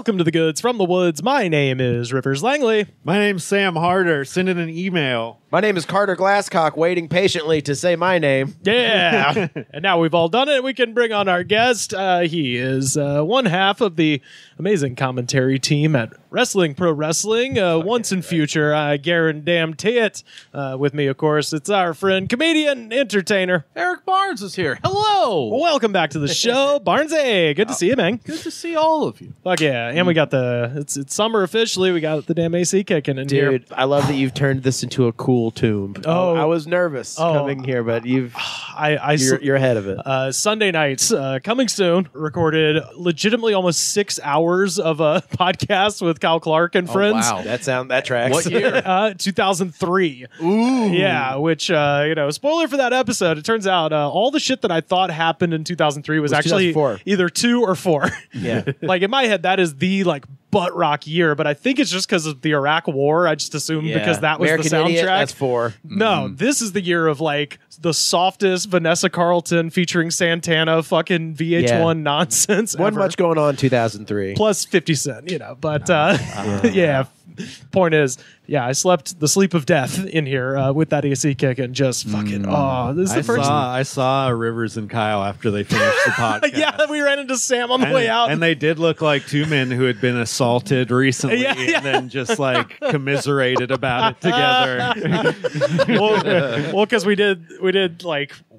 Welcome to the Goods from the Woods. My name is Rivers Langley. My name's Sam Harder. Send in an email. My name is Carter Glasscock, waiting patiently to say my name. Yeah. And now we've all done it. We can bring on our guest. He is one half of the amazing commentary team at Wrestling Pro Wrestling. Once in future, I guarantee it. With me, of course, it's our friend, comedian, entertainer, Erik Barnes is here. Hello. Welcome back to the show, Barnesy. Good to see you, man. Good to see all of you. Fuck yeah. And we got it's summer officially. We got the damn AC kicking in here. Dude, I love that you've turned this into a cool tomb. Oh. I was nervous coming here, but you're ahead of it. Sunday nights, coming soon, recorded legitimately almost 6 hours of a podcast with Kyle Clark and friends. Wow. That tracks. What year? 2003. Ooh. Yeah, which, spoiler for that episode, it turns out all the shit that I thought happened in 2003 was actually 2004. either 2 or 4. Yeah. Like, in my head, that is the, butt rock year, but I think it's just because of the Iraq War. I just assumed because that was American the soundtrack. Idiot, that's 4. No, this is the year of the softest Vanessa Carlton featuring Santana fucking VH1 nonsense. Wasn't ever. much going on in 2003. Plus 50 Cent, but yeah. Point is, I slept the sleep of death in here with that AC kick and just fucking, this is the first. I saw Rivers and Kyle after they finished the podcast. Yeah, we ran into Sam on the way out. And they did look like two men who had been assaulted recently and then just commiserated about it together. well, because we did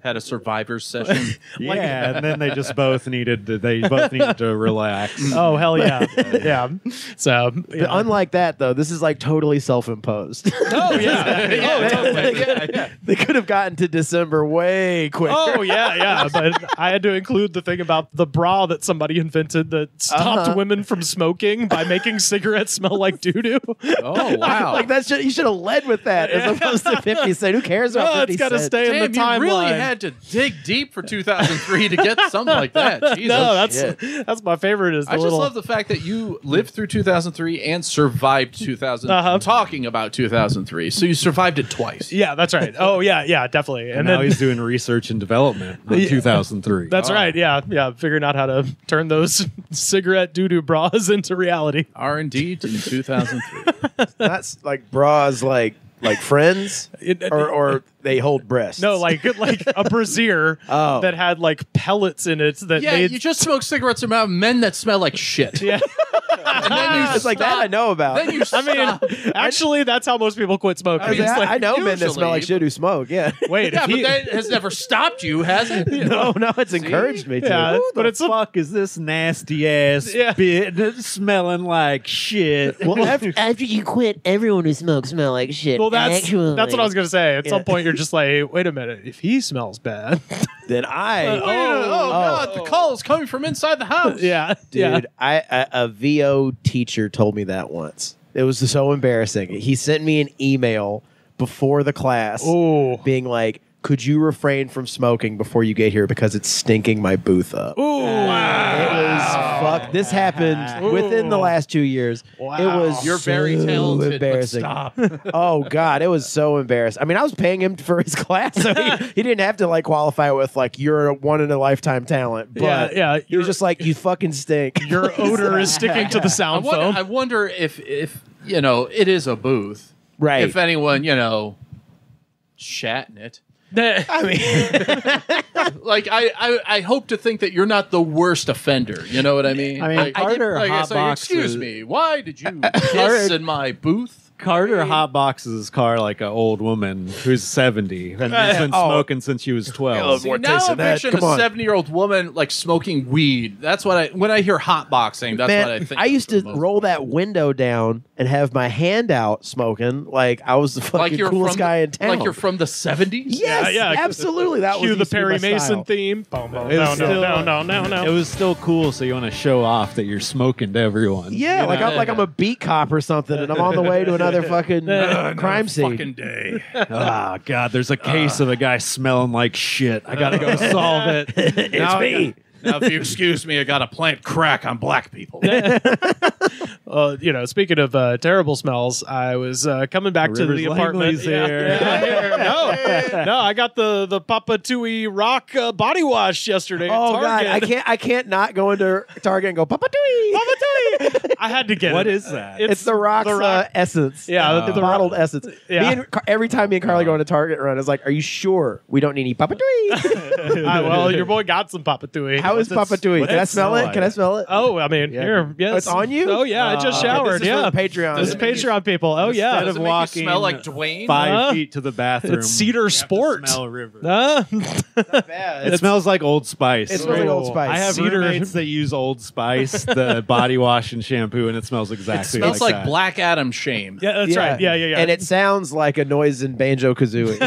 Had a survivor's session. And then they just both needed to relax. Oh, hell yeah. Yeah. So, But unlike that, though, this is totally self-imposed. oh, yeah. They could have gotten to December way quicker. Oh, yeah. But I had to include the thing about the bra that somebody invented that stopped women from smoking by making cigarettes smell like doo-doo. Oh, wow. You should have led with that as opposed to 50 Cent. Who cares about 50 It's got to Cent? stay in the Damn, timeline. you really had to dig deep for 2003 to get something like that. Jesus. No, that's my favorite. Is the I just little love the fact that you lived through 2003 and survived 2000. Talking about 2003, so you survived it twice. Yeah, that's right. Oh, yeah, definitely. And now he's doing research and development in 2003. That's right. Yeah, figuring out how to turn those cigarette doo-doo bras into reality. R&D in 2003. That's bras like friends or they hold breasts. No, like a brassiere that had pellets in it that Yeah, made you just smoke cigarettes about men that smell like shit. yeah. And then you It's like that I know about. Then you I mean, actually, that's how most people quit smoking. I know men that usually- smell like shit who smoke. Yeah. Wait, Yeah, if but he, that has never stopped you, has it? No, it's encouraged me to. Yeah, But it's fuck is this nasty ass bit smelling like shit? Well, after you quit, everyone who smokes smell like shit. well, that's Actually. what I was gonna say. At some point, you're just like, wait a minute, if he smells bad, Then I. Oh, God, the call is coming from inside the house. yeah, Dude, a VO teacher told me that once. It was so embarrassing. He sent me an email before the class being like, could you refrain from smoking before you get here because it's stinking my booth up? Ooh, wow. It was fuck. This happened within the last 2 years. Wow. It was You're very so talented, embarrassing. but stop. Oh God, it was so embarrassing. I mean, I was paying him for his class, so he didn't have to qualify with you're a one in a lifetime talent. But yeah, he was just like, you fucking stink. your odor is sticking to the sound foam. I wonder if it is a booth. Right. If anyone, shat in it. I mean, I hope to think that you're not the worst offender. You know what I mean? I mean, Carter hotboxes. Excuse me, why did you piss in my booth? Carter hotboxes his car like an old woman who's 70 and has been smoking since she was 12. more Now taste I'm of that. picturing a Come on. 70-year-old woman smoking weed. That's what when I hear hotboxing, that's man, what I think. I used to of most. roll that window down and have my hand out smoking like I was the fucking you're coolest from guy in town. Like you're from the 70s? Yes, Yeah, absolutely. That Cue was the used to be Perry my Mason style. theme. Boom, boom. It was No. It was still cool, so you want to show off that you're smoking to everyone. Yeah, I'm a beat cop or something, and I'm on the way to another fucking crime scene. Fucking day. Oh, God, there's a case of a guy smelling like shit. I got to go solve it. It's me. Now, if you excuse me, I got to plant crack on black people. Speaking of terrible smells, I was coming back to Rivers the apartment. Langley's here. No, I got the Papa Tui Rock body wash yesterday. at Oh God, Target. I can't not go into Target and go Papa Tui. Papa Tui. I had to get What it. is that? It's the Rock's essence. Yeah, the bottled essence. Yeah. Every time me and Carly go on a Target run, it's like, are you sure we don't need any Papatui? Well, your boy got some Papatui. How is Papatui? Can I smell it? Can I smell it? Oh, I mean, here, yes. Oh, it's on you? Oh, yeah, I just showered. This is Yeah, for the Patreon. This is Patreon people. Oh, yeah. Instead Does of it make you walking smell like Dwayne? 5 feet to the bathroom, It's Cedar you have to Sport. Smell a river. bad. It smells like Old Spice. It smells like Old Spice. I have Cedar. roommates that use Old Spice, the body wash and shampoo, and it smells exactly Smells like that. Black Adam shame. Yeah, that's right. Yeah. And it sounds like a noise in Banjo Kazooie.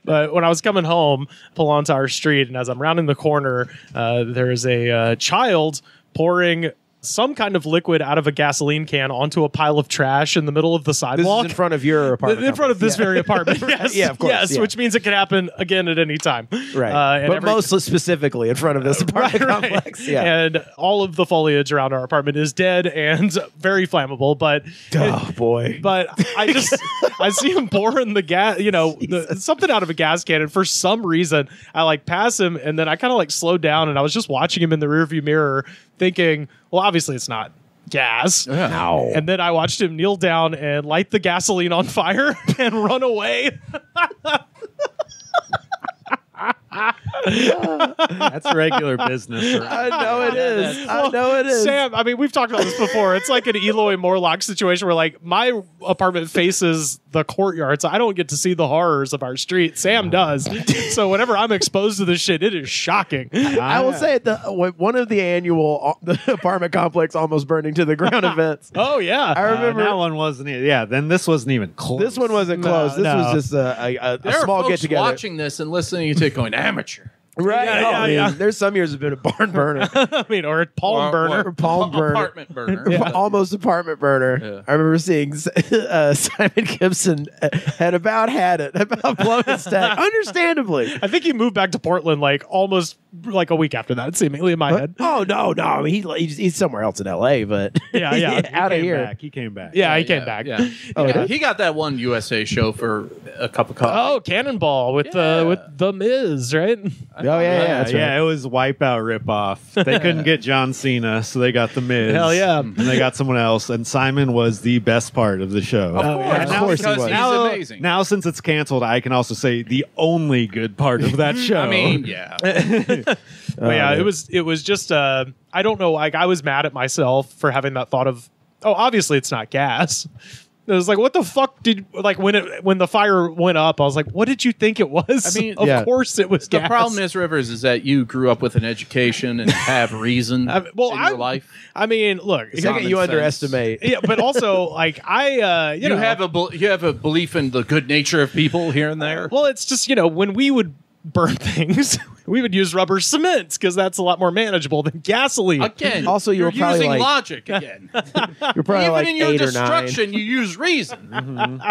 But when I was coming home, pull onto our street, and as I'm rounding the corner, there is a child pouring some kind of liquid out of a gasoline can onto a pile of trash in the middle of the This sidewalk. is in front of your apartment. In front of this very apartment. Yes. Yeah, of course, Yes, yeah. which means it can happen again at any time. Right. And But most specifically in front of this apartment Right. complex. Yeah. And all of the foliage around our apartment is dead and very flammable. But Oh, boy. But I see him pouring the gas, something out of a gas can, and for some reason I like pass him, and then I kind of like slowed down, and I was just watching him in the rearview mirror, thinking, well, obviously it's not gas. Ow. And then I watched him kneel down and light the gasoline on fire and run away. That's regular business. I know it is. I know it is. Sam, I mean, we've talked about this before. It's like an Eloy Morlock situation where, like, my apartment faces the courtyard, so I don't get to see the horrors of our street. Sam does. So whenever I'm exposed to this shit, it is shocking. I will say one of the annual the apartment complex almost burning to the ground events. Oh, yeah. I remember that one wasn't. Then this wasn't even close. this one wasn't close. This was just a There small are folks get together. watching this and listening to it going, amateur. Right. Yeah, Oh, yeah, I mean, yeah. There's some years have been a barn burner. I mean, or a palm burner. Or palm burner. Apartment burner. Almost apartment burner. Yeah. I remember seeing Simon Gibson had about blown his stack. Understandably. I think he moved back to Portland like almost like a week after that, seemingly in my head. Oh no! I mean, he's somewhere else in L.A., but Yeah. out of here. He came back. Yeah, he came back. Yeah. Oh, Yeah, yeah? he got that one USA show for a cup of coffee. Oh, Cannonball with the Miz, right? Oh yeah, that's right. It was Wipeout ripoff. They couldn't get John Cena, so they got the Miz. Hell yeah. And they got someone else, and Simon was the best part of the show. Of course, of course he because was. he's amazing. Now, since it's canceled, I can also say the only good part of that show. I mean, yeah. But yeah, it was just I don't know, like I was mad at myself for having that thought of, oh, obviously it's not gas. It was like, what the fuck when the fire went up, I was like, what did you think it was? I mean, of course it was The gas. problem is, Rivers, is that you grew up with an education and have reason in your life. I mean, look, Second, you Common sense. underestimate. yeah, but also like You have a belief in the good nature of people here and there. well, it's just, when we would burn things, we would use rubber cement because that's a lot more manageable than gasoline. Again, Also, you you're were probably using like- logic again. You're probably Even like in your 8 or 9. destruction, you use reason.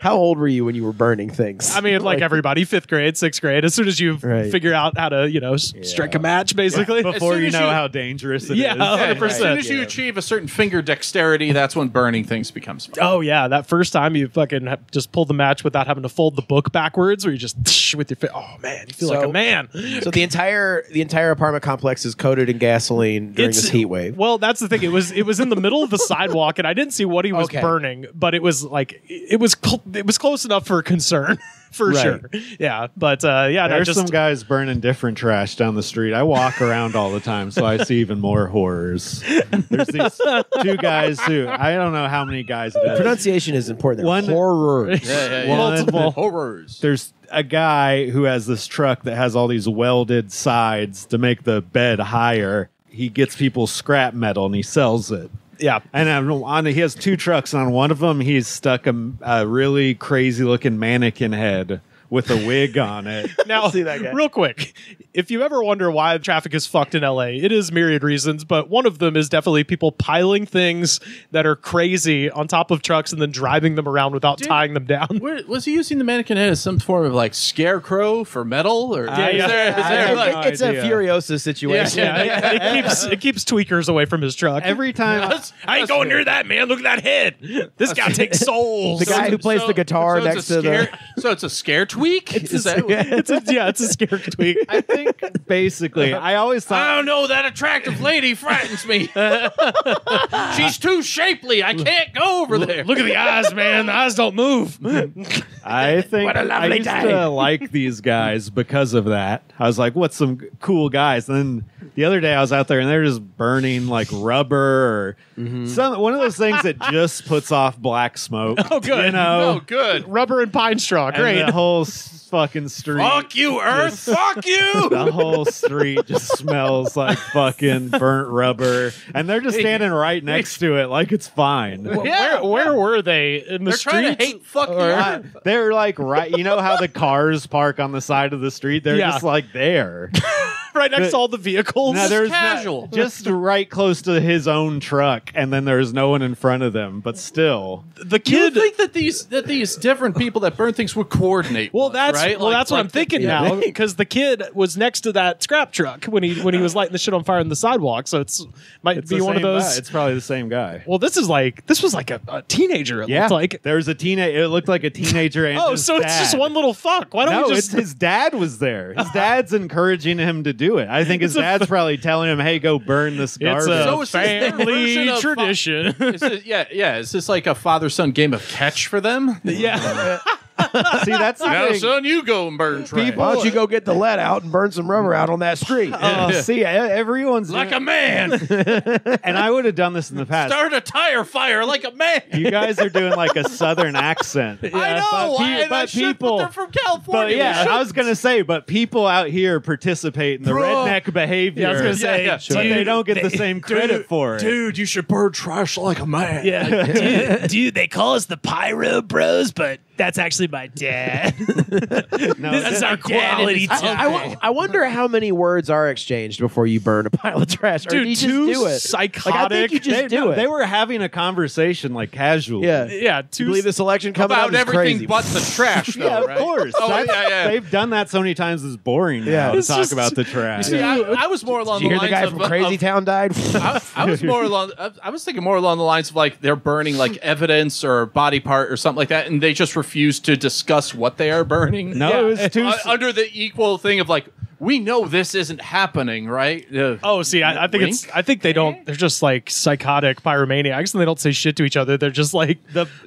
How old were you when you were burning things? I mean, like everybody, 5th grade, 6th grade, as soon as you Right. figure out how to, strike a match, basically. Before soon you as know you- how dangerous it Yeah, is. 100%. As soon as you achieve a certain finger dexterity, that's when burning things becomes fun. Oh yeah, that first time you fucking just pulled the match without having to fold the book backwards, where you just with your oh man, you feel like a man. So the entire apartment complex is coated in gasoline during this heat wave. Well, that's the thing. It was in the middle of the sidewalk, and I didn't see what he was Okay. burning, but it was like it was close enough for concern. For Right. sure, yeah, but There's some guys burning different trash down the street. I walk around all the time, so I see even more horrors. There's these 2 guys who I don't know how many guys it is. Pronunciation is important. They're One- horrors. multiple. Horrors. There's a guy who has this truck that has all these welded sides to make the bed higher. He gets people scrap metal and he sells it. Yeah, And he has 2 trucks, and on one of them he's stuck a really crazy looking mannequin head with a wig on it. Now, See that guy. real quick, if you ever wonder why traffic is fucked in LA, it is myriad reasons, but one of them is definitely people piling things that are crazy on top of trucks and then driving them around without tying them down. Was he using the mannequin head as some form of like scarecrow for metal? Or Yeah, is yeah. there, is I there have like, no It's a idea. Furiosa situation. Yeah, it keeps tweakers away from his truck. Every time I ain't going near that, man. Look at that head. This guy takes souls. The guy who plays the guitar so next it's to a scare, the. So it's a scare tweak? Is that it's a scare tweak. I think basically, I always I thought don't know. That attractive lady frightens me. She's too shapely. I can't go over there. Look at the eyes, man. The eyes don't move. I think What a lovely I used day. to like these guys because of that. I was like, "What's some cool guys?" And then the other day, I was out there and they're just burning like rubber or one of those things that just puts off black smoke. Oh, good. You know, Oh, good. Rubber and pine straw. and Great. the whole fucking street. Fuck you, Earth. Fuck you. The whole street just smells like fucking burnt rubber, and they're just standing right next to it, like it's fine. Yeah. Where were they in the They're trying streets? to hate fuck the Earth. They're like right. You know how the cars park on the side of the street? They're Yeah. just like there. Right next to all the vehicles. Now, there's casual. just right close to his own truck, and then there's no one in front of them. But still, the You would kid. think that these different people that burn things would coordinate. Well, once, that's right? that's what I'm thinking now, because the kid was next to that scrap truck when he was lighting the shit on fire on the sidewalk. So might it's be the one of same those. guy. It's probably the same guy. Well, this was like a teenager. It Yeah, looked like. there was a teenage. It looked like a teenager. And Oh, his so it's just dad. one little fuck. Why don't No, we just? his dad was there. His dad's encouraging him to do it. I think his dad's probably telling him, "Hey, go burn this It's garbage." a So it's just their version family of tradition. Is it, yeah. Is this like a father-son game of catch for them? Yeah. See, that's the Now, thing. son, you go and burn trash. Why don't you go get the lead out and burn some rubber out on that street? See, everyone's like a doing- man. and I would have done this in the past. Start a tire fire like a man. You guys are doing like a southern accent. I know. but people, they're from but California. yeah, We I was gonna say, but people out here participate in the Bro. redneck behavior. Yeah, I was gonna say, Yeah, but they don't get the same credit for it. Dude, you should burn trash like a man. Yeah. Dude, they call us the Pyro Bros, but that's actually my dad. No, This is our quality time. I wonder how many words are exchanged before you burn a pile of trash. Or Dude, do you just too do it? psychotic. Like, I think you just do it. They were having a conversation like casually. Yeah. Yeah. You believe this election coming About up is everything crazy. but the trash, though, Yeah, of right? course. Oh, That's- yeah. They've done that so many times. It's boring now Yeah. to It's talk just- about the trash. See, I was more along Did you hear the the lines guy of, from Crazy Town died? I was more along. I was thinking more along the lines of like they're burning like evidence or body part or something like that, and they just refuse to discuss what they are burning. No, it was too. Under the equal thing of like, we know this isn't happening, right? Oh, see, I think Wink? I think they don't. They're just like psychotic pyromaniacs, and they don't say shit to each other. They're just like,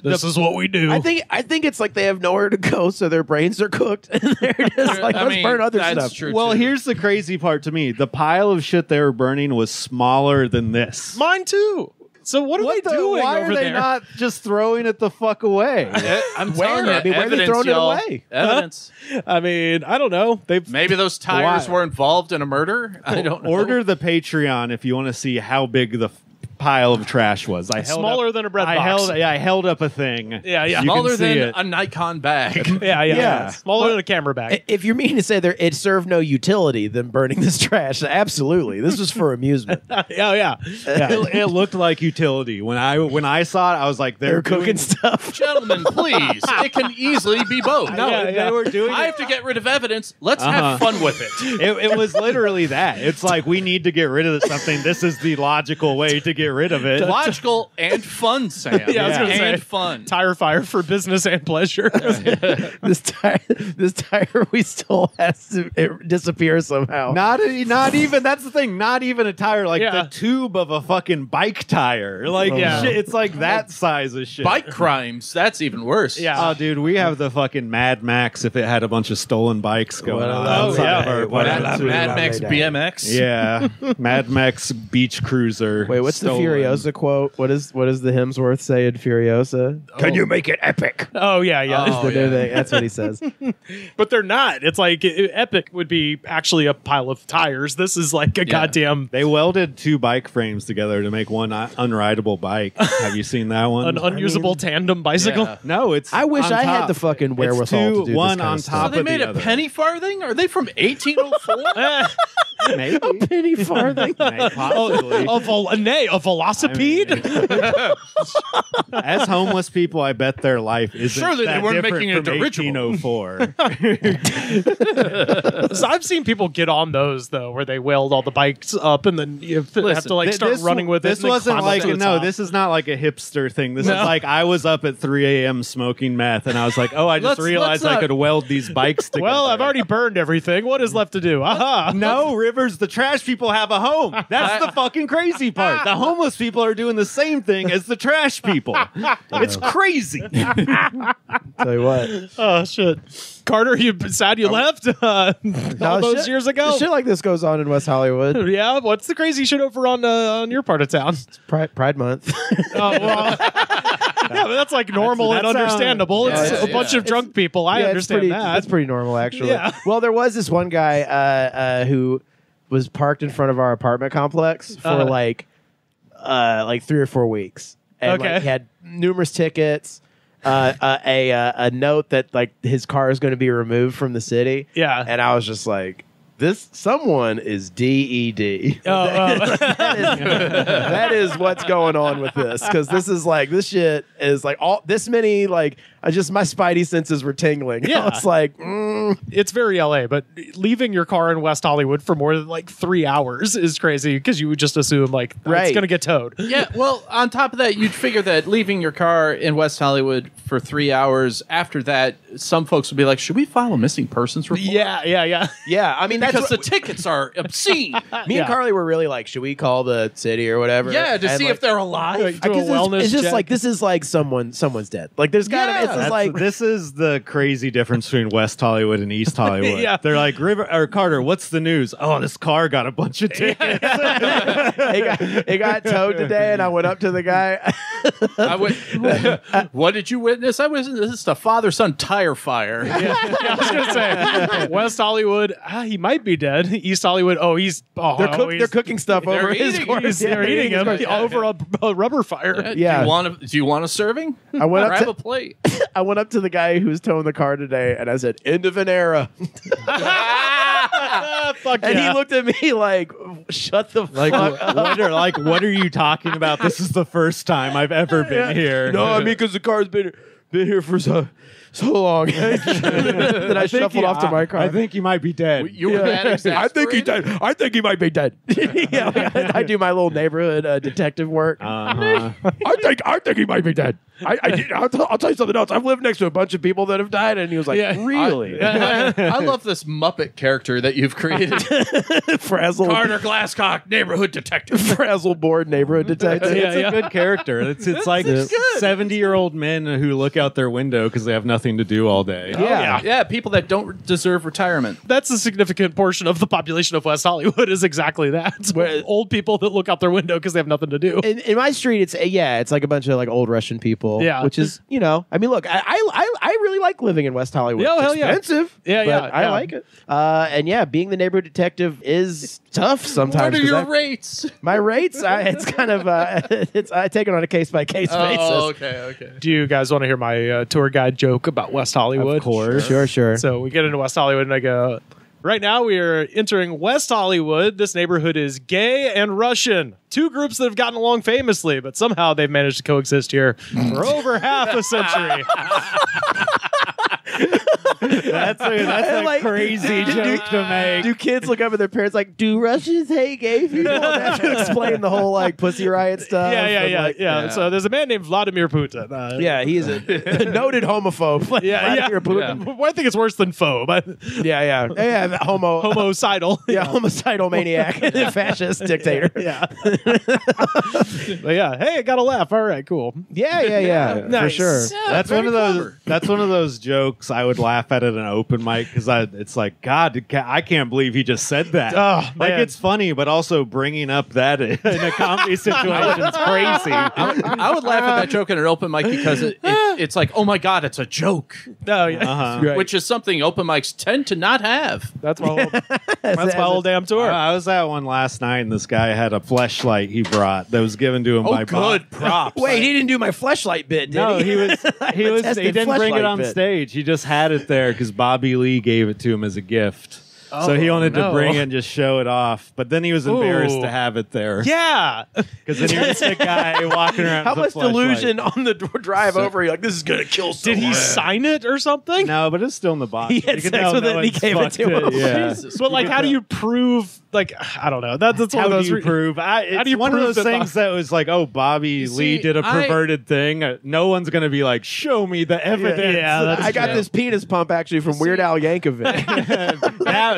this is what we do. I think it's like they have nowhere to go, so their brains are cooked, and they're just like, I let's mean, burn other that's stuff. true. Well, too. here's the crazy part to me. The pile of shit they were burning was smaller than this. Mine too. So what are they doing Why over are they there? not just throwing it the fuck away? I'm Where? telling you, I mean, where are they evidence, throwing it y'all. away? Evidence. I mean, I don't know. They've Maybe those tires Why? were involved in a murder. I don't know. Order the Patreon if you want to see how big the pile of trash was. I held smaller up, than a bread I box. held up a thing. Yeah, yeah. You can Smaller see than it. a Nikon bag. yeah, Yeah. smaller than a camera bag. If you mean to say there it served no utility than burning this trash, absolutely. This was for amusement. yeah. It looked like utility. When I saw it, I was like, They're doing- cooking stuff. Gentlemen, please. It can easily be both. No, Yeah. they were doing I it. have to get rid of evidence. Let's have fun with it. It was literally that. It's like we need to get rid of something. This is the logical way to get rid of it. Logical and fun, Sam. Yeah, I was gonna say. and fun. Tire fire for business and pleasure. this tire we stole has to disappear somehow. Not even. That's the thing. Not even a tire. Like Yeah. the tube of a fucking bike tire. Like Yeah. shit, it's like that size of shit. Bike crimes. That's even worse. Yeah. Oh, dude, we have the fucking Mad Max if it had a bunch of stolen bikes going What a on. lovely outside of day. our What a apartment, lovely too. day. Mad Max BMX. Yeah, Mad Max Beach Cruiser. Wait, what's stolen. the Furiosa quote? What does the Hemsworth say in Furiosa? Can you make it epic? Oh yeah. Oh, The new yeah. thing. That's what he says. But they're not. It's like Epic would be actually a pile of tires. This is like a goddamn They welded two bike frames together to make one unrideable bike. Have you seen that one? an unusable tandem bicycle. Yeah. No, it's. I wish on I had top. the fucking wherewithal It's two, to do this one kind on of stuff. top So they of made the a other. penny farthing? Are they from 1804? Maybe. penny farthing. Possibly. A velocipede? As homeless people, I bet their life isn't Surely they that weren't different making it from original. 1804. So I've seen people get on those though, where they weld all the bikes up and then you have to like start running with it. This and then wasn't climb up like to the no. top. This is not like a hipster thing. This No. is like I was up at 3 a.m. smoking meth, and I was like, oh, I just realized I could weld these bikes together. Well, I've already burned everything. What is left to do? Aha! No, Rivers, the trash people have a home. That's the fucking crazy part. The homeless people are doing the same thing as the trash people. It's crazy. Tell you what. Oh shit, Carter, you sad you left all those shit- years ago. Shit like this goes on in West Hollywood. Yeah, what's the crazy shit over on your part of town? Pride Month. Oh well, yeah, but that's like normal and that sounds- understandable. Yeah, It's yeah, a bunch of drunk people. I Yeah, understand That's that. pretty normal, actually. Yeah. Well, there was this one guy who was parked in front of our apartment complex for like 3 or 4 weeks, and Okay. like, he had numerous tickets. A note that like his car is going to be removed from the city. Yeah. And I was just like, someone is DED. That is what's going on with this, because this shit is like all this many like my spidey senses were tingling. Yeah. It's like It's very LA, but leaving your car in West Hollywood for more than like 3 hours is crazy because you would just assume like it's Right. going to get towed. Yeah, well, on top of that, you'd figure that leaving your car in West Hollywood for 3 hours, after that, some folks would be like, should we file a missing persons report? Yeah. yeah. I mean, that's Because the what, tickets are obscene. me Yeah. and Carly were really like, should we call the city or whatever? Yeah, to And, see like, if they're alive. Do a wellness it's just check. like this is like someone's dead. Like there's gotta Yeah. it's just like This is the crazy difference between West Hollywood and East Hollywood. Yeah. They're like, Carter, what's the news? Oh, this car got a bunch of tickets. it got towed today, and I went up to the guy. What did you witness? I witnessed a father-son tire fire. Yeah, I was going to say West Hollywood, he might be dead. East Hollywood, They're cooking stuff They're over his eating- corpse. They're eating him over a rubber fire. Yeah. Do you want a serving? I went up Grab to- a plate. I went up to the guy who was towing the car today, and I said, "End of an era." Fuck And yeah. he looked at me like, "Shut the fuck up." What are you talking about? This is the first time I've ever been here. No, I mean because the car's been here for so long. Then I shuffled off to my car. I think he might be dead. You were that I think he exasperated? died. I think he might be dead. Yeah, I do my little neighborhood detective work. I think he might be dead. I'll tell you something else. I've lived next to a bunch of people that have died, and he was like, Yeah. "Really?" I love this Muppet character that you've created. Frazzled, Carter Glasscock, neighborhood detective. frazzled, bored neighborhood detective. It's a good character. It's like 70-year-old men who look out their window because they have nothing to do all day. Yeah, people that don't deserve retirement. That's a significant portion of the population of West Hollywood is exactly that. It's old people that look out their window because they have nothing to do. In my street, it's like a bunch of like old Russian people. Yeah. which is I mean, look, I really like living in West Hollywood. Yeah, It's hell yeah. expensive. Yeah, but yeah, I yeah. like it. And yeah, being the neighborhood detective is tough sometimes. What are 'cause your rates? my rates? It's kind of I take it on a case by case basis. Oh, okay. Do you guys want to hear my tour guide joke about West Hollywood? Of course. Sure. So we get into West Hollywood and I go, right now we are entering West Hollywood. This neighborhood is gay and Russian. Two groups that have gotten along famously, but somehow they've managed to coexist here for over half a century. That's a Like, crazy joke to make. Do kids look up at their parents like, do Russians hate gay people? And they have to explain the whole like pussy riot stuff. and, like, So there's a man named Vladimir Putin. Yeah, he is a noted homophobe. Vladimir Putin. Well, I think it's worse than pho, but Yeah, homicidal. Yeah, homicidal maniac, fascist dictator. Yeah. But yeah, hey, I got a laugh. All right, cool. Yeah, for Nice. sure. That's one of those. That's one of those jokes I would laugh at an open mic because it's like, God, I can't believe he just said that. Oh, like man. it's funny, but also bringing up that in a comedy situation is crazy. I would laugh at that joke at an open mic because it's like, oh my God, it's a joke, Oh, yeah. Right. which is something open mics tend to not have. That's my whole, that's my whole damn tour. I was at one last night, and this guy had a fleshlight he brought that was given to him by Bob. props. Wait, he didn't do my fleshlight bit, did No, he? he Tested didn't bring it fleshlight on bit. stage. He just had it there because Bobby Lee gave it to him as a gift. So he wanted to no. bring it and just show it off. But then he was embarrassed Ooh. to have it there. Yeah. Because then you're just a guy walking around How with much a flashlight. delusion on the drive over? You're like, this is gonna kill Did someone. he sign it or something? No, but it's still in the box. He had You can sex tell with no it and he one's gave it fucked to him. Yeah. Jesus. But like, how do you prove? Like, I don't know. That's one How of do those. you prove? It's do you one prove of those that things that was like, oh, Bobby Lee see, did a I- perverted thing. No one's going to be like, show me the evidence. Yeah, that's I got true. this penis pump actually from Weird Al Yankovic.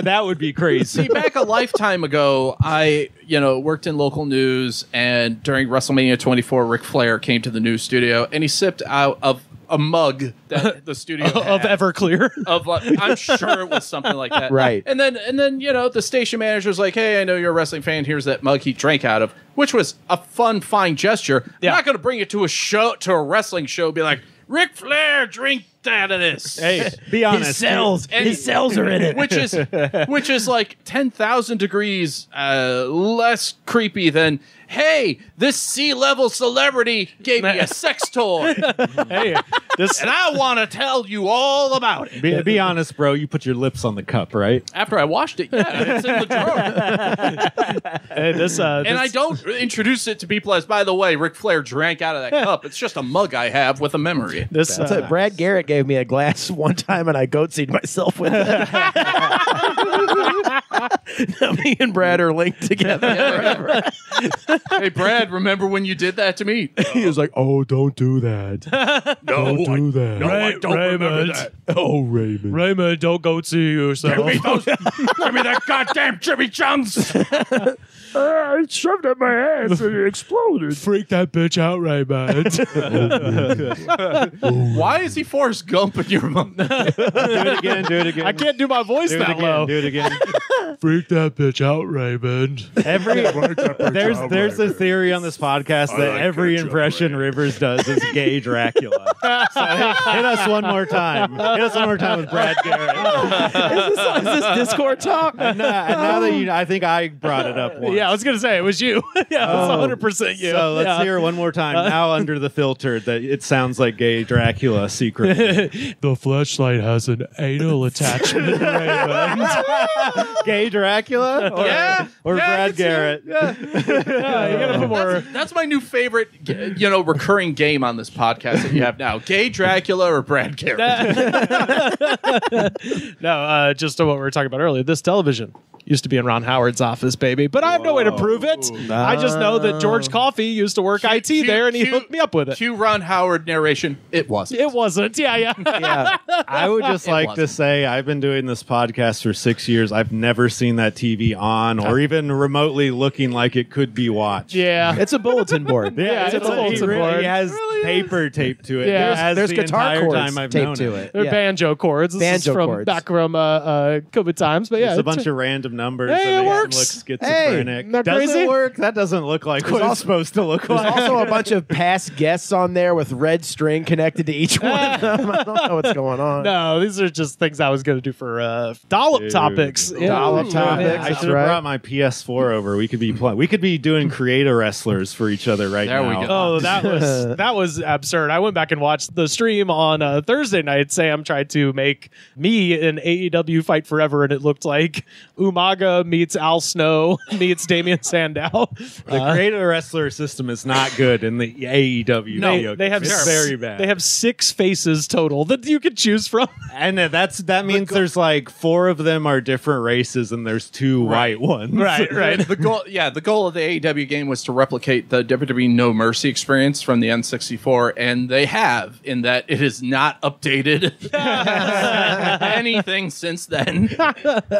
that would be crazy. See, back a lifetime ago, I worked in local news, and during WrestleMania 24, Ric Flair came to the news studio, and he sipped out of a mug that the studio of had. Everclear. Of I'm sure it was something like that, Right. And then the station manager's like, "Hey, I know you're a wrestling fan. Here's that mug he drank out of," which was a fine gesture. Yeah. I'm not going to bring it to a wrestling show. Be like, Ric Flair, drink out of this. Hey, be honest. His cells are in it. which is like 10,000 degrees less creepy than, hey, this C-level celebrity gave me a sex toy, Hey, this and I want to tell you all about it. Be honest, bro. You put your lips on the cup, right? After I washed it, yeah, it's in the drawer. hey, this And I don't introduce it to people as, by the way, Ric Flair drank out of that cup. It's just a mug I have with a memory. this That's it. Brad Garrett gave me a glass one time, and I goatseed myself with it. Now me and Brad are linked together forever. Hey, Brad, remember when you did that to me? He was like, "Oh, don't do that. Don't do that. No, I don't remember that. Oh, Raymond." Raymond, don't go see yourself. Give me that goddamn Jimmy Jones. I shoved up my ass and it exploded. Freak that bitch out, Raymond. Why is he Forrest Gump in your mom? Do it again. Do it again. I can't do my voice do it that again. low. Do it again. Freak that bitch out, Raymond. There's a theory on this podcast that every impression Rivers does is gay Dracula. So hit us one more time. Hit us one more time with Brad Garrett. Is this Discord talk? And now that I think I brought it up once. Yeah, I was gonna say it was you. Yeah, it's 100% you. So let's Yeah. hear it one more time. Now under the filter that it sounds like gay Dracula secretly. The fleshlight has an anal attachment, Raymond. Gay Dracula? Or, Yeah. Or Yeah, I Brad can see it. Garrett? Yeah, you gotta put more. That's my new favorite, recurring game on this podcast that you have now. Gay Dracula or Brad Garrett? No, just to what we were talking about earlier. This television used to be in Ron Howard's office, baby, but I have no way to prove it. I just know that George Coffey used to work IT there, and he hooked me up with it. Cue Ron Howard narration. It wasn't. It wasn't. Yeah. Yeah. I would just like to wasn't. say I've been doing this podcast for 6 years. I've never seen that TV on or even remotely looking like it could be watched. Yeah. It's a bulletin board. Yeah, it's a bulletin board. He has paper taped to it. Yeah. It has There's the guitar entire chords time I've taped known to it. They're Yeah. banjo chords. This is Banjo from chords. back from COVID times, but yeah, It's a it's- bunch of random numbers Hey, that it makes works. him look schizophrenic. Hey, not Does crazy? it work? That doesn't look like what it's supposed to look There's like. also a bunch of past guests on there with red string connected to each one of them. I don't know what's going on. No, these are just things I was going to do for dollop Dude. topics. Yeah. Dollop topics. I That's should have right. brought my PS4 over. We could be doing creator wrestlers for each other right There now. we go. Oh, that was absurd. I went back and watched the stream on Thursday night. Sam tried to make me an AEW Fight Forever, and it looked like Umaga meets Al Snow meets Damian Sandow. The creator wrestler system is not good in the AEW. No, video they have games. It's very bad. They have 6 faces total that you could choose from. and that means there's like 4 of them are different races, and there's 2 white ones. Right. The goal of the AEW game was to replicate the WWE No Mercy experience from the N64, and they have, in that it is not updated anything since then.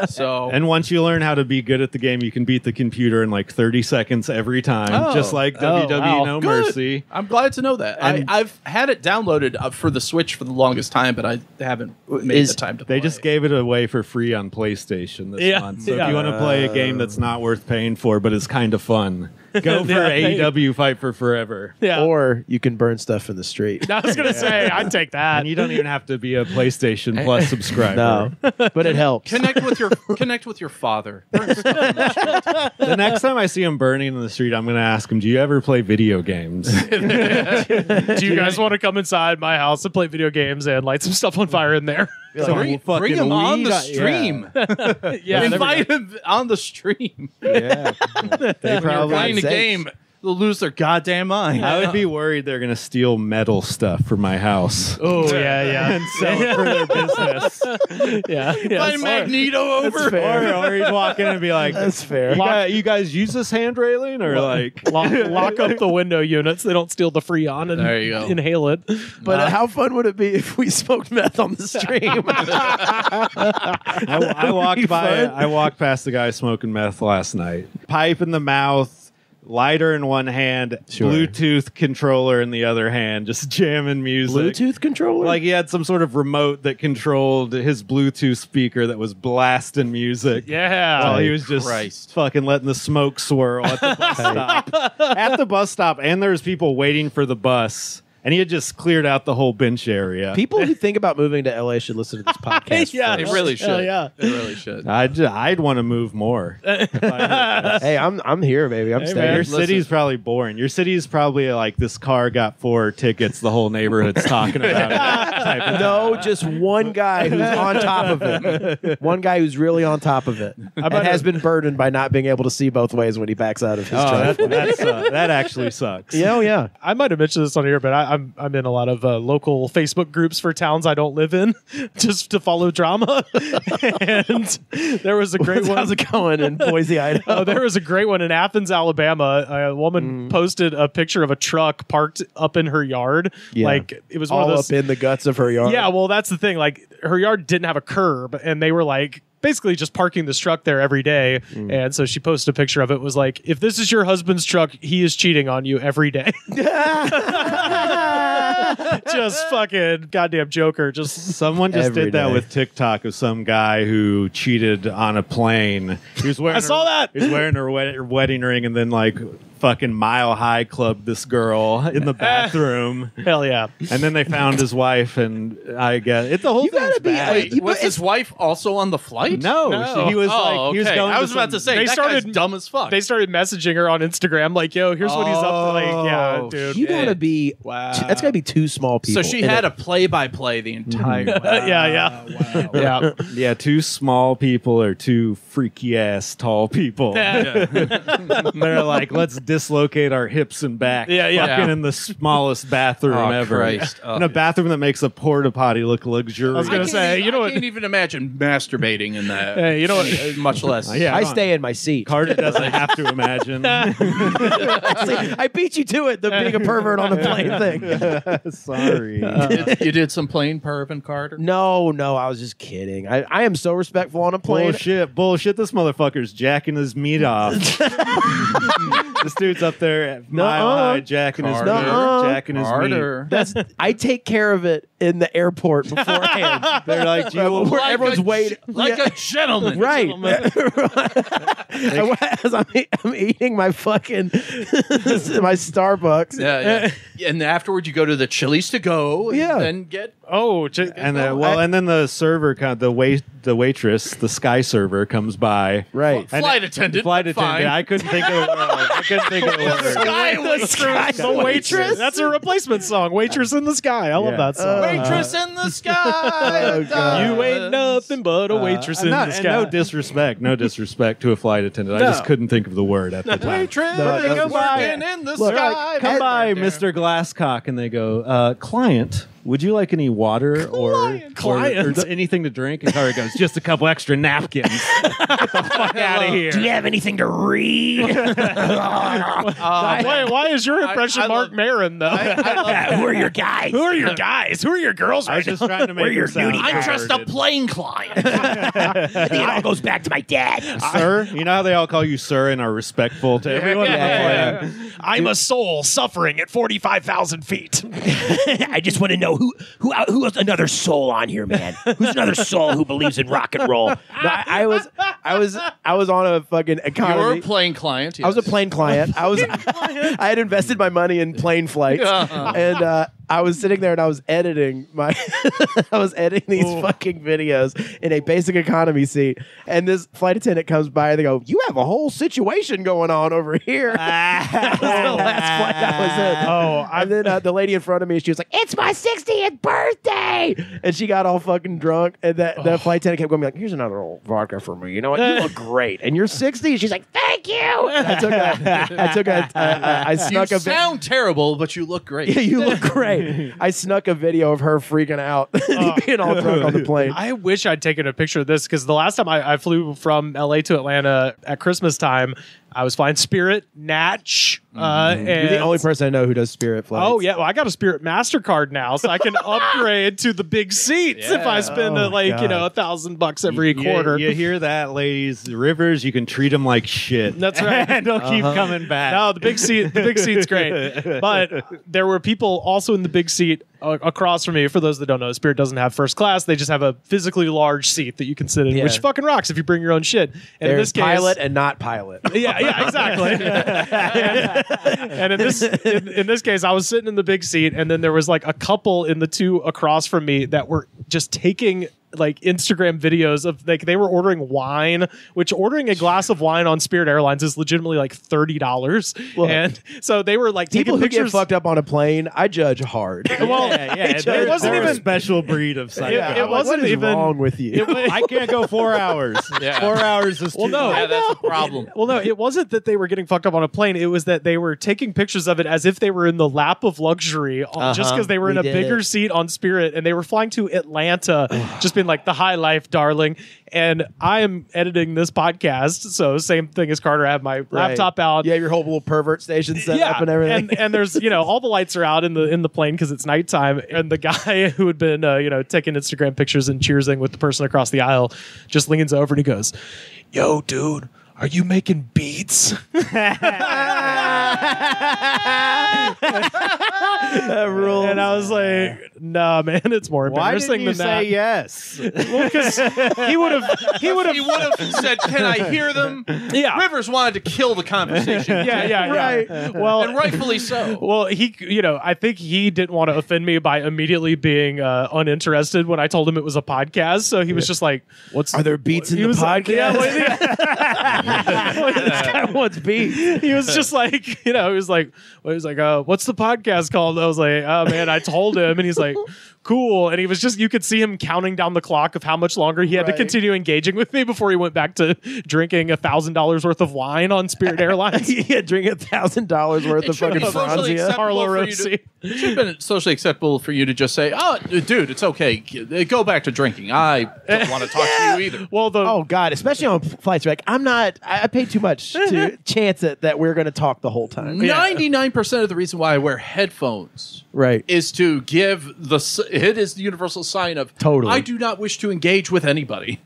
So And once you learn how to be good at the game, you can beat the computer in like 30 seconds every time, Oh. just like WWE wow. No Good. Mercy. I'm glad to know that. And- I've had it downloaded for the Switch for the longest time, but I haven't made the time to play. They just gave it away for free on PlayStation this Yeah. month. So Yeah. if you want to play a game that's not worth paying for, but is kind of fun, go for Yeah. AEW Fight for Forever. Yeah. Or you can burn stuff in the street. I was going to say, I'd take that. And you don't even have to be a PlayStation Plus subscriber. No, but it helps. connect with your father. The next time I see him burning in the street, I'm going to ask him, do you ever play video games? Do you guys want to come inside my house and play video games and light some stuff on fire in there? Bring him on the weed, stream. Yeah, Invite him on the stream. Yeah, they You're probably. playing a sakes. game. They'll lose their goddamn mind. I would be worried they're gonna steal metal stuff from my house Oh yeah, and sell it for their business. yeah. Invite Magneto over. fair. Or he'd walk in and be like, That's fair. You guys use this hand railing?" Or like, Lock up the window units. They don't steal the Freon and There you go. inhale it. But how fun would it be if we smoked meth on the stream? I walked by. I walked past the guy smoking meth last night. Pipe in the mouth, lighter in one hand, Sure. Bluetooth controller in the other hand, just jamming music. Bluetooth controller? Like he had some sort of remote that controlled his Bluetooth speaker that was blasting music. Yeah. While he was just Christ. fucking letting the smoke swirl at the bus stop. At the bus stop, and there was people waiting for the bus. And he had just cleared out the whole bench area. People who think about moving to LA should listen to this podcast. Yeah. They first. really should. Hell yeah. They really should. I'd want to move more. If I heard this. Hey, I'm here, baby. I'm Hey, staying. man. Your city's probably boring. Your city's probably like this car got 4 tickets. The whole neighborhood's talking about it. Type of No, just one guy who's on top of it. One guy who's really on top of it. And has been burdened by not being able to see both ways when he backs out of his truck. that actually sucks. Yeah, oh, yeah. I might have mentioned this on here, but I'm in a lot of local Facebook groups for towns I don't live in, just to follow drama. And there was a great one. How's it going in Boise, Idaho? Oh, there was a great one in Athens, Alabama. A woman posted a picture of a truck parked up in her yard. Yeah. Like it was one all of those. up in the guts of her yard. Yeah, well, that's the thing. Like her yard didn't have a curb, and they were like basically just parking this truck there every day. And so she posted a picture of it. Was like, if this is your husband's truck, he is cheating on you every day. Just fucking goddamn joker. Just Someone just Every did that day. with TikTok of some guy who cheated on a plane. He was wearing I saw that. He was wearing her wedding ring and then like fucking Mile High clubbed this girl in the bathroom. hell yeah. And then they found his wife, and I guess the whole You thing's gotta be- bad. Wait, Was his wife also on the flight? No, No. he was Oh, like he was okay. going. I was about to say They that started- guy's dumb as fuck. They started messaging her on Instagram, like, "Yo, here's what he's up to." Like, yeah, Oh, dude. You gotta be. Wow. That's gotta be 2 small people. so she in had it. a play-by-play the entire. Yeah. Wow. Yeah. Yeah, 2 small people or 2 freaky ass tall people. Yeah. They're like, let's dislocate our hips and back. Yeah, yeah. Fucking in the smallest bathroom Oh, ever. Christ. Oh. In a bathroom that makes a porta potty look luxurious. I was gonna say, you know I what? can't even imagine masturbating in that. Hey, you know what? Much less. Yeah, I come on. stay in my seat. Carter doesn't have to imagine. I beat you to it, the being a pervert on a plane thing. Sorry. You did some plane perv and Carter. No, I was just kidding. I am so respectful on a plane. Bullshit. This motherfucker's jacking his meat off. This dude's up there at Mile High jacking his meat, Nuh-uh. jacking his meat. Carter. I take care of it in the airport beforehand. They're like, do you Where everyone's waiting. like a gentleman. Right. As I'm eating my fucking my Starbucks. Yeah. And afterward, you go to the Chili's to go. Yeah. And then get. Oh, And then the server, the waitress, the sky server comes by. Right. Flight attendant. Flight but fine. attendant. I couldn't think of the word. the waitress. That's a replacement song. Waitress in the sky. I love that song. Waitress in the sky. God. You ain't nothing but a waitress in the And sky. no disrespect to a flight attendant. I just couldn't think of the word at the time. Waitress No, working in the Look, sky. Come by, Mr. Glasscock, and they go, client, would you like any water or anything to drink? And Carter goes, just a couple extra napkins. Get the fuck out of here. Do you have anything to read? Why is your impression I Mark love- Maron though? Who are your guys? Who are your guys? Who are your girls? I was just trying to We're make your her sound duty I'm just a perverted. plane client. It all goes back to my dad. Sir, you know how they all call you sir and are respectful to everyone on the plane? I'm a soul suffering at 45,000 feet. I just want to know who has another soul on here, man. Who's another soul who believes in rock and roll? No, I was on a fucking You're economy. a plane client. I was a yes. plane client. I had invested my money in plane flights, and I was sitting there and I was editing these fucking videos in a basic economy seat, and this flight attendant comes by and they go, "You have a whole situation going on over here." That was the last flight I was in. And then the lady in front of me, she was like, "It's my 60th birthday," and she got all fucking drunk, and that flight attendant kept going like, "Here's another old vodka for me. You know what? You look great, and you're 60." She's like, "Thank you." I snuck You a sound terrible, but you look great. Yeah, you look great. I snuck a video of her freaking out, being all drunk on the plane. I wish I'd taken a picture of this because the last time I flew from LA to Atlanta at Christmas time, I was flying Spirit, Natch. And You're the only person I know who does Spirit flights. Oh, yeah. Well, I got a Spirit MasterCard now, so I can upgrade to the big seats if I spend $1,000 every quarter. You hear that, ladies? Rivers, you can treat them like shit. That's right. And they'll keep coming back. No, the big seat's great. But there were people also in the big seat across from me. For those that don't know, Spirit doesn't have first class. They just have a physically large seat that you can sit in, which fucking rocks if you bring your own shit. And There's in this case, pilot and not pilot. Yeah, exactly. and in this case, I was sitting in the big seat, and then there was like a couple in the two across from me that were just taking like Instagram videos of like they were ordering wine, which ordering a glass of wine on Spirit Airlines is legitimately like $30. And so they were like People taking who pictures. get fucked up on a plane, I judge hard. Well, it wasn't even a special breed of psycho. It wasn't what is even wrong with you. I can't go 4 hours. 4 hours is too no. long. Yeah, that's a problem. Well, no, it wasn't that they were getting fucked up on a plane. It was that they were taking pictures of it as if they were in the lap of luxury, just because they were in a bigger seat on Spirit, and they were flying to Atlanta, just being like the high life, darling. And I am editing this podcast, so same thing as Carter. I have my laptop out. Yeah, your whole little pervert station set up and everything. And there's all the lights are out in the plane because it's nighttime. And the guy who had been taking Instagram pictures and cheersing with the person across the aisle just leans over and he goes, "Yo, dude, are you making beats?" That rules. And I was like, "Nah, man, it's more Why embarrassing didn't you than that." say yes? Well, because he would have He would have said, "Can I hear them?" Yeah. Rivers wanted to kill the conversation. Yeah. Right. Well, And rightfully so. Well, I think he didn't want to offend me by immediately being uninterested when I told him it was a podcast. So he was just like, Are there beats in He the was like, podcast? this guy wants beats. He was just like, he was like, "What's the podcast called?" I was like, "Oh man," I told him, and he's like, "Cool." And he was just, you could see him counting down the clock of how much longer he had to continue engaging with me before he went back to drinking $1,000 worth of wine on Spirit Airlines. Yeah, drink $1,000 worth of fucking socially Franzia. Carlo for you Rossi. It should have been socially acceptable for you to just say, "Oh, dude, it's okay. Go back to drinking. I don't want to talk to you either." Well, Oh God, especially on flights. You're like, I paid too much to chance it that we're going to talk the whole time. 99% of the reason why I wear headphones Right. is to give it is the universal sign of Totally. I do not wish to engage with anybody.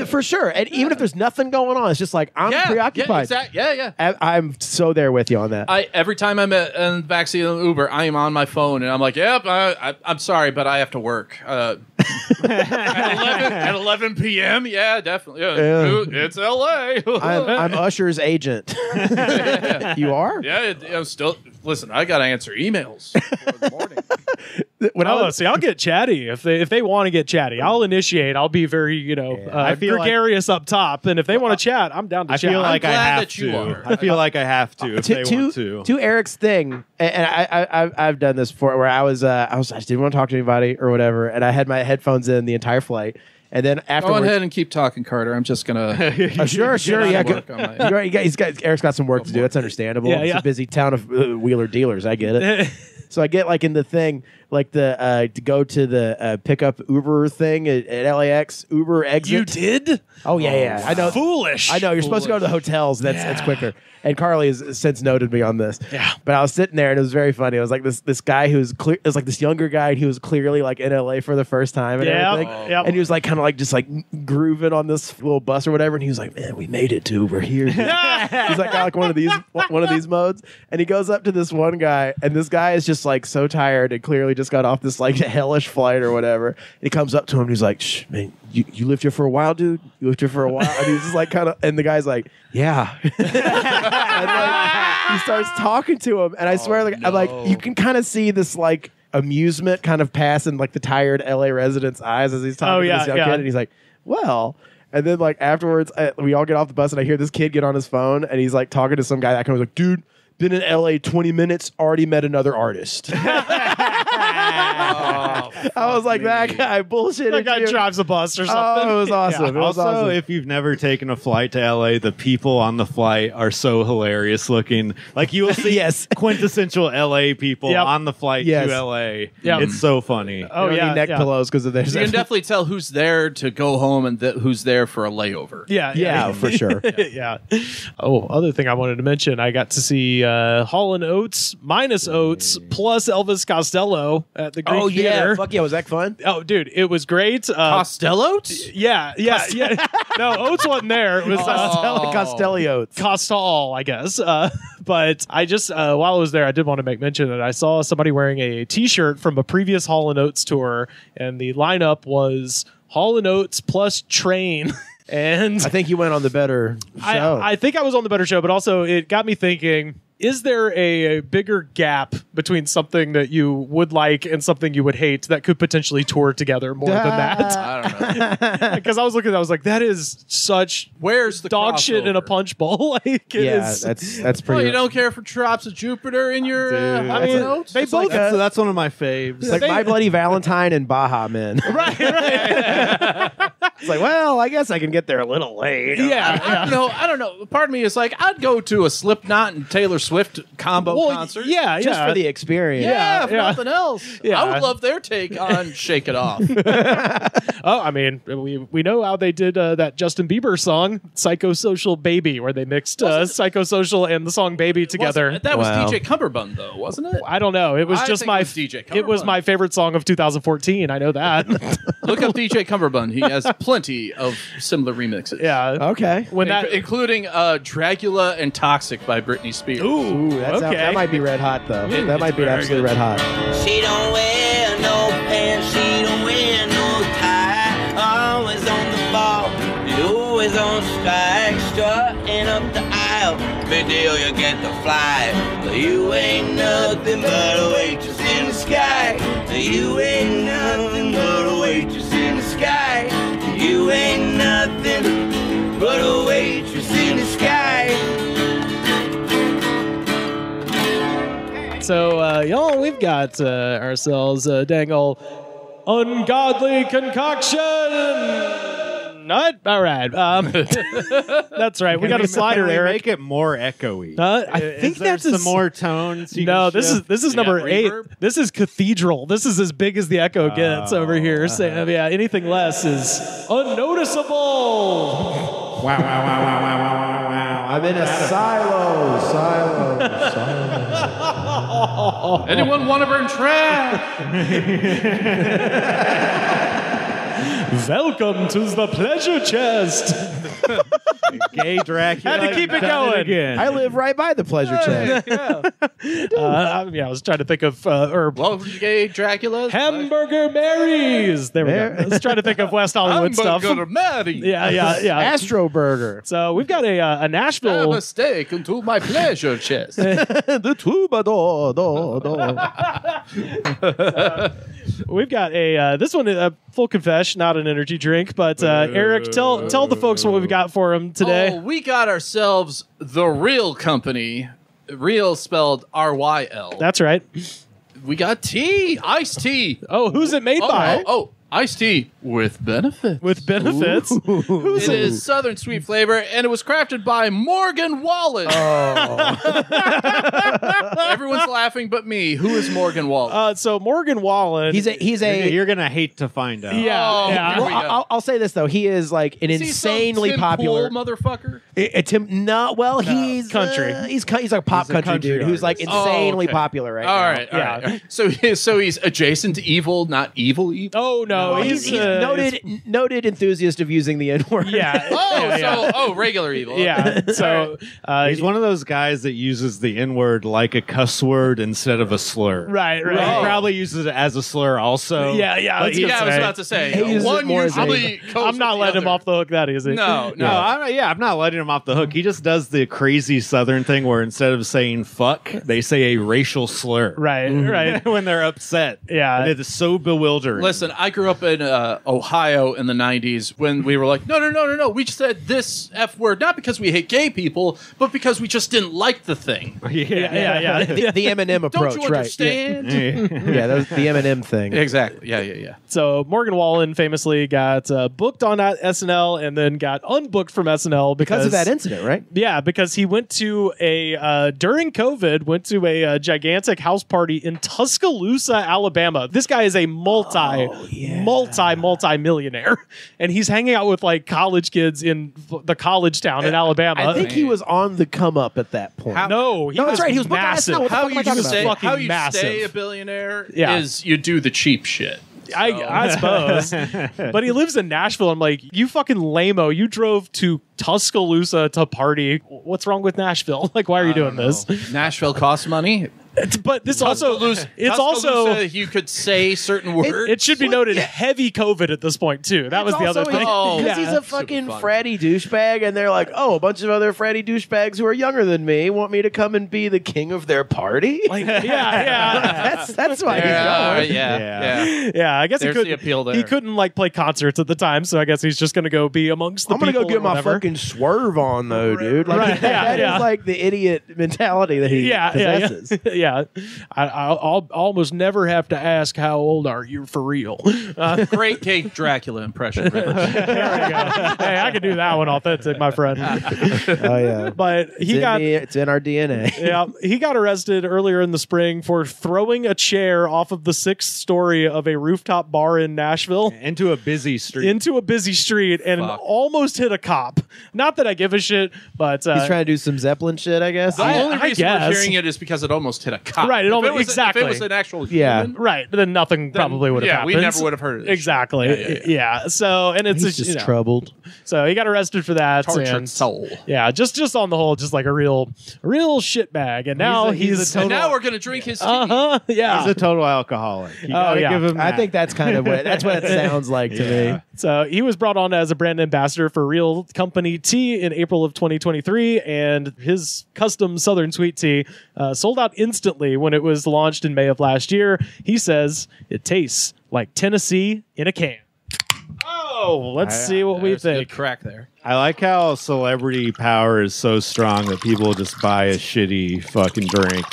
For sure. And even if there's nothing going on, it's just like, I'm preoccupied. Yeah, exactly. Yeah. I'm so there with you on that. Every time I'm in the backseat of an Uber, I am on my phone and I'm like, "Yep, I'm sorry, but I have to work." At 11 p.m. Yeah, definitely. Yeah. It's L.A. I'm Usher's agent. You are? Yeah, I'm still. Listen, I got to answer emails for the morning. I'll get chatty if they want to get chatty. I'll initiate. I'll be very I feel gregarious up top, and if they want to chat, I'm down to I chat. feel like I glad have that you to. are. I feel like I have to if they want to. To Eric's thing, and I've done this before, where I just didn't want to talk to anybody or whatever, and I had my headphones in the entire flight, and then Go afterwards, ahead and keep talking, Carter. I'm just gonna. sure, yeah, work on my- Eric's got some work to do. That's understandable. Yeah, It's yeah. a busy town of wheeler dealers. I get it. So I get like in the thing, like the to go to the pickup Uber thing at LAX, Uber exit. You did? Oh yeah. I know. Foolish. I know you're supposed to go to the hotels. That's quicker. And Carly has since noted me on this. Yeah. But I was sitting there and it was very funny. It was like this guy who was clear. It was like this younger guy. And he was clearly like in LA for the first time and everything. Yep. And he was like kind of like just like grooving on this little bus or whatever. And he was like, "Man, we made it to Uber here." He's like got like one of these modes. And he goes up to this one guy, and this guy is just like so tired and clearly just got off this like hellish flight or whatever. And he comes up to him and he's like, "Shh, man, you lived here for a while, dude? You lived here for a while?" And he's just like kind of, and the guy's like, "Yeah." And like, he starts talking to him, and I swear, like, I'm like, you can kind of see this like amusement kind of passing like the tired LA resident's eyes as he's talking to this young kid, and he's like, well. And then like afterwards, we all get off the bus, and I hear this kid get on his phone, and he's like talking to some guy that kind of like, dude, been in LA 20 minutes, already met another artist. I was like, that guy bullshitted. That guy drives a bus or something. Oh, it was awesome. Yeah. It was Also, awesome. if you've never taken a flight to LA, the people on the flight are so hilarious looking. Like you will see Yes. quintessential LA people Yep. on the flight Yes. to LA. Yep. It's so funny. You Oh don't yeah, need neck yeah. pillows because of their. You can definitely tell who's there to go home and who's there for a layover. Yeah, Yeah, for sure. yeah. Oh, other thing I wanted to mention, I got to see Hall & Oates minus Oates plus Elvis Costello at the Greek Theater. Fuck yeah, was that fun? Oh, dude, it was great. Costello? Yeah. No, Oates wasn't there. It was Costelli Oates. Costal, I guess. But I just, while I was there, I did want to make mention that I saw somebody wearing a T-shirt from a previous Hall & Oates tour, and the lineup was Hall & Oates plus Train. And I think you went on the better show. I think I was on the better show, but also it got me thinking, is there a bigger gap between something that you would like and something you would hate that could potentially tour together more than that? I don't know. Because I was looking, I was like, that is such Where's the dog shit in a crossover? punch bowl. Like, it yeah, is- that's Oh, pretty. you don't care for Drops of Jupiter in your Dude, I that's mean, a- notes? they It's both- like, That's one of my faves. It's like My Bloody Valentine and Baja Men. right. It's like, well, I guess I can get there a little late. I don't know. Part of me is like, I'd go to a Slipknot and Taylor Swift combo concert. Yeah, Just for the experience. Yeah, if yeah. nothing else. Yeah. I would love their take on Shake It Off. Oh, I mean, we know how they did that Justin Bieber song, Psychosocial Baby, where they mixed Psychosocial and the song Baby together. That was Wow. DJ Cumberbund, though, wasn't it? I don't know. It was I just think my it was DJ it was Cumberbund. my favorite song of 2014. I know that. Look up DJ Cumberbund. He has plenty of similar remixes. Yeah. Okay. When that including Dracula and Toxic by Britney Spears. Ooh, that might be red hot, though. That might be very absolutely good. red hot. She don't wear no pants, she don't wear no tie. Always on the ball, always on strike, strutting up the aisle. Big deal, you get the fly. You ain't nothing but a waitress in the sky. You ain't nothing but a waitress in the sky. You ain't nothing but a waitress in the sky. So, y'all, we've got ourselves a dang old ungodly concoction. Nut? All right. That's right. We got a slider, Can we Eric. make it more echoey. I Is think there that's some as- more tones. You No, can shift? this is number reverb? 8. This is Cathedral. This is as big as the echo gets over here. So, yeah, anything less is unnoticeable. Wow, wow, wow, wow, wow, wow, wow, wow. I'm in a silo. Anyone want to burn trash? Welcome to the pleasure chest. Gay Dracula. Had to keep it done going. again. I live right by the pleasure chest. I was trying to think of Welcome to Gay Dracula. Hamburger Marys. There we go. Let's try to think of West Hollywood stuff. Maddie. Yeah. Astro Burger. So we've got a Have Nashville. a steak into my pleasure chest. The troubadour. We've got a this one. Full confession, not an energy drink, but Eric, tell the folks what we've got for them today. Oh, we got ourselves the Real Company. Real spelled RYL. That's right. We got tea, iced tea. Oh, who's it made by? Iced tea with benefit. With benefits. Who's It it? is Southern sweet flavor, and it was crafted by Morgan Wallen. Everyone's laughing but me. Who is Morgan Wallen? So Morgan Wallen. He's a. You're gonna hate to find out. Yeah. Oh, yeah. here we Well, go. I'll say this though. He is like an Is he some insanely Tim popular Pool motherfucker. He's country. He's like a pop He's a country country dude who's like artist. insanely okay. popular right All now. right, all Yeah. right. So he's adjacent to evil, not evil. Oh no, no, He's noted enthusiast of using the N-word. Yeah. Regular evil. Yeah. So He's one of those guys that uses the N-word like a cuss word instead of a slur. right. He Probably. probably uses it as a slur also. Yeah. I was about to say. He uses it more as usually goes I'm not with the letting him other. off the hook that easy. No. I'm not letting him off the hook. He just does the crazy Southern thing where instead of saying fuck, they say a racial slur. Right. Right. When they're upset. Yeah. And it is so bewildering. Listen, I grew up in Ohio in the 90s when we were like, no. We just said this F word, not because we hate gay people, but because we just didn't like the thing. Yeah. The Eminem approach, Don't you understand? Yeah, that was the Eminem thing. Exactly. Yeah. So Morgan Wallen famously got booked on SNL and then got unbooked from SNL Because of that incident, right? Yeah, because he went to during COVID, went to a gigantic house party in Tuscaloosa, Alabama. This guy is a multi-millionaire, and he's hanging out with like college kids in the college town in Alabama. I think he was on the come up at that point. No, that's right. He was booked on massive. SNL. What the fuck am I talking about? fucking How you massive. stay a billionaire Yeah. is you do the cheap shit. I suppose. But he lives in Nashville. I'm like, you fucking lame-o. You drove to Tuscaloosa to party. What's wrong with Nashville? Like, why are you doing this? Nashville costs money. But this also, it's also, you could say certain words. it should be noted, heavy COVID at this point, too. That was the other thing. Because he's a fucking fratty douchebag, and they're like, oh, a bunch of other fratty douchebags who are younger than me want me to come and be the king of their party? Like, yeah. That's why he's going. Yeah, I guess There's the appeal there. he couldn't like play concerts at the time, so I guess he's just going to go be amongst the I'm gonna people go get or my whatever. fucking swerve on though, dude. Like Right, that yeah. is like the idiot mentality that he possesses. Yeah. I'll almost never have to ask how old are you for real. Great Kate Dracula impression. Rich. There we go. Hey, I can do that one authentic, my friend. Oh yeah, But it's in our DNA. Yeah, he got arrested earlier in the spring for throwing a chair off of the 6th story of a rooftop bar in Nashville into a busy street. into a busy street and almost hit a cop. Not that I give a shit, but He's trying to do some Zeppelin shit, I guess. The only reason guess. we're hearing it is because it almost hit a cop. Right, exactly. If it was an actual Yeah. human, right, but then nothing probably would have happened. we never would have heard of this. Exactly. Yeah. So, and it's He's just troubled. So he got arrested for that. Tortured and, soul. Yeah, just on the whole, just like a real shitbag. And now he's And now we're gonna drink his tea. Yeah. He's a total alcoholic. You gotta yeah. give him I that. think that's kind of what it sounds like to me. So he was brought on as a brand ambassador for Real Company Tea in April of 2023, and his custom Southern Sweet Tea sold out instantly when it was launched in May of last year. He says it tastes like Tennessee in a can. Oh, let's see what we There's a good think. crack there. I like how celebrity power is so strong that people just buy a shitty fucking drink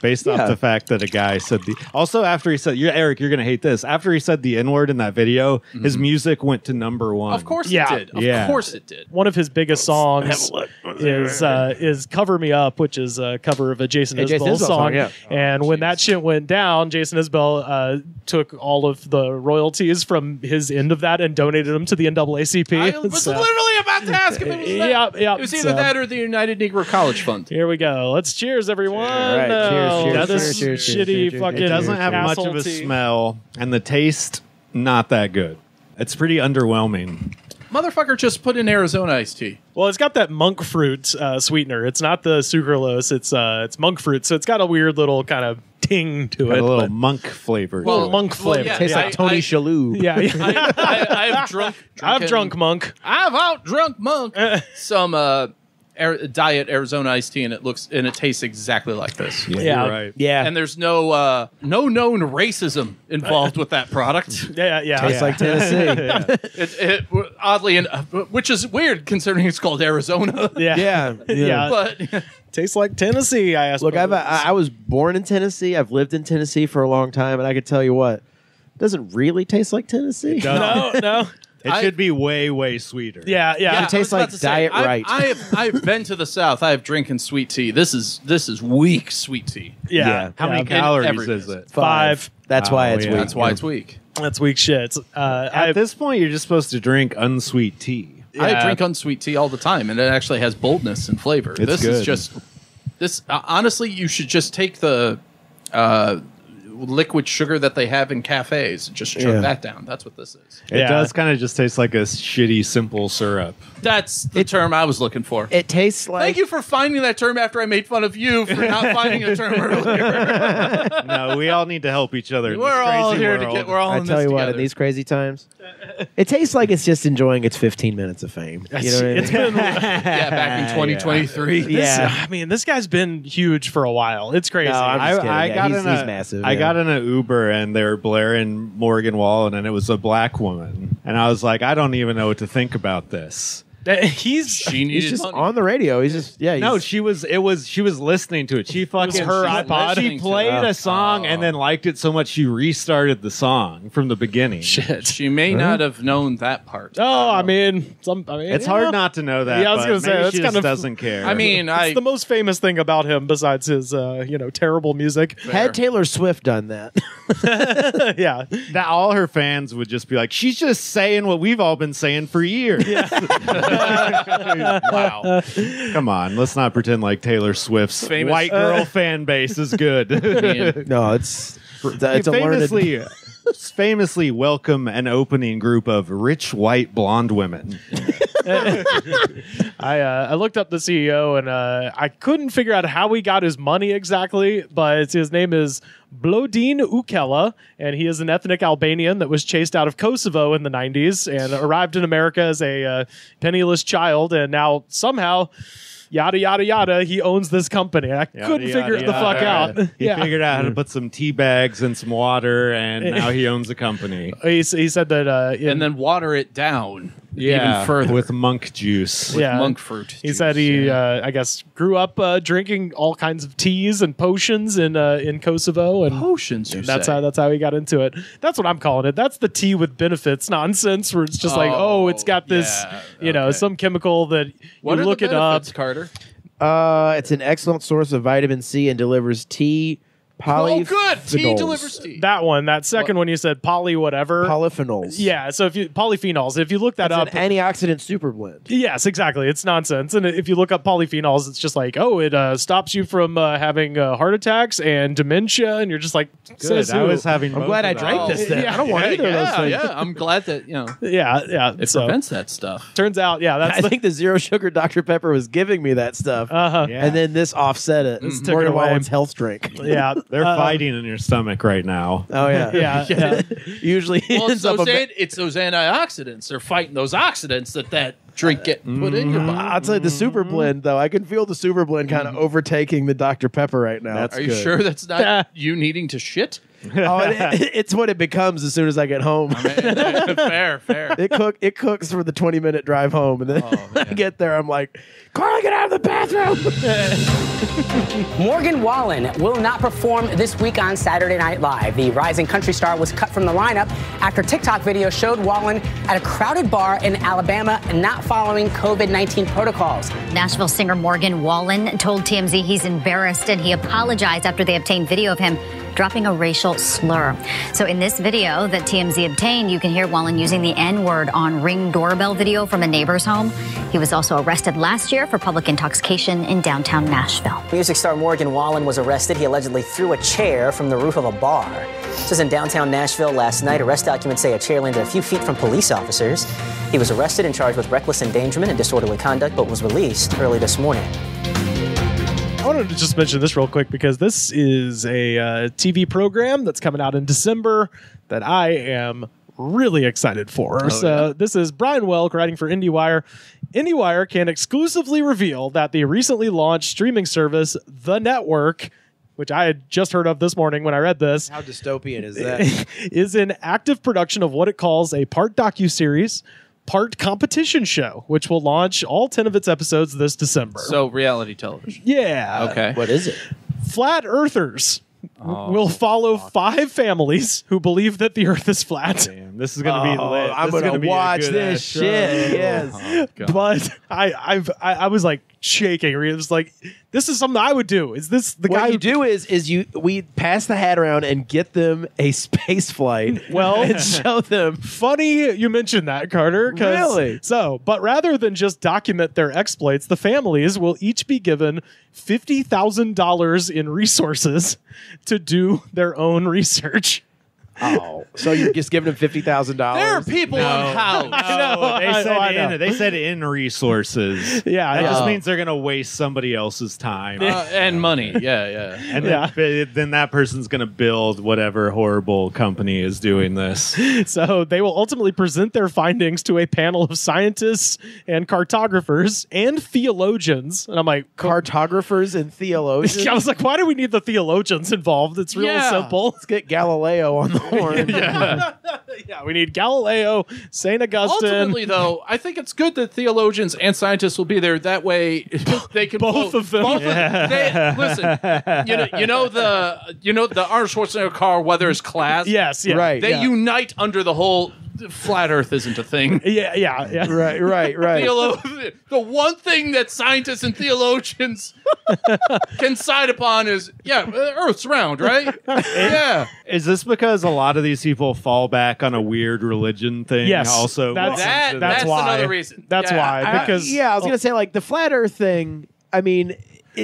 based off the fact that a guy said the. Also, after he said, Eric, you're going to hate this. After he said the N-word in that video, his music went to #1. Of course Yeah. it did. Of course it did. One of his biggest songs is "Cover Me Up," which is a cover of a Jason Isbell song. Yeah. And when that shit went down, Jason Isbell took all of the royalties from his end of that and donated them to the NAACP. I was So, literally about to ask if it was that. yeah. It was either So, that or the United Negro College Fund. here we go. Let's cheers, everyone. All right, cheers, cheers, This cheers, cheers, shitty cheers, cheers. fucking It doesn't have much asshole of a tea. smell, and the taste, not that good. It's pretty underwhelming. Motherfucker just put in Arizona iced tea. Well, it's got that monk fruit sweetener. It's not the sucralose. It's monk fruit. So it's got a weird little kind of ting to Got it. a little but- monk flavor. Well, monk flavor. yeah, Tastes like Tony Shalhoub. Yeah, I have drunk. I've drunk monk. I've out drunk monk. Some diet Arizona iced tea, and it tastes exactly like this. Yeah. You're right. Yeah. And there's no known racism involved with that product. Yeah. Tastes like Tennessee. It oddly, which is weird considering it's called Arizona. Yeah. Yeah. But Tastes like Tennessee, I Look, suppose. I was born in Tennessee. I've lived in Tennessee for a long time, and I could tell you what, it doesn't really taste like Tennessee. No. It should be way, way sweeter. Yeah. It tastes I was about like to say, Diet Right. I've been to the South. I have drinking sweet tea. This is weak sweet tea. Yeah. How many And calories everything. is it? 5. That's why it's yeah. weak. That's why it's weak. That's weak shit. At this point, you're just supposed to drink unsweet tea. I drink unsweet tea all the time, and it actually has boldness and flavor. This is good. just honestly, you should just take the liquid sugar that they have in cafes. Just chug that down. That's what this is. It does kind of just taste like a shitty simple syrup. That's the term I was looking for. It tastes like. Thank you for finding that term after I made fun of you for not finding a term earlier. No, we all need to help each other. In We're this all crazy here world. to get. We're all I in tell this you what, together. in these crazy times, it tastes like it's just enjoying its 15 minutes of fame. You know what I mean? It's been yeah, back in 2023. I mean, this guy's been huge for a while. It's crazy. No, I'm just kidding. I Yeah, got he's in massive. I yeah. got in an Uber and they were blaring Morgan Wallen and it was a black woman and I was like, I don't even know what to think about this. She needed He's just money. on the radio. He's just No, she was listening to it. She fucking her iPod. She played a song Oh. and then liked it so much she restarted the song from the beginning. Shit. She may not have known that part. Oh, I mean, It's hard not to know that. Yeah, I was but gonna say, maybe that's she kind just of- doesn't care. I mean, It's the most famous thing about him besides his, terrible music. Had Taylor Swift done that, Yeah. that all her fans would just be like, she's just saying what we've all been saying for years. Wow. Come on, let's not pretend like Taylor Swift's Famous- white girl fan base is good. no, it's a learned. famously welcome an opening group of rich white blonde women. I looked up the CEO and I couldn't figure out how he got his money exactly, but his name is Blodin Ukela, and he is an ethnic Albanian that was chased out of Kosovo in the 90s and arrived in America as a penniless child, and now somehow, yada, yada, yada, he owns this company. I couldn't figure it the fuck out. He figured out how to put some tea bags and some water, and now he owns a company. He said that... And then water it down even further with monk juice. with monk fruit. He juice. said he, I guess, grew up drinking all kinds of teas and potions in Kosovo, and Potions, you that's say. how he got into it. That's what I'm calling it. That's the tea with benefits nonsense, where it's just like, oh, it's got this, yeah, okay. some chemical that What you are look the it up. benefits, Carter? It's an excellent source of vitamin C and delivers tea. Oh, good. Tea delivers tea. That second one you said poly whatever. Polyphenols. Yeah, so if you polyphenols, if you look that It's up, an antioxidant super blend. yes, exactly. It's nonsense. And if you look up polyphenols, it's just like, oh, it stops you from having heart attacks and dementia, and you're just like, Good. says I who? was having. I'm both glad of I those. drank this then. yeah, I don't want either of those things. Yeah, I'm glad that, Yeah. it So prevents that stuff. turns out, that's I think the zero sugar Dr. Pepper was giving me that stuff. uh-huh. Yeah. And then this offset it. This It's took it Morgan away. Wallen's health drink. Yeah, They're fighting in your stomach right now. Oh, yeah. Yeah. Usually Well, ends up it's those antioxidants. They're fighting those oxidants that drink get put in your body. I'll tell you, the super blend, though, I can feel the super blend kind of overtaking the Dr. Pepper right now. That's Are you good. sure that's not you needing to shit? It's what it becomes as soon as I get home. Fair. It cooks for the 20-minute drive home, and then I get there, I'm like, Carla, get out of the bathroom. Morgan Wallen will not perform this week on Saturday Night Live. The rising country star was cut from the lineup after TikTok video showed Wallen at a crowded bar in Alabama not following COVID-19 protocols. Nashville singer Morgan Wallen told TMZ he's embarrassed and he apologized after they obtained video of him dropping a racial slur. So in this video that TMZ obtained, you can hear Wallen using the N-word on Ring doorbell video from a neighbor's home. He was also arrested last year for public intoxication in downtown Nashville. Music star Morgan Wallen was arrested. He allegedly threw a chair from the roof of a bar. This was in downtown Nashville last night. Arrest documents say a chair landed a few feet from police officers. He was arrested and charged with reckless endangerment and disorderly conduct, but was released early this morning. I wanted to just mention this real quick because this is a TV program that's coming out in December that I am really excited for. This is Brian Welk writing for IndieWire. IndieWire can exclusively reveal that the recently launched streaming service, The Network, which I had just heard of this morning when I read this, How dystopian is that? is in active production of what it calls a part docuseries, part competition show, which will launch all 10 of its episodes this December. So reality television. Yeah. Okay. What is it? Flat Earthers will follow 5 families who believe that the Earth is flat. man. This is going to be lit. I'm This is gonna be a watch good this ass shit. show. Yes. But I was like shaking. It was like, this is something I would do. Is this the guy What you who do is we pass the hat around and get them a space flight. Well- and show them. Funny you mentioned that, Carter. 'Cause- Really? So, but rather than just document their exploits, the families will each be given $50,000 in resources to do their own research. Oh, so you're just giving them $50,000? There are people on house. They said in resources. Yeah, That yeah. just means they're going to waste somebody else's time. And money. Yeah. And Yeah. then that person's going to build whatever horrible company is doing this. So they will ultimately present their findings to a panel of scientists and cartographers and theologians. And I'm like, Cartographers and theologians. I was like, why do we need the theologians involved? It's real Yeah. simple. Let's get Galileo on the horn. Yeah, we need Galileo, St. Augustine. Ultimately, though, I think it's good that theologians and scientists will be there. That way, they can Both of them. Listen, you know the Arnold Schwarzenegger Carl Weathers class. Yes, yeah. Right. They unite under the whole flat Earth isn't a thing. Yeah. Right. The one thing that scientists and theologians can side upon is, Earth's round, right? Yeah. Is this because a lot of these people fall back on a weird religion thing? Yes, Also, That's why. another reason. That's why. Because I was gonna say like the flat Earth thing. I mean,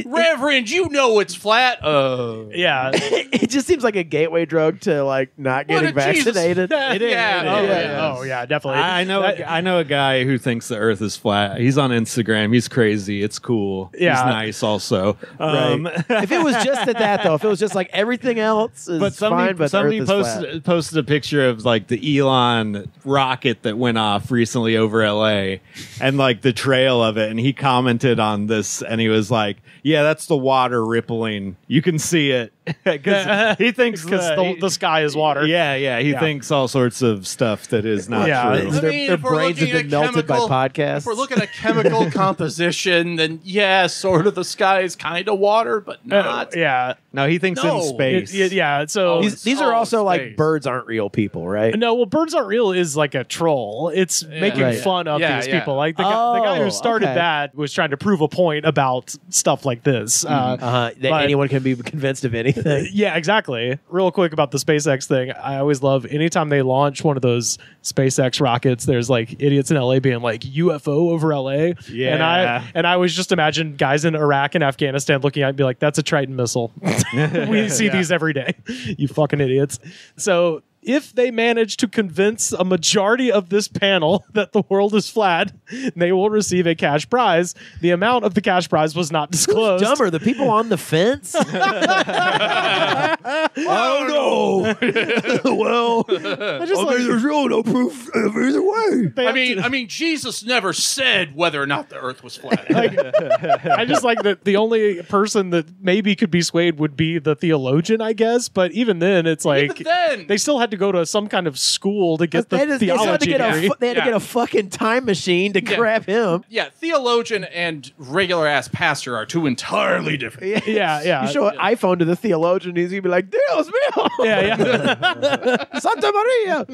Reverend, you know it's flat. yeah, it just seems like a gateway drug to like not What getting a Jesus. vaccinated. It is. Yeah. Oh yeah, definitely. I know a guy who thinks the Earth is flat. He's on Instagram. He's crazy. It's cool. Yeah. He's nice also. If it was just at that though, if it was just like everything else is But fine, but somebody Earth is flat. posted a picture of like the Elon rocket that went off recently over LA and like the trail of it, and he commented on this and he was like, yeah, that's the water rippling. You can see it because he thinks because the sky is water. Yeah, he Yeah. thinks all sorts of stuff that is not Yeah. true. Their if we're brains have looking been at melted by podcasts. If we're looking at chemical composition, then sort of the sky is kind of water, but not. Yeah. No, he thinks No. in space. Yeah. So These are also like space. birds aren't real people, right? no, well, Birds Aren't Real is like a troll. It's making Right. fun of Yeah, these yeah. people. Like the guy who Oh, started okay. that was trying to prove a point about stuff like this. That But- anyone can be convinced of anything. Yeah, exactly. Real quick about the SpaceX thing. I always love anytime they launch one of those SpaceX rockets, there's like idiots in LA being like UFO over LA. Yeah. And I always just imagine guys in Iraq and Afghanistan looking at it and be like, that's a Triton missile. We see these every day. You fucking idiots. So if they manage to convince a majority of this panel that the world is flat, they will receive a cash prize. The amount of the cash prize was not disclosed. Dumber, the people on the fence. Oh no! Well, I just like, there's really no proof of either way. they have to- I mean, Jesus never said whether or not the Earth was flat. I just like that the only person that maybe could be swayed would be the theologian, I guess. But even then, it's like Even then. they still had to go to some kind of school to get the They still had to theology get degree. they had to get a fucking time machine to grab him. Yeah, theologian and regular ass pastor are two entirely different. Yeah. You show an iPhone to the theologian, he's gonna be like, Dios mío, yeah. Santa Maria.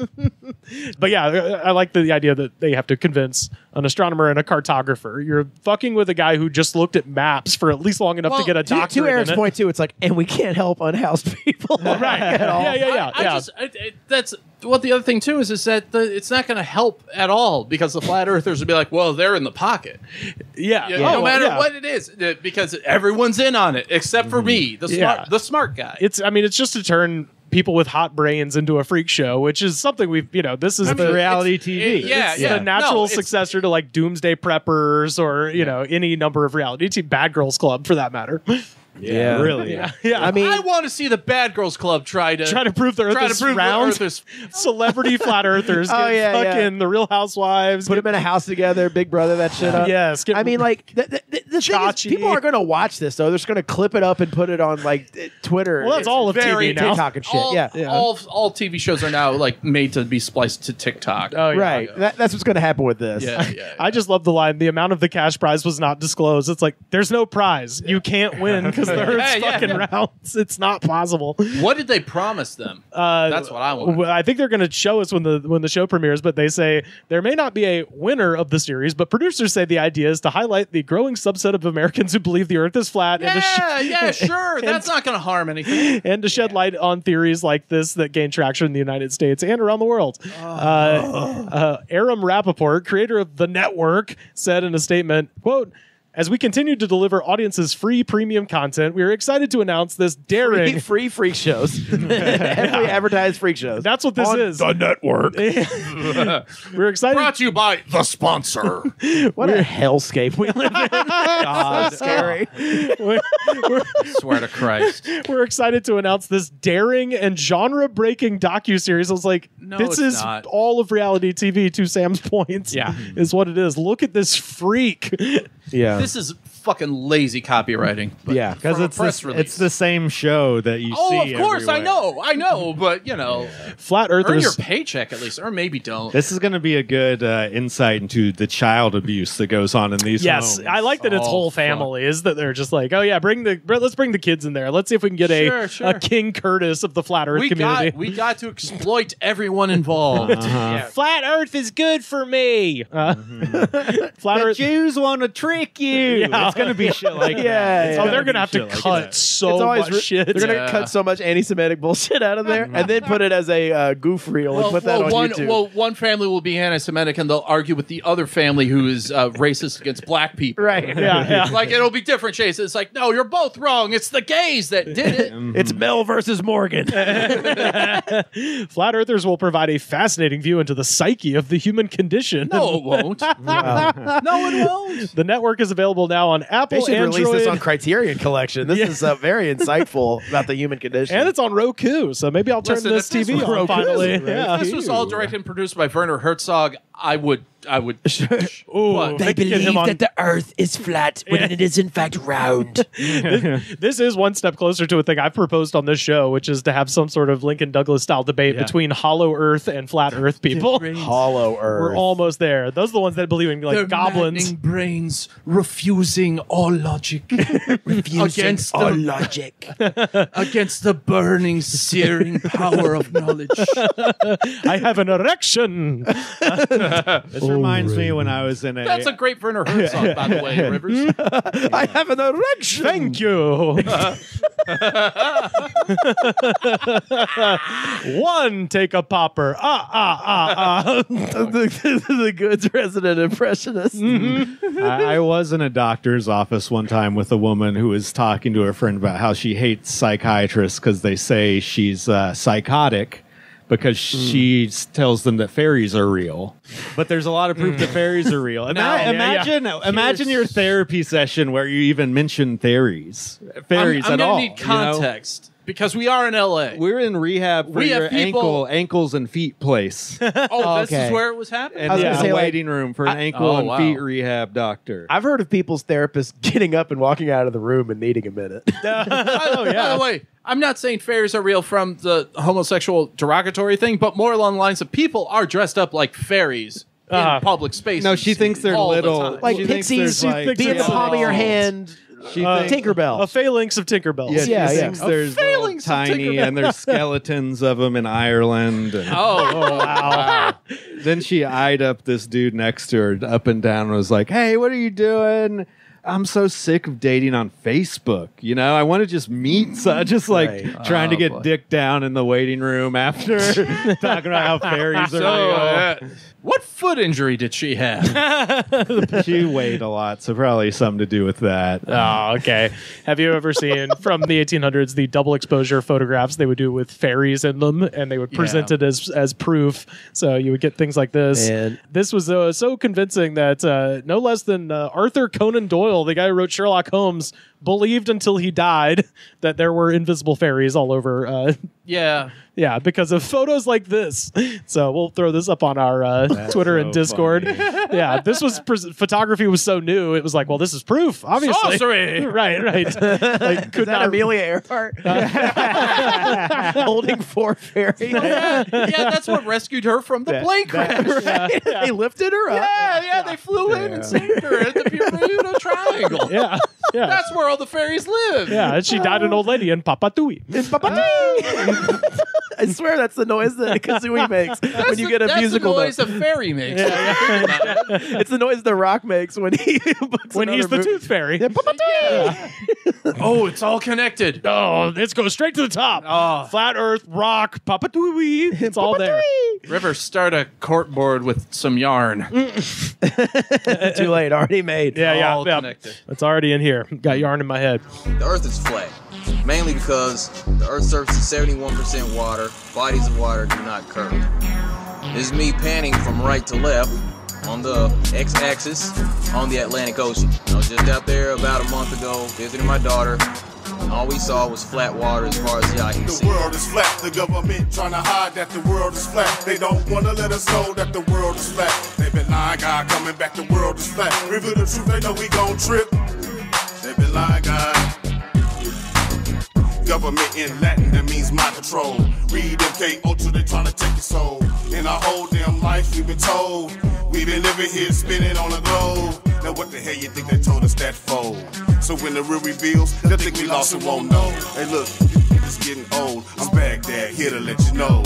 But yeah, I like the idea that they have to convince an astronomer and a cartographer. You're fucking with a guy who just looked at maps for at least long enough to get a To doctorate Eric's in it. point too, it's like, and we can't help unhoused people. Right. At all. Yeah. That's what the other thing too is that it's not going to help at all because the flat earthers would be like, well, they're in the pocket. Yeah. No matter yeah. what it is, because everyone's in on it except for me, the smart guy. It's just to turn people with hot brains into a freak show, which is something we've, this is the reality TV. It's the natural successor to like Doomsday Preppers or, any number of reality TV, Bad Girls Club for that matter. Yeah, really. Yeah. I mean, I want to see the Bad Girls Club try to prove the Earth is round. Celebrity flat earthers. Get fucking the Real Housewives. Put them in a house together, Big Brother that shit up. Yes. I mean, like the the thing is, Chachi. people are going to watch this, though. They're just going to clip it up and put it on like Twitter. Well, that's all of TV now. TikTok and shit. All TV shows are now like made to be spliced to TikTok. Oh, yeah. Right. That's what's going to happen with this. Yeah. I just love the line. The amount of the cash prize was not disclosed. It's like there's no prize. You can't win because there's fucking rounds. It's not possible. What did they promise them? That's what I want. I think they're going to show us when the show premieres, but they say there may not be a winner of the series, but producers say the idea is to highlight the growing subset of Americans who believe the Earth is flat. Sure. That's not going to harm anything. And to shed light on theories like this that gain traction in the United States and around the world. Aram Rappaport, creator of The Network, said in a statement, quote, "As we continue to deliver audiences free premium content, we are excited to announce this daring..." Free freak shows. Heavily advertised freak shows. That's what this is. The network. We're excited. Brought to you by the sponsor. What a hellscape we live in. God, scary. Swear to Christ. We're excited to announce this daring and genre-breaking docuseries. I was like, No, this it's is not. all of reality TV, to Sam's points. Yeah. Is what it is. Look at this freak. Yeah. This is fucking lazy copywriting. But Yeah. Because from a it's press release. it's the same show that you see. of course, everywhere. I know, but Flat earn Earthers. your paycheck at least, or maybe don't. This is going to be a good insight into the child abuse that goes on in these Yes, homes. I like that it's Oh, whole fuck. family. Is that they're just like, oh yeah, let's bring the kids in there. Let's see if we can get Sure. a King Curtis of the Flat Earth community. we got to exploit everyone involved. Flat Earth is good for me. Flat The Earth. Jews want to trick you. Yeah. It's going to be shit like that. Yeah, Oh, yeah. they're gonna have to Shit like cut that. so It's always much shit. They're going to Yeah. cut so much anti-Semitic bullshit out of there and then put it as a goof reel and put that on YouTube. one family will be anti-Semitic and they'll argue with the other family who is racist against black people. Right. Yeah. Like it'll be different shades. It's like, no, you're both wrong. It's the gays that did it. It's Mel versus Morgan. Flat Earthers will provide a fascinating view into the psyche of the human condition. No, it won't. No, it won't. The network is available now on Apple, They should Android, release this on Criterion Collection. This is very insightful about the human condition. and it's on Roku. So maybe I'll turn Listen, this if this TV was on Roku, finally. If this was all directed and produced by Werner Herzog, I would. Ooh, What? they could get him on. the earth is flat when it is in fact round. This is one step closer to a thing I've proposed on this show, which is to have some sort of Lincoln Douglas style debate between Hollow Earth and Flat Earth people. Hollow Earth. We're almost there. Those are the ones that believe in Their goblins. maddening brains refusing all logic against all the logic. against the burning, searing power of knowledge. I have an erection. This reminds me when I was in a. That's a great Werner Herzog, by the way, Rivers. I have an erection. Thank you. One, take a popper. the goods resident impressionist. I was in a doctor's office one time with a woman who was talking to her friend about how she hates psychiatrists because they say she's psychotic because she tells them that fairies are real. But there's a lot of proof that fairies are real. Imagine your therapy session where you even mention fairies I'm at all. gonna need context because we are in LA. We're in rehab for We have your people- ankles and feet place. This Okay. is where it was happening. And I was gonna yeah, say, a like, waiting room for an ankle and wow. feet rehab doctor. I've heard of people's therapists getting up and walking out of the room and needing a minute. By the way, I'm not saying fairies are real from the homosexual derogatory thing, but more along the lines of people are dressed up like fairies in public spaces. No, she thinks they're all the little. time. Like She thinks pixies, there's, like, be in the palm of your hand. She thinks, Tinkerbell. A phalanx of Tinkerbells. yeah, she Yeah, yeah. thinks there's little phalanx of tiny, Tinkerbell. and there's skeletons of them in Ireland. And wow. then she eyed up this dude next to her up and down and was like, "Hey, what are you doing? I'm so sick of dating on Facebook. You know, I want to just meet." So just like Right. trying to get boy. dick down in the waiting room after talking about how fairies are real. What foot injury did she have? She weighed a lot, so probably something to do with that. Oh, okay. Have you ever seen from the 1800s the double exposure photographs they would do with fairies in them, and they would present it as proof? So you would get things like this. And- This was so convincing that no less than Arthur Conan Doyle, the guy who wrote Sherlock Holmes, believed until he died that there were invisible fairies all over. Yeah. Yeah, because of photos like this. So we'll throw this up on our Twitter and Discord. Yeah, this was photography was so new. It was like, well, this is proof, obviously. Sorcery. Right. Like, could Is that not Amelia Earhart holding 4 fairies? Yeah, that's what rescued her from the plane crash. They lifted her up. Yeah, they flew in and saved her at the Bermuda Triangle. Yeah. That's where all the fairies live. Yeah, and she died an old lady in Papatui. I swear that's the noise that Kazooie makes when you get a musical noise note. a fairy makes. It's the noise The Rock makes when he puts When he's the movie. tooth fairy. Oh, it's all connected. Oh, let's go straight to the top. Oh. Flat Earth, rock, Papatui. It's all there. River, start a corkboard with some yarn. Too late, already made. Yeah. All connected. It's already in here. Got yarn in my head. The Earth is flat, mainly because the Earth's surface is 71% water, bodies of water do not curve. This is me panning from right to left on the x-axis on the Atlantic Ocean. I was just out there about a month ago visiting my daughter. All we saw was flat water as far as the eye can see. The world is flat, the government trying to hide that the world is flat. They don't want to let us know that the world is flat. They've been lying, God, coming back, the world is flat. Reveal the truth, they know we gon' trip. They've been lying, God. Government in Latin, that means mind control. Read MK Ultra, they trying to take your soul. In our whole damn life, we've been told. We've been living here, spinning on a globe. Now what the hell you think they told us that for? So when the real reveals, they'll think we lost and won't know. Hey look, it's getting old. I'm Baghdad, here to let you know.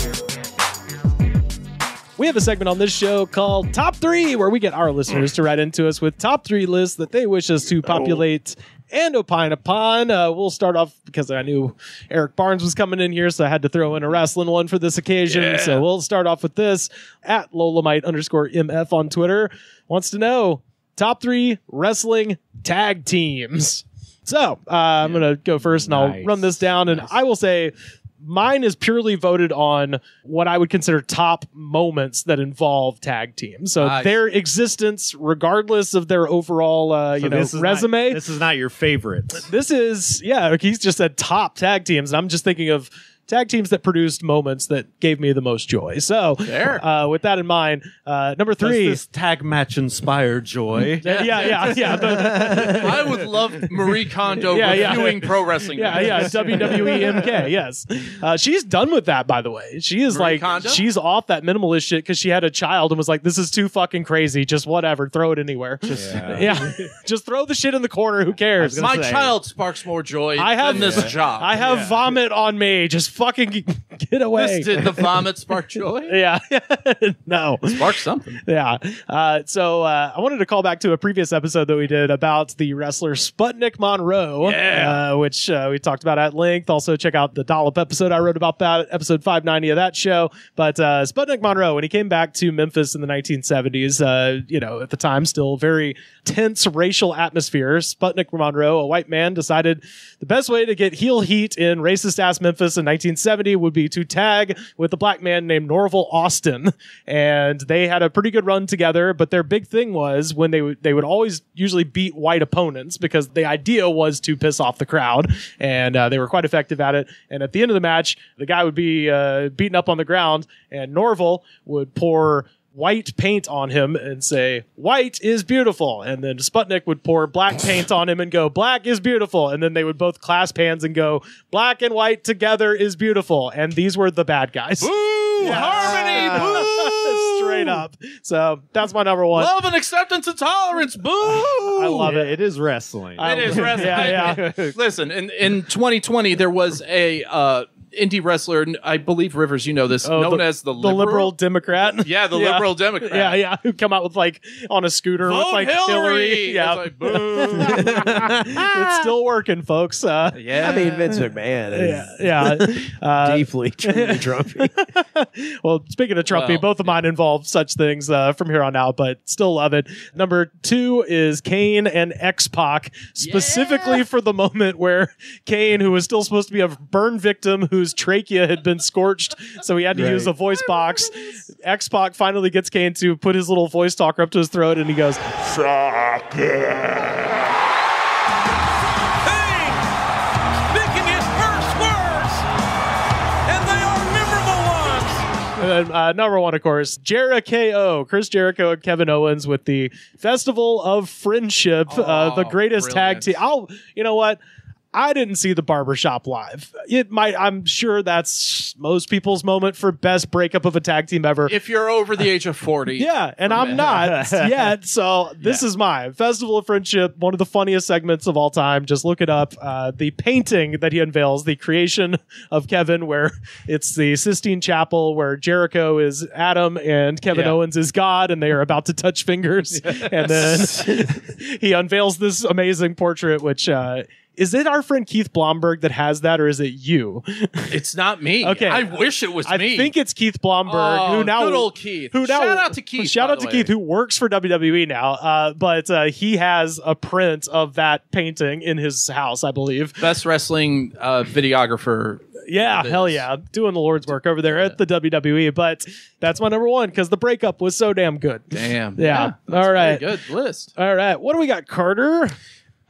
We have a segment on this show called Top 3, where we get our listeners to write into us with top 3 lists that they wish us to populate and opine upon. We'll start off because I knew Erik Barnes was coming in here, so I had to throw in a wrestling one for this occasion. Yeah. So we'll start off with this. At Lolamite_MF on Twitter wants to know top 3 wrestling tag teams. So I'm going to go first and I'll run this down. And I will say mine is purely voted on what I would consider top moments that involve tag teams. So their existence, regardless of their overall, resume. This is not your favorite. This is, he's just said top tag teams. And I'm just thinking of tag teams that produced moments that gave me the most joy. So with that in mind, number 3. Does this tag match inspire joy? Yeah. I would love Marie Kondo reviewing pro wrestling. WWE MK, yes. She's done with that, by the way. She is Marie Kondo? She's off that minimalist shit because she had a child and was like, this is too fucking crazy. Just whatever. Throw it anywhere. Just throw the shit in the corner. Who cares? My child sparks more joy than this job. I have vomit on me. Just fucking get away. Did the vomit spark joy? No. Spark something. So I wanted to call back to a previous episode that we did about the wrestler Sputnik Monroe, which we talked about at length. Also, check out the Dollop episode I wrote about that, episode 590 of that show. But Sputnik Monroe, when he came back to Memphis in the 1970s, at the time, still very tense racial atmosphere, Sputnik Monroe, a white man, decided the best way to get heel heat in racist-ass Memphis in 1970 would be to tag with a black man named Norval Austin. And they had a pretty good run together, but their big thing was when they would always usually beat white opponents because the idea was to piss off the crowd, and they were quite effective at it. And at the end of the match, the guy would be beaten up on the ground, and Norval would pour white paint on him and say, white is beautiful. And then Sputnik would pour black paint on him and go, black is beautiful. And then they would both clasp hands and go, black and white together is beautiful. And these were the bad guys. Boo! Harmony! Boo! Straight up. So that's my number 1. Love and acceptance and tolerance. Boo! I love it. It is wrestling. It is wrestling. Listen, in 2020, there was a indie wrestler, I believe, Rivers, you know this, known as the Liberal Democrat. Yeah, the Liberal Democrat. Yeah, who come out with on a scooter Vote with Hillary! Yeah, like, boo. It's still working, folks. I mean, Vince McMahon is deeply Trumpy. Well, speaking of Trumpy, both of mine involve such things from here on out, but still love it. Number 2 is Kane and X-Pac, specifically for the moment where Kane, who was still supposed to be a burn victim whose trachea had been scorched, so he had to use a voice box. X-Pac finally gets Kane to put his little voice talker up to his throat, and he goes, "Suck it." Hey, And then number one, of course, Jericho, Chris Jericho and Kevin Owens with the Festival of Friendship, the greatest tag team. You know what? I didn't see the Barbershop live. I'm sure that's most people's moment for best breakup of a tag team ever. If you're over the age of 40. Yeah, and I'm not yet. So this is mine. Festival of Friendship, one of the funniest segments of all time. Just look it up. The painting that he unveils, the creation of Kevin, where it's the Sistine Chapel, where Jericho is Adam and Kevin Owens is God, and they are about to touch fingers. And then he unveils this amazing portrait, which... is it our friend Keith Blomberg that has that, or is it you? It's not me. Okay. I wish it was me. I think it's Keith Blomberg, who now good old Keith. Who now, shout out to Keith. Shout out to Keith, who works for WWE now. But he has a print of that painting in his house, I believe. Best wrestling videographer. Yeah, hell yeah, doing the Lord's work over there at the WWE. But that's my number one because the breakup was so damn good. Damn. Yeah. All right. Good list. All right. What do we got, Carter?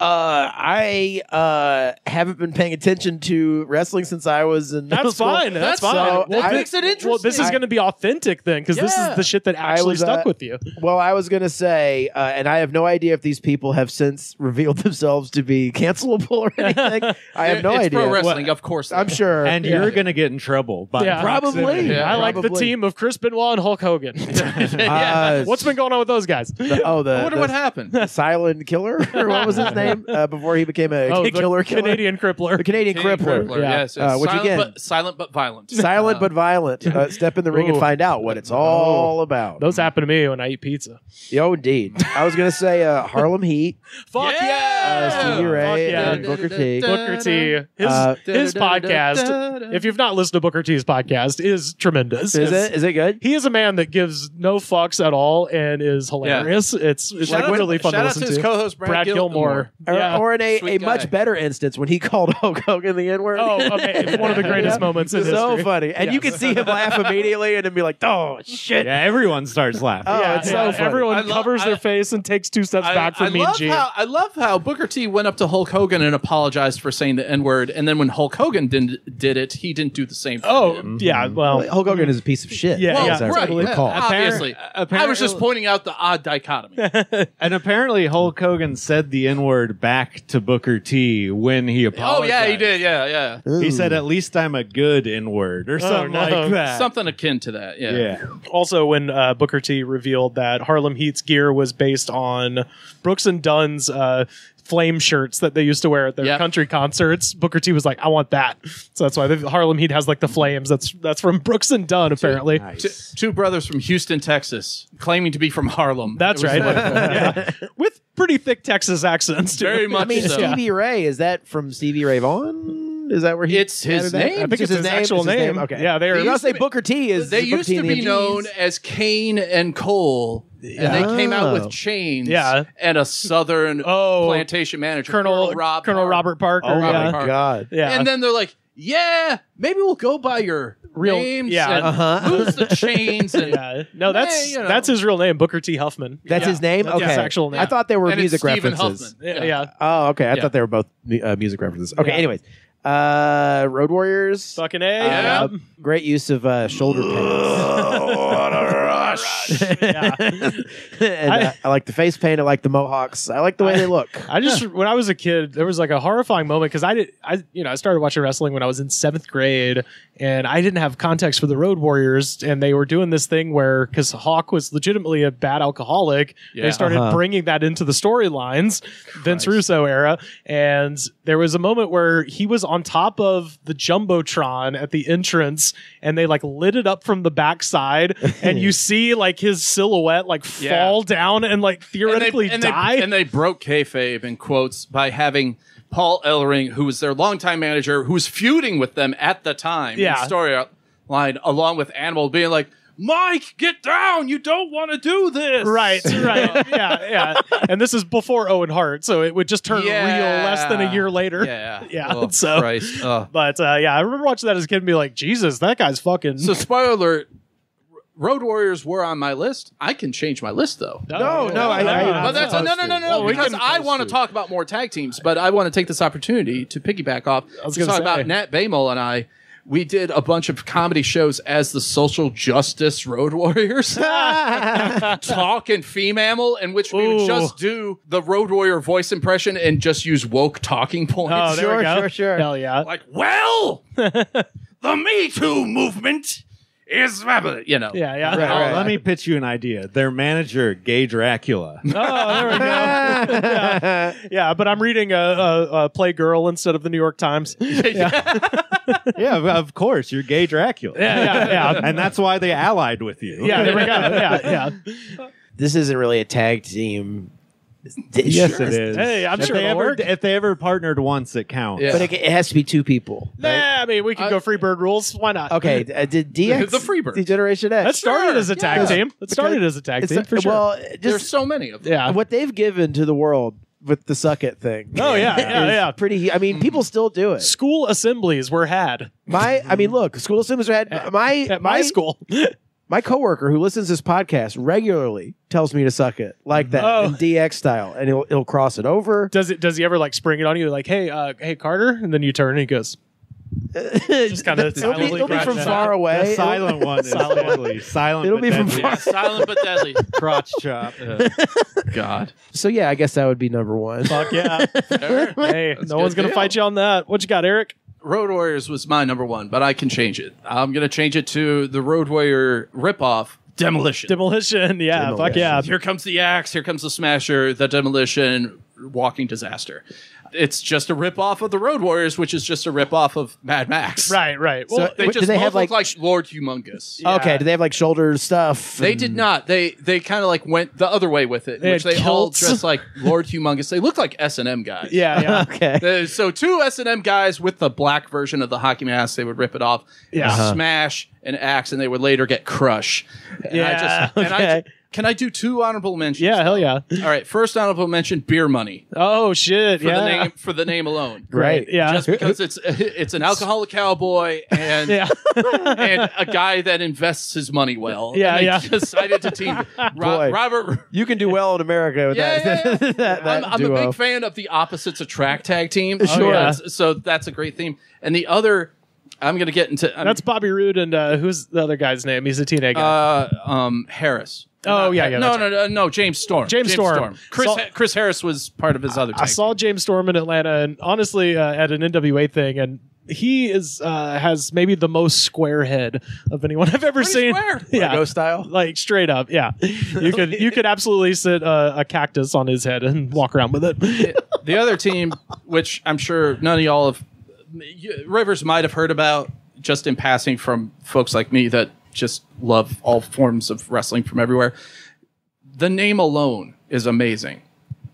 I haven't been paying attention to wrestling since I was in middle That's school. fine. That's fine. So That makes it interesting. Well, this is going to be authentic then, because this is the shit that actually stuck with you. Well, I was going to say, and I have no idea if these people have since revealed themselves to be cancelable or anything. I have no it's idea. pro wrestling, of course. I'm sure. And you're going to get in trouble. Probably. I like the team of Chris Benoit and Hulk Hogan. What's been going on with those guys? I wonder what happened. The Silent Killer, or what was his name before he became a killer? Canadian Crippler. The Canadian Crippler. Yes. Which silent but violent. Silent but violent. Step in the ring and find out what it's all about. Those happen to me when I eat pizza. Oh, indeed. I was going to say Harlem Heat. Fuck yeah! Stevie Ray yeah. and Booker T. Booker T. His podcast, if you've not listened to Booker T's podcast, is tremendous. Is it good? He is a man that gives no fucks at all and is hilarious. It's like really fun to listen to. His co-host Brad Gilmore. Or in a much better instance when he called Hulk Hogan the N-word. Oh, okay. It's one of the greatest moments in history. So funny. And you can see him laugh immediately and then be like, oh, shit. Yeah, everyone starts laughing. Oh, it's so funny. Everyone covers their face and takes 2 steps back from Mean Gene. I love how Booker T went up to Hulk Hogan and apologized for saying the N-word, and then when Hulk Hogan did it, he didn't do the same thing. Yeah, well... Hulk Hogan is a piece of shit. Yeah, right. Obviously. I was just pointing out the odd dichotomy. And apparently Hulk Hogan said the N-word back to Booker T when he apologized. Oh, yeah, he did. Yeah. He said, at least I'm a good N-word or something like that. Something akin to that, yeah. Also, when Booker T revealed that Harlem Heat's gear was based on Brooks and Dunn's flame shirts that they used to wear at their country concerts, Booker T was like, I want that. So that's why the Harlem Heat has like the flames. That's from Brooks and Dunn, apparently. Two brothers from Houston, Texas, claiming to be from Harlem. That's right. Yeah. With pretty thick Texas accents, too. Very much so. Stevie Ray, is that from Stevie Ray Vaughan? Is that where he? It's his name. I think it's his actual name. Okay. Yeah, I was gonna say Booker T is. They used to be known as Kane and Cole. And they came out with chains and a southern plantation manager, Colonel Robert Parker. Oh, my God. Yeah. And then they're like, maybe we'll go by your real names and lose the chains. And, no, that's his real name, Booker T. Huffman. That's his name? That's Okay. his actual name. I thought they were And music it's Stephen references. Huffman. Yeah. Oh, okay. I thought they were both music references. Okay, anyways. Road Warriors. Fucking A. Great use of shoulder pads. What a rush. And I like the face paint. I like the mohawks. I like the way they look. I just when I was a kid, there was like a horrifying moment because I started watching wrestling when I was in 7th grade, and I didn't have context for the Road Warriors, and they were doing this thing where because Hawk was legitimately a bad alcoholic, they started bringing that into the storylines, Vince Russo era, and there was a moment where he was on top of the jumbotron at the entrance, and they like lit it up from the backside, and you see like his silhouette like fall down and like theoretically die. And they broke kayfabe in quotes by having Paul Ellering, who was their longtime manager, who was feuding with them at the time, in storyline, along with Animal, being like, Mike, get down! You don't want to do this! Right. Yeah. And this is before Owen Hart, so it would just turn real less than a year later. Yeah. Oh, so, Christ. But I remember watching that as a kid and be like, Jesus, that guy's fucking... So, spoiler alert, Road Warriors were on my list. I can change my list, though. No. But that's because I want to talk about more tag teams, but I want to take this opportunity to piggyback off. I was gonna talk say. about Nat Bamel and I. we did a bunch of comedy shows as the social justice road warriors. Talk and female, in which we would just do the road warrior voice impression and just use woke talking points. Oh, there we go. Sure. Hell yeah. Like, well, the Me Too movement is, you know. Yeah. Right. Let me pitch you an idea. Their manager, Gay Dracula. Oh, there we go. Yeah, but I'm reading a Playgirl instead of the New York Times. Yeah, of course. You're Gay Dracula. Yeah. And that's why they allied with you. Yeah, there we go. Yeah. This isn't really a tag team. Yes, it is. Hey, I'm sure it'll work. If they ever partnered once, it counts. Yeah. But it has to be two people. Nah, I mean, we could go Freebird rules. Why not? Okay, did DX The Freebird. Degeneration X? That started as a tag team. It started as a tag team, for sure. Well, There's just so many of them. yeah. what they've given to the world with the Suck It thing. Oh, yeah. is pretty. I mean, people still do it. School assemblies were had I mean, look, school assemblies are had. at my school. My coworker who listens to this podcast regularly tells me to suck it like that Oh. in DX style, and he'll cross it over. Does he ever like spring it on you like, hey Carter, and then you turn and he goes, just kind of It'll be from far away. The silent one is deadly. Silent It'll but be from deadly. far- Silent but deadly. Crotch chop. God. So yeah, I guess that would be number one. fuck yeah. Hey, no one's good gonna deal. fight you on that. What you got, Eric? Road Warriors was my number one, but I can change it. I'm going to change it to the Road Warrior ripoff, Demolition. Demolition. Yeah, fuck yeah. Here comes the axe, here comes the smasher, the demolition, walking disaster. It's just a ripoff of the Road Warriors, which is just a ripoff of Mad Max. Right. Well, They Wait, just do they both have, look like- like Lord Humongous. Yeah. Okay, do they have like shoulder stuff? They did not. They kind of like went the other way with it, They which had they all kilts. dress like Lord Humongous. They look like S&M guys. yeah. Okay. So two S&M guys with the black version of the hockey mask, they would rip it off, smash an axe, and they would later get crush. And Yeah, okay. can I do two honorable mentions? Yeah, hell yeah. All right, first honorable mention, Beer Money. Oh shit. For the name alone. Right. Yeah. Just because it's an alcoholic cowboy and Yeah. and a guy that invests his money well. Yeah, And they yeah. decided to team Boy. Robert. You can do well in America with that. that I'm a duo. big fan of the opposites attract tag team. Sure. yeah. So that's a great theme. And the other, I'm going to get into. That's Bobby Roode and who's the other guy's name? He's a TNA guy. Harris. Oh, yeah, No, James Storm. James Storm. Chris Harris was part of his other tag I saw James Storm in Atlanta, and honestly, at an NWA thing, and he is has maybe the most square head of anyone I've ever seen. square. Yeah, Lego style? like straight up. Yeah, you could absolutely sit a cactus on his head and walk around with it. The other team, which I'm sure none of y'all have, Rivers might have heard about just in passing from folks like me that just love all forms of wrestling from everywhere. The name alone is amazing.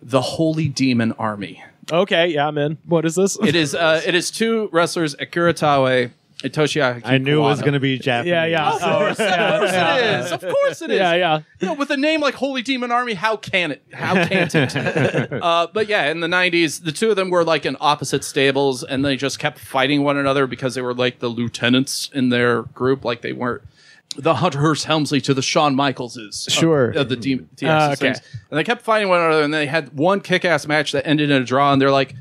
The Holy Demon Army. Okay, yeah, I'm in. What is this? It is two wrestlers, Akira Taue and Toshiaki I knew it was Kawada. going to be Japanese. yeah. Of course it is. Of course it is. Yeah. You know, with a name like Holy Demon Army, how can't it? But yeah, in the 90s, the two of them were like in opposite stables, and they just kept fighting one another because they were like the lieutenants in their group, like they weren't the Hunter Hearst Helmsley to the Shawn Michaelses of the DX okay. things. And they kept fighting one another, and they had one kick-ass match that ended in a draw, and they're like,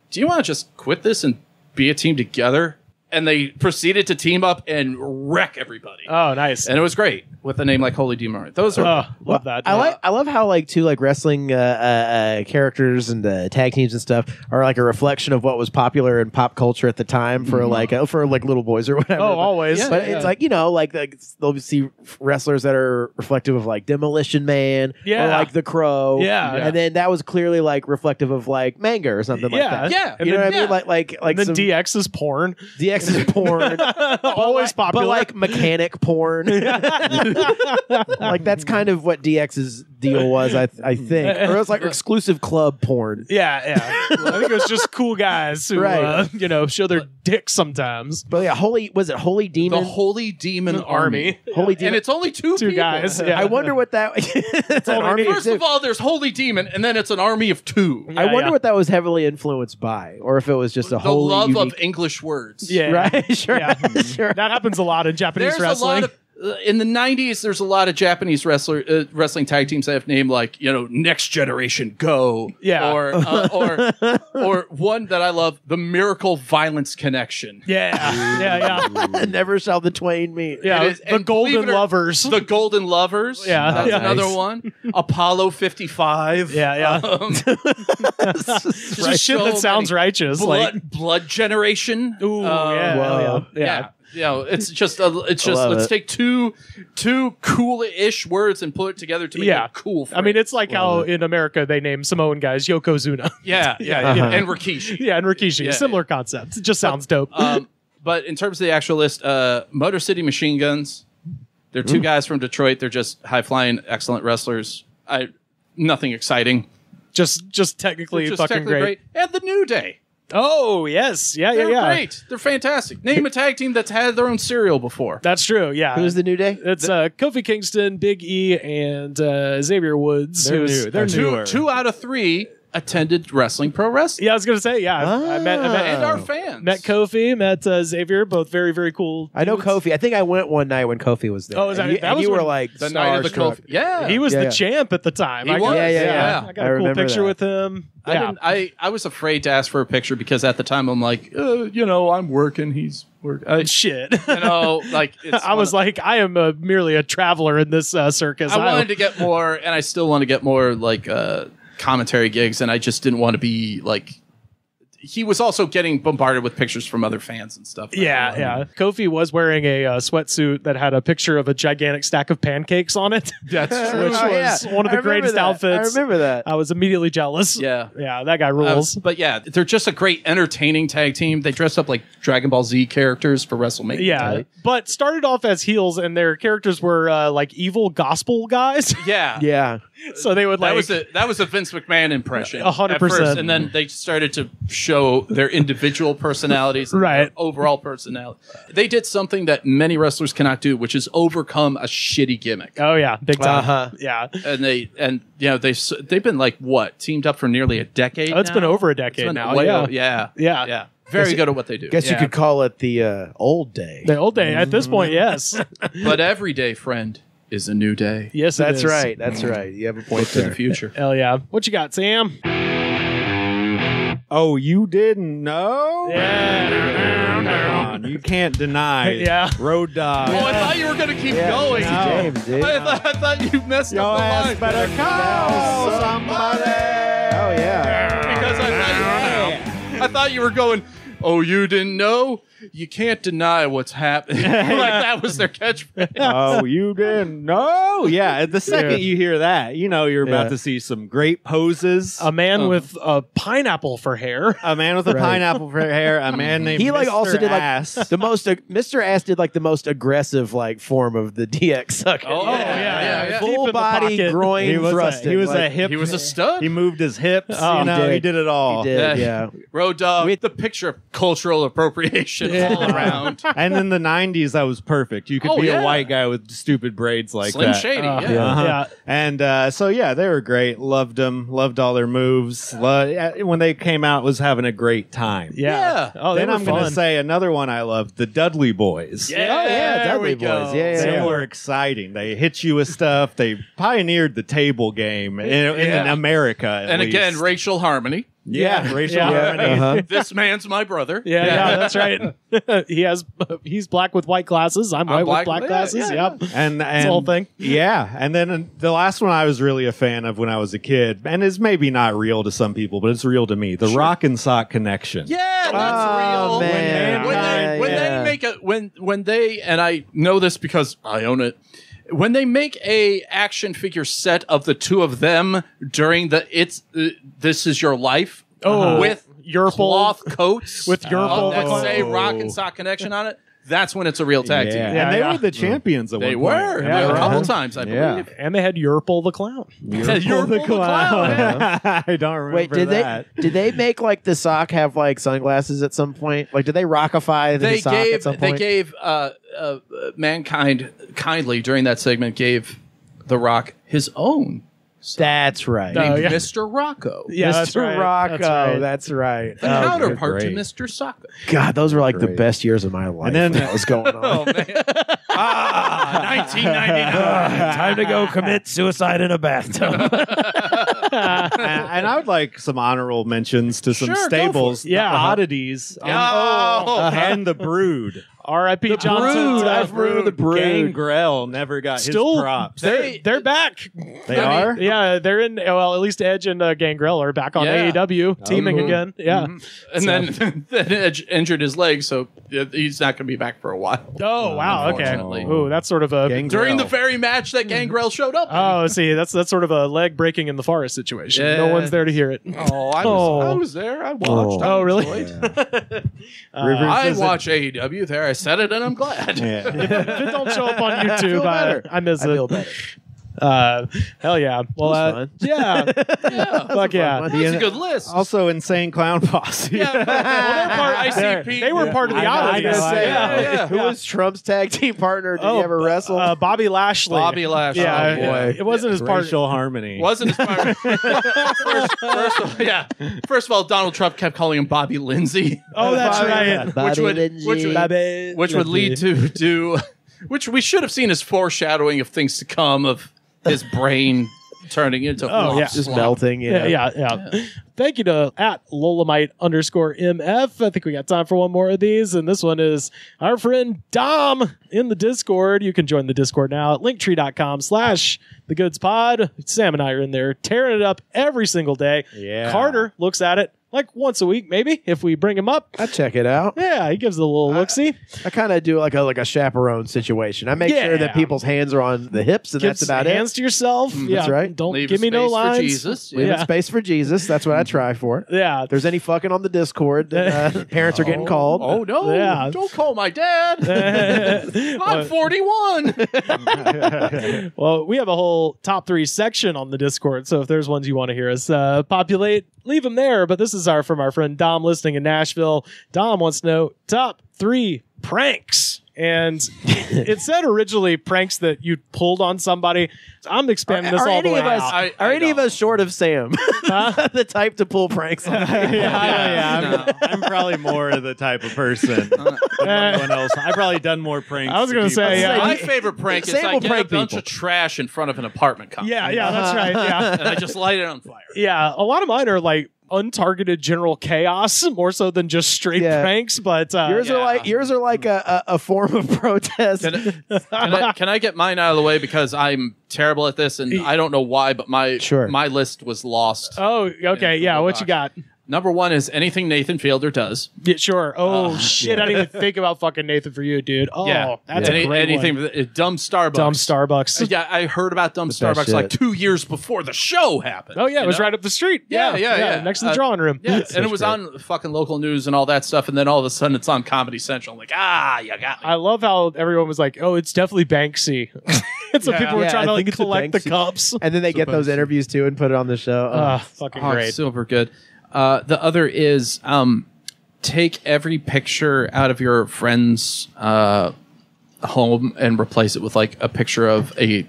do you want to just quit this and be a team together? And they proceeded to team up and wreck everybody. Oh, nice. And it was great with a name like Holy Demon Army. Those are Love that. I love how like two like wrestling characters and tag teams and stuff are like a reflection of what was popular in pop culture at the time for like little boys or whatever. Oh, always. But it's like, you know, like they'll see wrestlers that are reflective of like Demolition Man or like The Crow. Yeah. And then that was clearly like reflective of like manga or something like that. Yeah. You know what I mean? Like and then some DX is porn. DX is porn. Always popular. But like mechanic porn. Like that's kind of what DX's deal was, I think. Or it was like exclusive club porn. Yeah. I think it was just cool guys who, Right. show their dicks sometimes. But yeah, Holy Demon? the Holy Demon Army. Holy Demon. And it's only two people. guys. Yeah. I wonder what that it's an army First of all, there's Holy Demon, and then it's an army of two. I wonder what that was heavily influenced by, or if it was just a The holy love unique... of English words. Yeah. Right? Sure. Yeah. Sure. That happens a lot in Japanese There's wrestling. in the 90s, there's a lot of Japanese wrestling tag teams that have named like, Next Generation Go. Yeah. Or one that I love, the Miracle Violence Connection. Yeah. Never shall the twain meet. Yeah. The Golden Lovers. The Golden Lovers. Yeah. That's Nice. another one. Apollo 55. Yeah. Just shit that sounds righteous. Blood Generation. Ooh, yeah. It's just let's take two cool-ish words and put it together to make a cool phrase. I mean, it's like how in America they name Samoan guys Yokozuna. And Rikishi. Yeah, and Rikishi. Similar concept. It just sounds dope. But in terms of the actual list, Motor City Machine Guns, they're two guys from Detroit. They're just high-flying, excellent wrestlers. Nothing exciting. Just technically fucking great. And the New Day. Oh, yes. They're great. They're fantastic. Name a tag team that's had their own cereal before. That's true, yeah. Who's the New Day? It's Kofi Kingston, Big E, and Xavier Woods. They're newer. 2 out of 3 attended Wrestling Pro Wrestling. Yeah, I was going to say, I met and our fans. Met Kofi, met Xavier, both very, very cool. I know Kofi. I think I went one night when Kofi was there. Oh, was that? And you were like the night of the Kofi. Yeah, he was the champ at the time. He was. I got a cool picture with him. I was afraid to ask for a picture because at the time I'm like, I'm working. He's working. Shit. I was like, I am merely a traveler in this circus. I wanted to get more, and I still want to get more commentary gigs, and I just didn't want to be like. He was also getting bombarded with pictures from other fans and stuff. Yeah. Kofi was wearing a sweatsuit that had a picture of a gigantic stack of pancakes on it. That's true. Which was one of the greatest outfits. I remember that. I was immediately jealous. Yeah, that guy rules. But yeah, they're just a great, entertaining tag team. They dress up like Dragon Ball Z characters for WrestleMania. Yeah, but started off as heels, and their characters were like evil gospel guys. Yeah. So they would that was a Vince McMahon impression, 100%, and then they started to show their individual personalities, and their overall personality. They did something that many wrestlers cannot do, which is overcome a shitty gimmick. Oh yeah, big time. Yeah, and they've been like teamed up for nearly a decade. It's been over a decade now. Yeah. Very good at what they do. Guess you could call it the old day. The old day at this point, yes. But every day, friend, is a new day. Yes, that's right. That's right. You have a point there. To the future. Hell yeah. What you got, Sam? Oh, you didn't know? Yeah. You can't deny. Road Dogg. Oh, I thought you were going to keep going. James, dude. I thought you messed Your up the ass line. better call somebody. Oh yeah. Because I thought you were going, oh, you didn't know? You can't deny what's happening. Like that was their catchphrase. Oh, you didn't know? Yeah, the second you hear that, you're about to see some great poses. A man with a pineapple for hair. A man with a pineapple for hair. A man named Mr. also did Ass. the most. Mr. Ass did the most aggressive form of the DX sucker. Oh, yeah. Full body groin thrusting. He was a hip. He was a stud. He moved his hips. He did it all. He did, yeah. Road Dogg, the picture of cultural appropriation all around. And in the 90s, that was perfect. You could be a white guy with stupid braids like Slim that. Shady, And they were great. Loved them. Loved all their moves. When they came out, was having a great time. Yeah. Oh, then I'm going to say another one I loved, the Dudley Boys. Dudley Boys. They were exciting. They hit you with stuff. They pioneered the table game in America. And again, racial harmony. Yeah, racial harmony. This man's my brother. Yeah, that's right. He's black with white glasses. I'm white with black glasses. Yep. And that's the whole thing. Yeah. And then the last one I was really a fan of when I was a kid, and is maybe not real to some people, but it's real to me. The Rock and Sock Connection. Yeah, that's real. Man. When they and I know this because I own it. When they make a action figure set of the two of them during This Is Your Life with Yurple cloth coats with Yurple that say Rock and Sock Connection on it, that's when it's a real tag team. And they were the champions at They one point. were. A couple times, I believe. And they had Yurple the Clown. Yurple the Clown. I don't remember Wait, did that. did they make the sock have sunglasses at some point? Did they rockify the sock at some point? They gave Mankind kindly during that segment gave The Rock his own. That's right. Named Mr. Rocco. Yeah, Mr. Rocco. That's right. The counterpart to Mr. Socko. God, those were the best years of my life. And then that was going on. Oh, man. 1999. Time to go commit suicide in a bathtub. And I would like some honorable mentions to some Sure, go for staples, it. Yeah. the oddities, and the Brood. R.I.P. John Brood. I remember the Brood. Gangrel never got Still, his props. they're back. They are? Yeah, they're in. Well, at least Edge and Gangrel are back on Yeah. AEW, teaming again. Yeah. And then Edge injured his leg, so he's not going to be back for a while. Oh wow. Okay. Unfortunately. Ooh, that's sort of a Gangrel. During the very match that Gangrel showed up. Oh, see, that's sort of a leg breaking in the forest situation. Yeah. No one's there to hear it. I was there. I watched. I Oh, really? enjoyed. Rivers I is watch AEW there. I said it, and I'm glad. Yeah. If it don't show up on YouTube, I miss I it. feel better. Hell yeah. Well, fun. yeah. Fuck yeah. fun. That's a good list. Also, Insane Clown Posse. Yeah, well, they're part ICP. They were part of the I know, I oddities. know, I know. Yeah. Who was Trump's tag team partner? Did he ever wrestle? Bobby Lashley. Bobby Lashley. Yeah, Oh, boy. It wasn't his part. Racial harmony. Wasn't his part. First of all, Donald Trump kept calling him Bobby Lindsay. Oh, that's right. Which would lead to which we should have seen as foreshadowing of things to come, of his brain turning into Just melting. Yeah. Thank you to @Lolamite_MF. I think we got time for one more of these. And this one is our friend Dom in the Discord. You can join the Discord now at linktree.com/thegoodspod. Sam and I are in there tearing it up every single day. Yeah. Carter looks at it like once a week, maybe, if we bring him up. I check it out. Yeah, he gives it a little look-see. I kind of do like a chaperone situation. I make sure that people's hands are on the hips, and that's about hands to yourself. Yeah, That's right. Don't Leave give me no space for lines. Jesus. Leave Yeah. space for Jesus. That's what I try for. Yeah. If there's any fucking on the Discord, then parents are getting called. Oh no! Yeah. Don't call my dad. I'm 41. Well, we have a whole top 3 section on the Discord, so if there's ones you want to hear us populate, leave them there. But this is from our friend Dom listening in Nashville. Dom wants to know top 3 pranks. And it said originally pranks that you pulled on somebody. I'm expanding this all the way out. Are any of us short of Sam? The type to pull pranks on? I'm probably more the type of person than anyone else. I've probably done more pranks. I was going to say, yeah. My favorite prank is Sam I will get a prank bunch people. of trash in front of an apartment complex. Yeah, that's right. Yeah. And I just light it on fire. Yeah, a lot of mine are like untargeted general chaos, more so than just straight pranks. But yours are like a form of protest. Can I get mine out of the way, because I'm terrible at this, and I don't know why, but my list was lost. Oh, okay, yeah. What you got? Number 1 is anything Nathan Fielder does. Yeah, sure. Oh shit! I didn't even think about fucking Nathan for you, dude. Oh, that's a great anything. one. Dumb Starbucks. Dumb Starbucks. Yeah, I heard about Dumb Starbucks like 2 years before the show happened. Oh yeah, it was right up the street. Yeah. Next to the drawing room. Yeah, and it was on fucking local news and all that stuff, and then all of a sudden it's on Comedy Central. I'm like, you got me. I love how everyone was like, "Oh, it's definitely Banksy." So people were trying to like collect the cups, and then they get those interviews too and put it on the show. Fucking great. Super good. The other is take every picture out of your friend's home and replace it with like a picture of a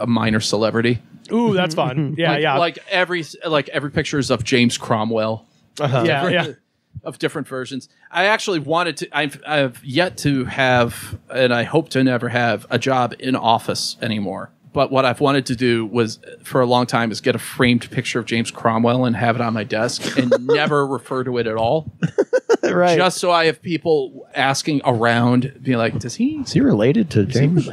minor celebrity. Ooh, that's fun. Yeah, Like every picture is of James Cromwell. Yeah. Of different versions. I actually wanted to. I've yet to have, and I hope to never have, a job in office anymore. But what I've wanted to do was, for a long time, is get a framed picture of James Cromwell and have it on my desk and never refer to it at all. Right. Just so I have people asking around, being like, is he related to James?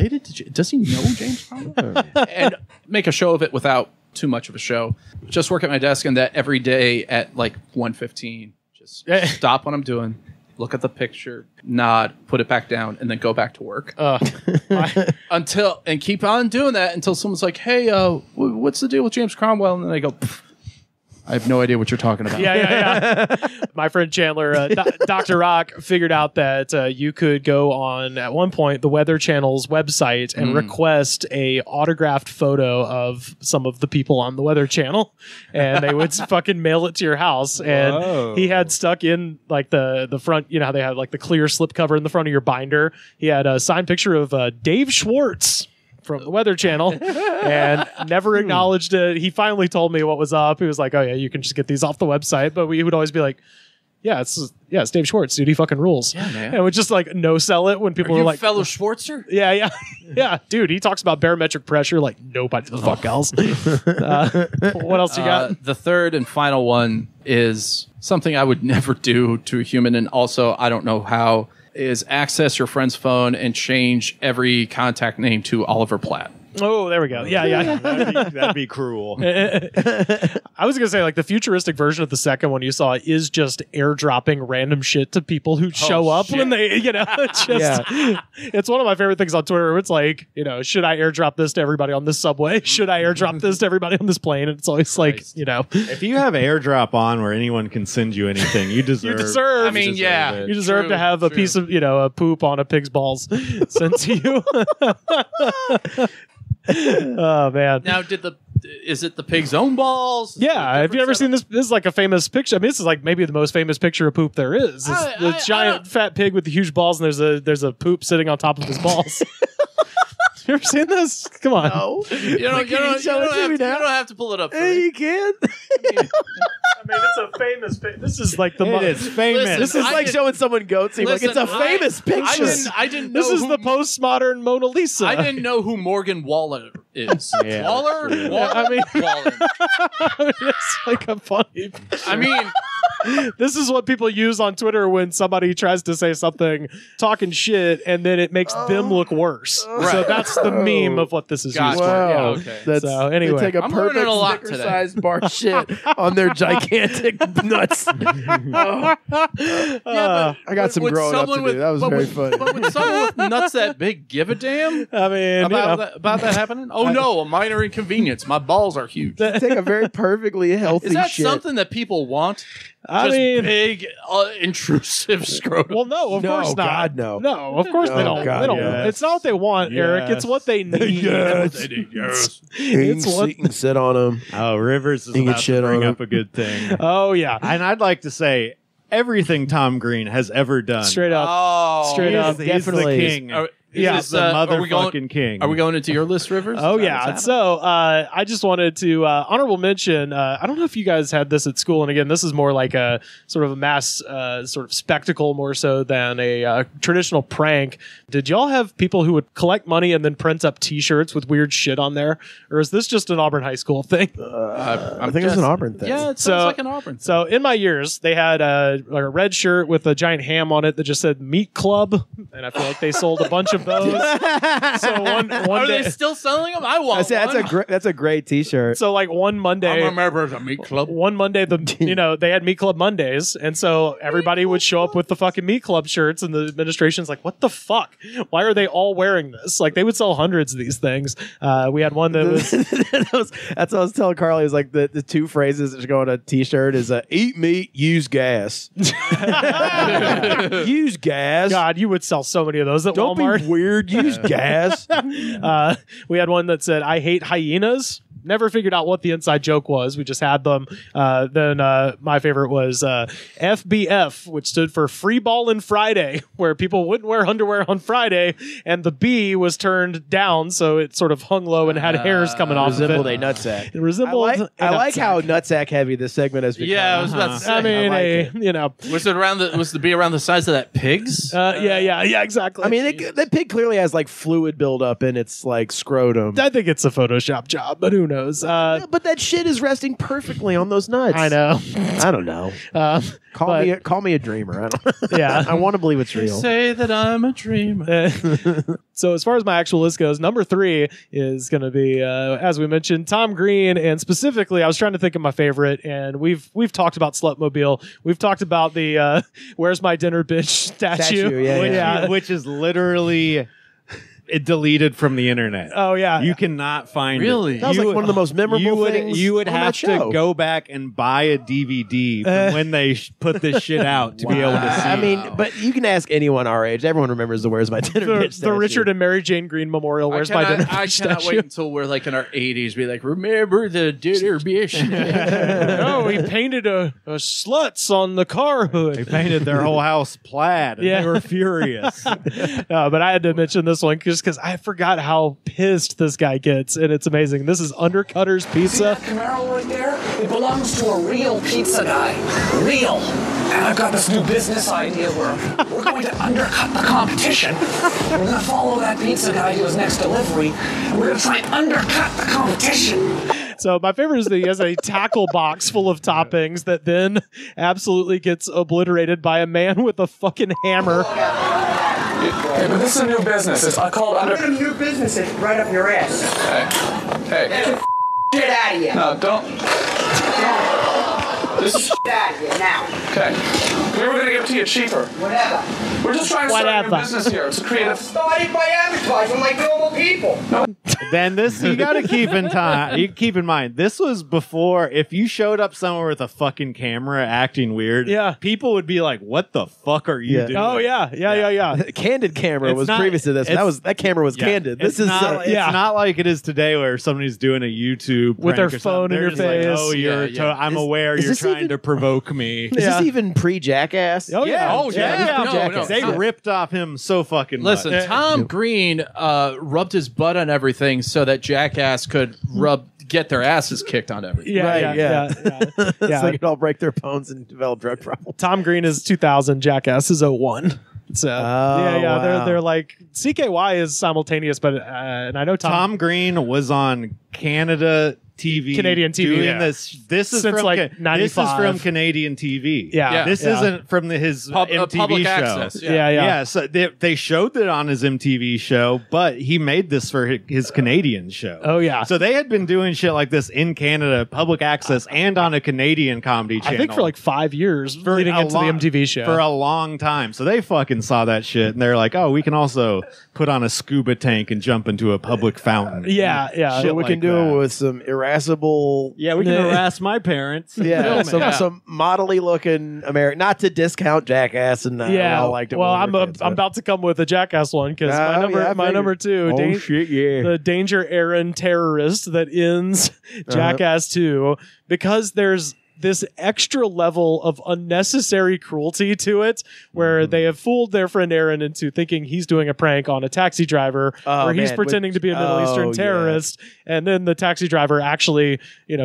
Does he know James Cromwell? And make a show of it without too much of a show. Just work at my desk, and that every day at like 1:15, just stop what I'm doing, look at the picture, nod, put it back down, and then go back to work. And keep on doing that until someone's like, "Hey, what's the deal with James Cromwell?" And then I go, I have no idea what you're talking about. Yeah. My friend Chandler, Dr. Rock, figured out that you could go on, at one point, the Weather Channel's website and request a autographed photo of some of the people on the Weather Channel, and they would fucking mail it to your house. And he had stuck in like the front, you know how they have like the clear slipcover in the front of your binder. He had a signed picture of Dave Schwartz from the Weather Channel and never acknowledged it. He finally told me what was up. He was like, "Oh yeah, you can just get these off the website." But we would always be like, it's Dave Schwartz, dude. He fucking rules. Yeah, man. And would just like no sell it when people were like, fellow Schwartzer? Yeah, dude. He talks about barometric pressure like nobody the fuck else. What else you got? The third and final one is something I would never do to a human, and also I don't know how, is access your friend's phone and change every contact name to Oliver Platt. Oh, there we go. Yeah. That'd be cruel. I was gonna say like the futuristic version of the second one you saw is just airdropping random shit to people who show up when they, it's one of my favorite things on Twitter. It's like, should I airdrop this to everybody on this subway? Should I airdrop this to everybody on this plane? And it's always like, if you have airdrop on where anyone can send you anything, you deserve. I mean, you deserve to have a piece of a poop on a pig's balls sent to you. Oh man! Now, is it the pig's own balls? Yeah. Have you ever seen this? This is like a famous picture. I mean, this is like maybe the most famous picture of poop there is. It's the giant fat pig with the huge balls, and there's a poop sitting on top of his balls. You ever seen this? Come on. No. You don't have to pull it up. Hey, you can. I mean, it's a famous picture. This is like the It's famous. Listen, This is like showing someone goats. Like, it's a famous picture. I didn't know This is the postmodern Mona Lisa. I didn't know who Morgan Wallen is. Yeah, Waller? I mean, Wallen. it's like a funny. I mean, this is what people use on Twitter when somebody tries to say something talking shit, and then it makes them look worse. So that's the meme of what this is used for. Wow. Yeah, okay. That's, So, anyway. they take a I'm learning perfect a lot Snicker-sized bar of shit on their gigantic nuts. yeah, but I got some would growing up to someone do. That was very funny. But would someone with nuts that big give a damn I mean, about that happening? Oh no, a minor inconvenience. My balls are huge. Take a very perfectly healthy Is that shit. something that people want? I Just mean, big, intrusive scrotum. well, no, of No, course not. God, no. No, of course they No, don't. God, they don't. yes. It's not what they want, Eric. It's what they need. Yes. Yes. It's what. You can sit on them. Oh, Rivers is You can about shit to bring on up a good thing. Oh yeah, And I'd like to say everything Tom Green has ever done. straight up. Oh, Straight up. He's definitely. the king. Yeah, He's the motherfucking king. Are we going into your list, Rivers? Oh Is that yeah. what's So I just wanted to honorable mention. I don't know if you guys had this at school, and again, this is more like a sort of a mass sort of spectacle more so than a traditional prank. Did y'all have people who would collect money and then print up T-shirts with weird shit on there, or is this just an Auburn High School thing? I think it's an Auburn thing. Yeah, it sounds like an Auburn. So in my years, they had like a red shirt with a giant ham on it that just said Meat Club, and I feel like they sold a bunch of those. So one Are day, they still selling them? I want That's a great T-shirt. so like one Monday, I'm a member of the Meat Club. one Monday, they had Meat Club Mondays, and so everybody would show up with the fucking Meat Club shirts, and the administration's like, "What the fuck? Why are they all wearing this?" Like they would sell hundreds of these things. We had one that was That's what I was telling Carly. Is like the two phrases that should go on a T-shirt is "Eat meat, use gas." Use gas. God, you would sell so many of those at Don't Walmart. be weird. Use gas. We had one that said, "I hate hyenas." Never figured out what the inside joke was. We just had them. Then my favorite was FBF, which stood for Free Ballin' Friday, where people wouldn't wear underwear on Friday, and the B was turned down, so it sort of hung low and had hairs coming off of it. Resembled a nutsack. It resembled. I like a how nutsack. nutsack heavy this segment has become. Yeah, I was about to say. I mean, like Was the bee around the size of that pig's? yeah, exactly. I mean, that pig clearly has like fluid buildup in its like scrotum. I think it's a Photoshop job, but who knows? But that shit is resting perfectly on those nuts. I know. I don't know. Call me a dreamer. I don't. Yeah. I want to believe it's real. Say that I'm a dreamer. So as far as my actual list goes, number 3 is going to be, as we mentioned, Tom Green, and specifically, I was trying to think of my favorite, and we've talked about Slutmobile. We've talked about the "Where's My Dinner Bitch" statue. Which is literally deleted from the internet. Oh yeah, you cannot find really? it. That was like one of the most memorable things. You would on have that show. to go back and buy a DVD from when they put this shit out to be able to see. I mean, but you can ask anyone our age. Everyone remembers the "Where's My Dinner Bitch" the statue. Richard and Mary Jane Green Memorial. Where's my dinner? I cannot statue? wait until we're like in our 80s. Be like, remember the dinner bitch? No, he painted a sluts on the car hood. They painted their whole house plaid, and they were furious. But I had to mention this one just because I forgot how pissed this guy gets, and it's amazing. This is Undercutters Pizza. See that Camaro right there? It belongs to a real pizza guy. Real. Dad, I've got this new business idea where we're going to undercut the competition. We're going to follow that pizza guy to his next delivery, and we're going to try and undercut the competition. So my favorite is that he has a tackle box full of toppings that then absolutely gets obliterated by a man with a fucking hammer. Hey, but this is a new business. It's called a new business. It's right up your ass. Hey. Get the shit out of you. No, don't. This is out of you now. Okay. We were going to give it to you cheaper. Whatever. We're just trying to start a new business here. It's a creative. Started by advertising like normal people. Then this, you got to keep in mind, this was before, if you showed up somewhere with a fucking camera acting weird, people would be like, what the fuck are you doing? Oh, yeah. Candid camera was previous to this. That camera was candid. This is not, it's not like it is today where somebody's doing a YouTube with their phone in your face. Like, oh, I'm aware you're trying to provoke me. Is this even pre-Jackass? Oh, yeah. No. They ripped off him so fucking much. Listen, Tom Green rubbed his butt on everything so that Jackass could get their asses kicked on everything. Yeah. So they could all break their bones and develop drug problems. Tom Green is 2000, Jackass is 01. So wow. they're like CKY is simultaneous, but and I know Tom Green was on Canadian TV doing this. This is since from like 95. This is from Canadian TV. This isn't from his MTV public show. Access. So they showed it on his MTV show, but he made this for his Canadian show. Oh yeah. So they had been doing shit like this in Canada, public access, and on a Canadian comedy channel. I think for like 5 years leading into the MTV show for a long time. So they fucking saw that shit and they're like, oh, we can also put on a scuba tank and jump into a public fountain. Yeah. So we can do it with some irascible. Yeah, we can harass my parents. Yeah, some modelly looking American. Not to discount Jackass, and I all liked it. Well, I'm about to come with a Jackass one because my number two. The Danger Aaron terrorist that ends Jackass 2 because there's this extra level of unnecessary cruelty to it where they have fooled their friend Aaron into thinking he's doing a prank on a taxi driver where he's pretending to be a Middle Eastern terrorist. And then the taxi driver actually,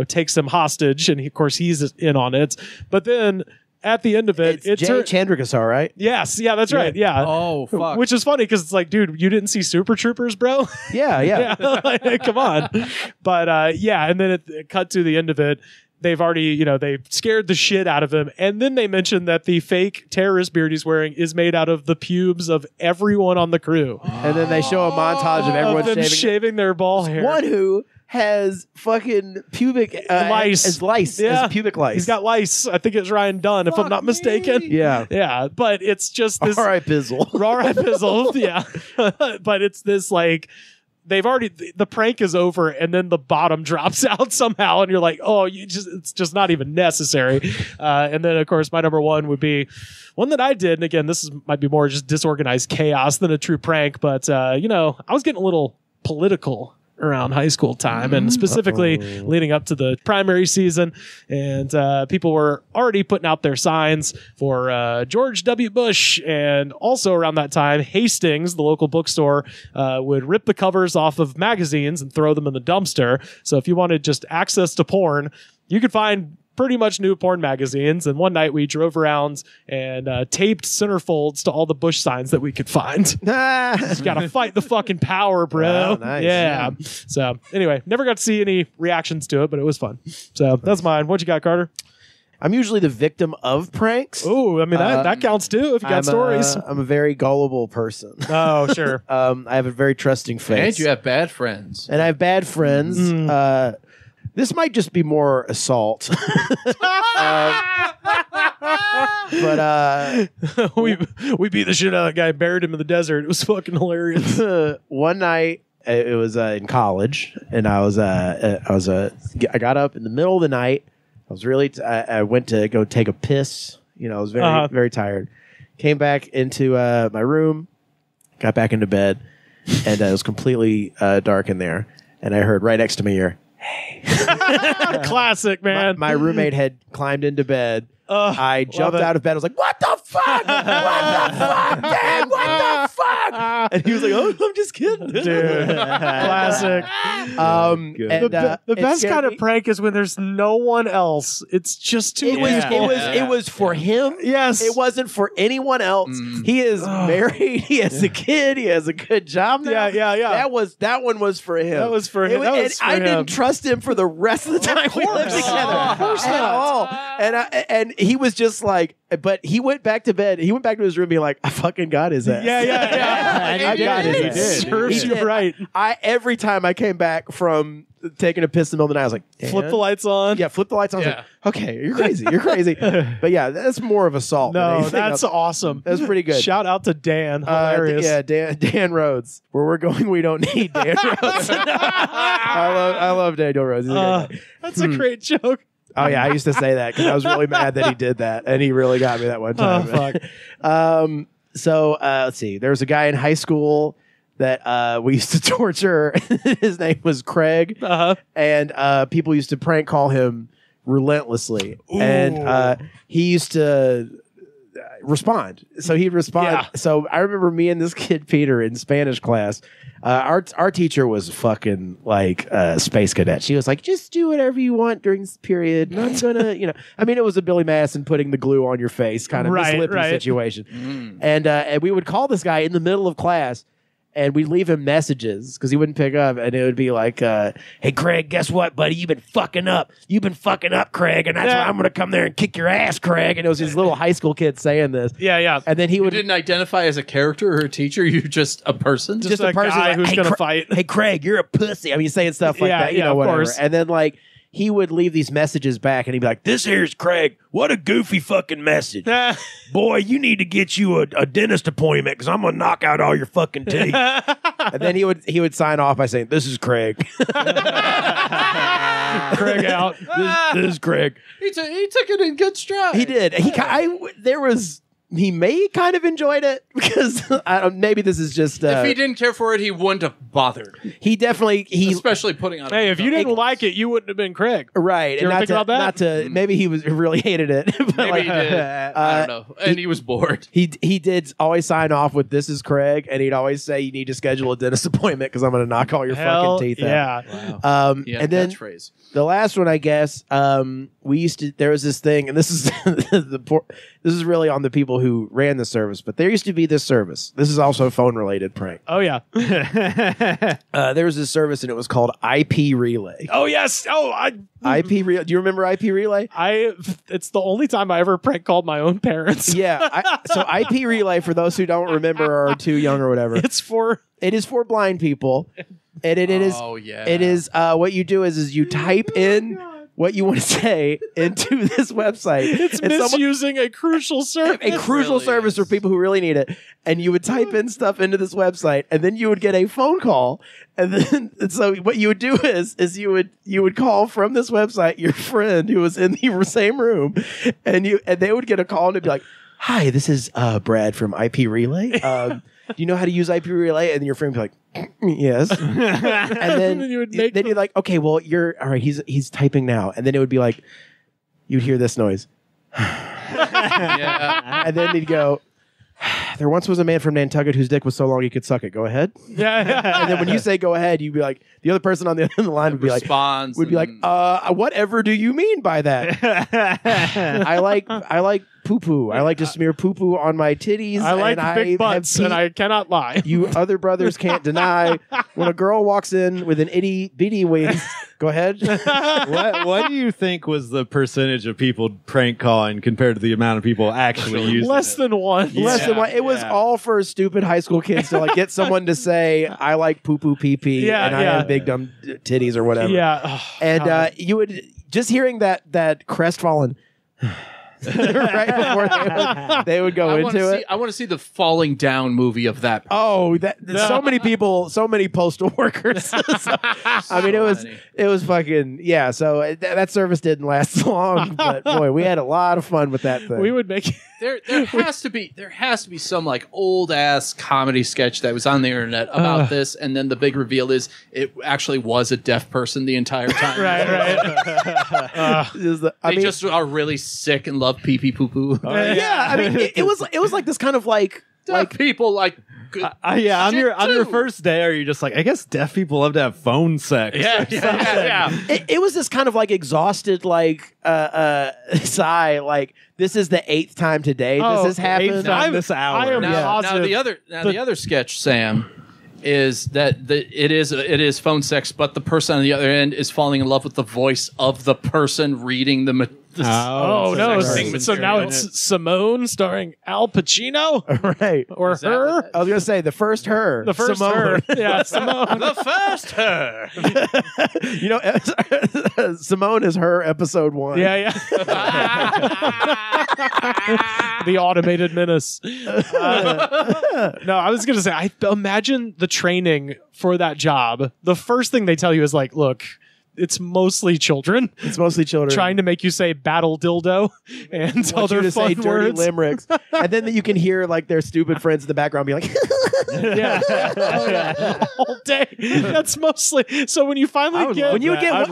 takes him hostage. And of course he's in on it. But then at the end of it, it's Jay Chandrakasar, right? Yes. Yeah, that's right. Yeah. Oh, fuck. Which is funny because it's like, dude, you didn't see Super Troopers, bro? Yeah. Like, come on. But and then it cut to the end of it. They've already, they've scared the shit out of him. And then they mentioned that the fake terrorist beard he's wearing is made out of the pubes of everyone on the crew. And then they show a montage of everyone shaving their ball hair. One who has fucking pubic lice. As pubic lice. He's got lice. I think it's Ryan Dunn, if I'm not mistaken. Yeah. But it's just this. All right, Bizzle. Yeah. But it's this like. The prank is over and then the bottom drops out somehow and you're like, it's just not even necessary. And then of course my number one would be one that I did. And again, might be more just disorganized chaos than a true prank. But, I was getting a little political around high school time and specifically leading up to the primary season. And people were already putting out their signs for George W. Bush. And also around that time, Hastings, the local bookstore, would rip the covers off of magazines and throw them in the dumpster. So if you wanted just access to porn, you could find pretty much new porn magazines. And one night we drove around and taped centerfolds to all the Bush signs that we could find. You gotta fight the fucking power, bro. Oh, nice. Yeah. So anyway, never got to see any reactions to it, but it was fun. So that's mine. What you got, Carter? I'm usually the victim of pranks. Oh, I mean, that counts too if you got stories. I'm a very gullible person. Oh, sure. I have a very trusting face. And you have bad friends. And I have bad friends. This might just be more assault. But we beat the shit out of that guy, buried him in the desert. It was fucking hilarious. One night, it was in college, and I got up in the middle of the night. I was I went to go take a piss. I was very, very tired. Came back into my room, got back into bed, and it was completely dark in there. And I heard right next to me here, "Hey." Classic, man. My roommate had climbed into bed, I jumped out of bed. I was like, "What the fuck? What the fuck, Dad? What the fuck?" And he was like, "Oh, I'm just kidding, Dude, classic. The best kind of prank is when there's no one else. It's just two people. It was for him. Yes. It wasn't for anyone else. He is married. He has a kid. He has a good job now. Yeah. That one was for him. That was for him. I didn't trust him for the rest of the time we lived together. Of course at all. And he was just like, but he went back to bed. He went back to his room being like, I fucking got his ass. Yeah. I got his ass. Serves you right. Every time I came back from taking a piss in the middle of the night, I was like, flip the lights on. Yeah, flip the lights on. I was like, okay, you're crazy. You're crazy. But yeah, that's more of assault. No, that's awesome. That's pretty good. Shout out to Dan. Hilarious. Dan Rhodes. Where we're going, we don't need Dan Rhodes. I love Daniel Rhodes. He's a great guy. That's a great joke. Oh yeah, I used to say that because I was really mad that he did that, and he really got me that one time. Fuck. So let's see. There was a guy in high school that we used to torture. His name was Craig, and people used to prank call him relentlessly. Ooh. And he used to respond. So he'd respond. Yeah. So I remember me and this kid Peter in Spanish class. Our teacher was fucking like space cadet. She was like, just do whatever you want during this period. And I'm gonna, I mean, it was a Billy Madison putting the glue on your face kind of Lippy situation. And we would call this guy in the middle of class. And we'd leave him messages because he wouldn't pick up. And it would be like, hey, Craig, guess what, buddy? You've been fucking up. You've been fucking up, Craig. And that's why I'm going to come there and kick your ass, Craig. And it was his little high school kid saying this. Yeah. And then he would. You didn't identify as a character or a teacher. You're just a person. Just a person guy who's going to fight. Hey, Craig, you're a pussy. I mean, saying stuff like that. Of whatever. Course. And then like. He would leave these messages back and he'd be like, this here's Craig. What a goofy fucking message. Boy, you need to get you a dentist appointment because I'm going to knock out all your fucking teeth. And then he would sign off by saying, this is Craig. Craig out. This is Craig. He took it in good stride. He did. He may kind of enjoyed it because maybe this is just. If he didn't care for it, he wouldn't have bothered. He definitely especially putting on. Hey, if you didn't like it, you wouldn't have been Craig, right? You ever think about that? Not to. Maybe he really hated it. Maybe he did. I don't know. And he was bored. He did always sign off with "This is Craig," and he'd always say, "You need to schedule a dentist appointment because I'm going to knock all your fucking teeth out." Wow. And then the last one, I guess, we used to. There was this thing, and this is this is really on the people who ran the service, but there used to be this service. This is also a phone related prank. Oh yeah. There was this service and it was called IP Relay. Oh yes. IP Relay. Do you remember IP Relay? It's the only time I ever prank called my own parents. Yeah. So IP Relay, for those who don't remember or are too young or whatever, it is for blind people. And it is what you do is you type in what you want to say into this website. It's misusing a crucial service. A crucial service for people who really need it. And you would type in stuff into this website, and then you would get a phone call. And then so what you would do is you would call from this website your friend who was in the same room, and they would get a call and it'd be like, "Hi, this is Brad from IP Relay. Do you know how to use IP Relay?" And then your friend would be like, "Yes." And then you're like, "Okay, well, you're all right. He's typing now." And then it would be like, you'd hear this noise, and then they'd go, "There once was a man from Nantucket whose dick was so long he could suck it. Go ahead." Yeah. And then when you say "go ahead," you'd be like, the other person on the end of the line would be like, "Whatever do you mean by that?" I like poo-poo. I like to smear poo-poo on my titties. I like big butts, and I cannot lie. You other brothers can't deny. When a girl walks in with an itty-bitty wings, go ahead. What do you think was the percentage of people prank calling compared to the amount of people actually using Less than one. Less than one. It was all for stupid high school kids to like get someone to say, "I like poo-poo pee-pee," and I have big dumb titties or whatever. Yeah. Oh, and you would just hearing that crestfallen right before they would go into it. I want to see the falling down movie of that. Oh, so many people, so many postal workers. I mean, it was fucking So that service didn't last long, but boy, we had a lot of fun with that thing. We would make there has to be some like old ass comedy sketch that was on the internet about this, and then the big reveal is it actually was a deaf person the entire time. Right. They just are really sick and love love pee pee poo poo. Yeah, I mean, it was like this kind of like people like. on your first day, are you just like, I guess deaf people love to have phone sex? Yeah. It was this kind of like exhausted like sigh, like this is the 8th time today this has happened. 8th time this hour. I am Now positive. the other sketch, Sam, is that it is phone sex, but the person on the other end is falling in love with the voice of the person reading the Oh no! sex So now it's Simone starring Al Pacino, Right. or her? I was gonna say the first her. The first Simone. her. Yeah, Simone. the first her. You know, Simone is her episode 1. Yeah. The automated menace. No, I was gonna say, I imagine the training for that job. The first thing they tell you is like, look, it's mostly children. It's mostly children trying to make you say battle dildo and want other you to say fun dirty words. limericks, and then you can hear like their stupid friends in the background be like, Yeah. All day. That's mostly. So when you finally get, when you would get,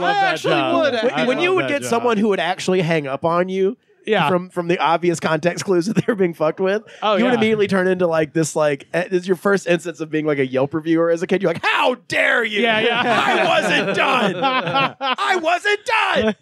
when you would get someone who would actually hang up on you. Yeah. From the obvious context clues that they're being fucked with, you would immediately turn into like this, like this is your first instance of being like a Yelp reviewer as a kid. You're like, how dare you? Yeah. I wasn't done. I wasn't done.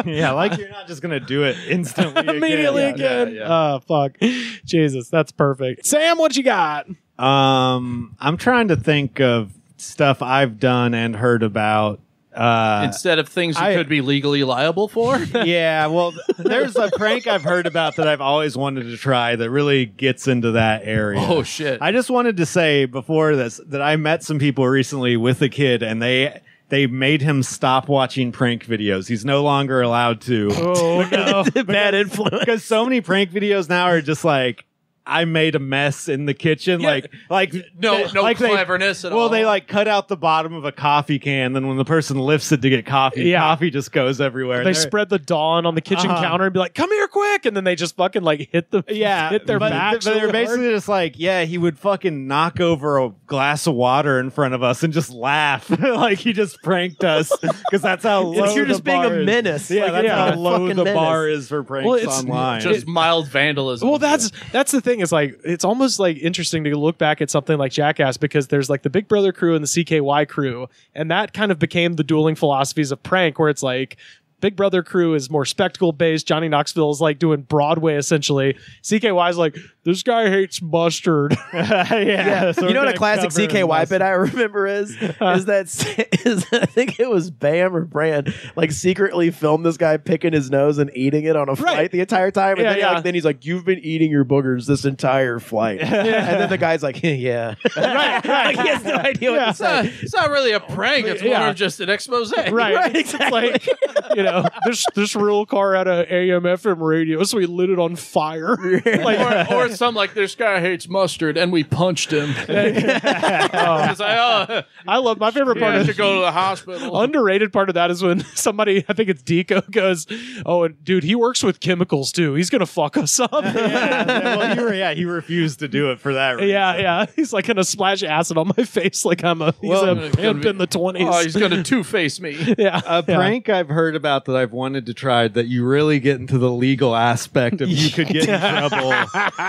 Yeah, like you're not just gonna do it instantly immediately again. Oh fuck, Jesus, that's perfect. Sam, what you got? I'm trying to think of stuff I've done and heard about. Instead of things you could be legally liable for? Yeah, well, there's a prank I've heard about that I've always wanted to try that really gets into that area. Oh, shit. I just wanted to say before this that I met some people recently with a kid, and they made him stop watching prank videos. He's no longer allowed to. Oh, no. Bad influence. Because so many prank videos now are just like, I made a mess in the kitchen, no cleverness at all. Well, they like cut out the bottom of a coffee can, then when the person lifts it to get coffee, coffee just goes everywhere. They spread the dawn on the kitchen counter and be like, "Come here, quick!" And then they just fucking like hit their backs. But they're basically just like, he would fucking knock over a glass of water in front of us and just laugh like he just pranked us because that's how low you're just being a menace. Yeah, like, that's how low the menace. bar is for pranks online. Just mild vandalism. Well, that's the thing. Is like it's almost like interesting to look back at something like Jackass because there's like the Big Brother crew and the CKY crew, and that kind of became the dueling philosophies of prank, where it's like Big Brother crew is more spectacle based. Johnny Knoxville is like doing Broadway essentially. CKY is like, this guy hates mustard. So you know what a classic CKY bit I remember is that I think it was Bam or Brand like secretly filmed this guy picking his nose and eating it on a flight the entire time, and then he's like, "You've been eating your boogers this entire flight," and then the guy's like, "Yeah, right." Like, he has no idea what to say. It's not really a prank. It's more of just an expose. Right, exactly. It's like, this real car had an AM/FM radio, so we lit it on fire. Like, or some like, this guy hates mustard and we punched him. I love my favorite part to go to the hospital. Underrated part of that is when somebody, I think it's Deco, goes, "Oh, and dude, he works with chemicals too. He's gonna fuck us up." He refused to do it for that reason. Yeah. He's like gonna splash acid on my face like he's a pimp in the 20s. Oh, he's gonna two-face me. Yeah. A prank I've heard about that I've wanted to try that you really get into the legal aspect of you could get in trouble.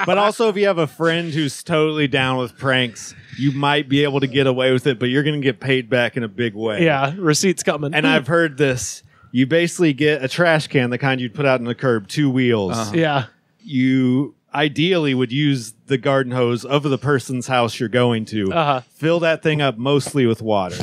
But also if you have a friend who's totally down with pranks, you might be able to get away with it, but you're going to get paid back in a big way. Yeah, receipts coming. And I've heard this. You basically get a trash can, the kind you'd put out on the curb, 2 wheels. Yeah. You ideally would use the garden hose of the person's house you're going to. Fill that thing up mostly with water.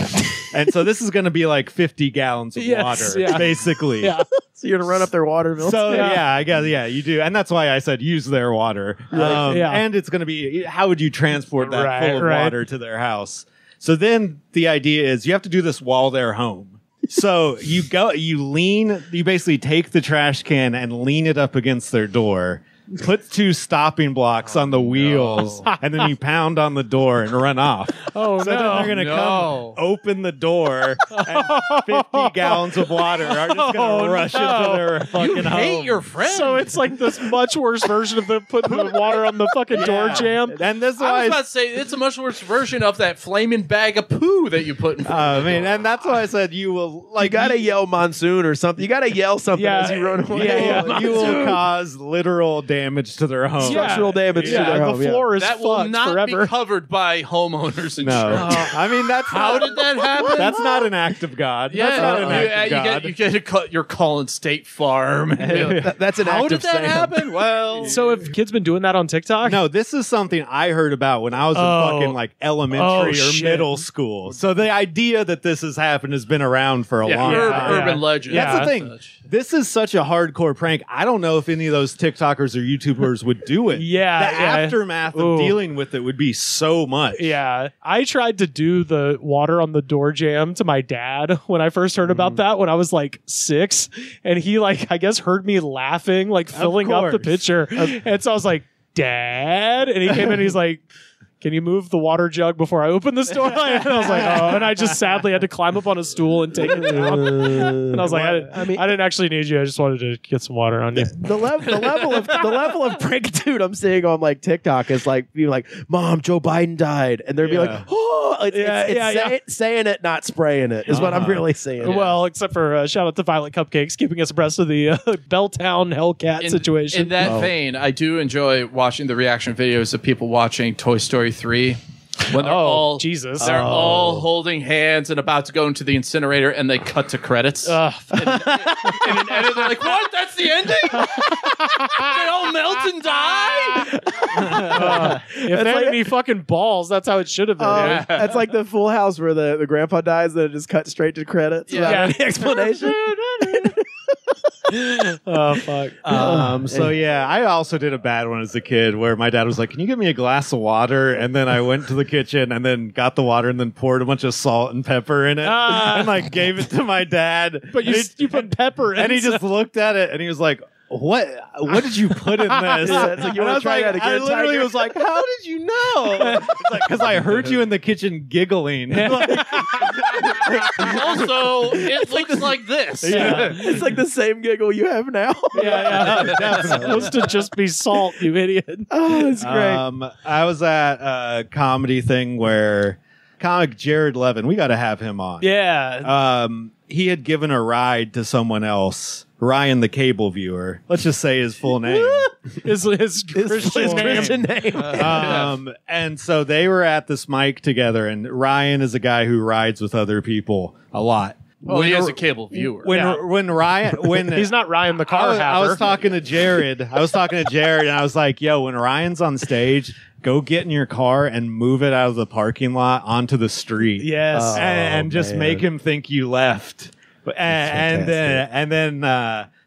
And so this is going to be like 50 gallons of water, basically. Yeah. So you're going to run up their water bill. So, I guess, you do. And that's why I said use their water. And it's going to be, how would you transport that full of water to their house? So then the idea is you have to do this while they're home. So you basically take the trash can and lean it up against their door. put 2 stopping blocks on the wheels, and then you pound on the door and run off. Oh, so then they're going to come open the door, and 50 gallons of water are just going to rush into their fucking home. Hate your friend. So it's like this much worse version of them putting the water on the fucking door jam. And this is I why was about to say, it's a much worse version of that flaming bag of poo that you put in front of the door. and that's why I said you will, like, you gotta yell monsoon or something. You gotta yell something as you run away. You will cause literal damage to their home. Structural damage to their home. The floor is that will fucked not forever. be covered by homeowners insurance. No, I mean that's how did that happen? That's not an act of God. Yeah, that's not an act of God. You get you're calling State Farm. That's an how act did of that Sam. happen? Well, So have kids been doing that on TikTok? No, this is something I heard about when I was in fucking like elementary or middle school. So the idea that this has happened has been around for a long time. Urban legend. That's the thing. This is such a hardcore prank. I don't know if any of those TikTokers or YouTubers would do it. The aftermath of dealing with it would be so much. Yeah. I tried to do the water on the door jam to my dad when I first heard about that when I was like 6. And he like, I guess heard me laughing, like filling up the pitcher. And so I was like, Dad? And he came in and he's like, can you move the water jug before I open this door? And I was like, oh, and I just sadly had to climb up on a stool and take it down. And I was like, I didn't actually need you. I just wanted to get some water on you. The level of prank dude I'm seeing on like TikTok is like being like, Mom, Joe Biden died, and they'll be like, oh, it's saying it, not spraying it is what I'm really seeing. Well, except for shout out to Violet Cupcakes keeping us abreast of the Belltown Hellcat situation. In that vein, I do enjoy watching the reaction videos of people watching Toy Story 3 when they're all all holding hands and about to go into the incinerator, and they cut to credits. And an edit, they're like, "What? That's the ending? They all melt and die." If they had any fucking balls, that's how it should have been. That's like the Full House where the grandpa dies, then it just cut straight to credits without any explanation. Oh fuck. So yeah, I also did a bad one as a kid where my dad was like, "Can you give me a glass of water?" And then I went to the kitchen and then got the water and then poured a bunch of salt and pepper in it and like gave it to my dad. But you put pepper in it. And he just looked at it and he was like, What did you put in this? It's like, you want to try that again? I literally was like, how did you know? It's like, because I heard you in the kitchen giggling. Also, it looks like this. Yeah. It's like the same giggle you have now. That's supposed to just be salt, you idiot. Oh, that's great. I was at a comedy thing where comic Jared Levin, we got to have him on. Yeah. He had given a ride to someone else, Ryan the cable viewer. Let's just say his full name. his Christian name. And so they were at this mic together, and Ryan is a guy who rides with other people a lot. Oh, he is a cable viewer. When Ryan, he's not Ryan the car haver. I was talking to Jared. And I was like, "Yo, when Ryan's on stage, go get in your car and move it out of the parking lot onto the street. Yes, and just make him think you left." And then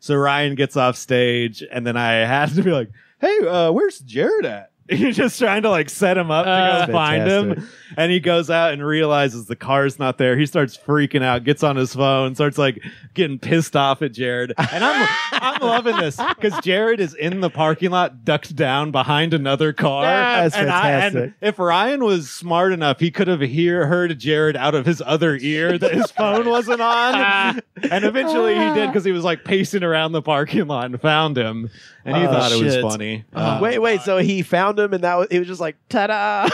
so Ryan gets off stage, and then I had to be like, "Hey, where's Jared at?" You're just trying to like set him up to go find him. And he goes out and realizes the car's not there. He starts freaking out, gets on his phone, starts like getting pissed off at Jared. And I'm loving this because Jared is in the parking lot, ducked down behind another car. That's fantastic. And if Ryan was smart enough, he could have heard Jared out of his other ear that his phone wasn't on. And eventually he did because he was like pacing around the parking lot and found him. And he thought it was funny. Wait, so he found him and it was just like, ta-da!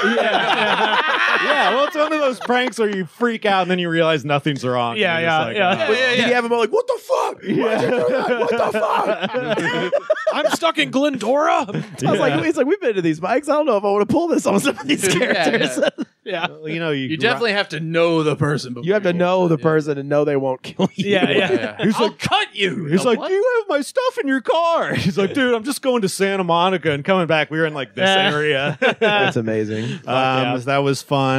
Yeah, well, it's one of those pranks where you freak out and then you realize nothing's wrong. Yeah. Did he have him all like, what the fuck? What the fuck? I'm stuck in Glendora. He's like, we've been to these mics. I don't know if I want to pull this on some of these characters. Yeah. Well, you definitely have to know the person. You have to know the person and know they won't kill you. Yeah. He's I'll like, cut you. He's like, do you have my stuff in your car? He's like, dude, I'm just going to Santa Monica and coming back. We were in like this area. That's amazing. That was fun.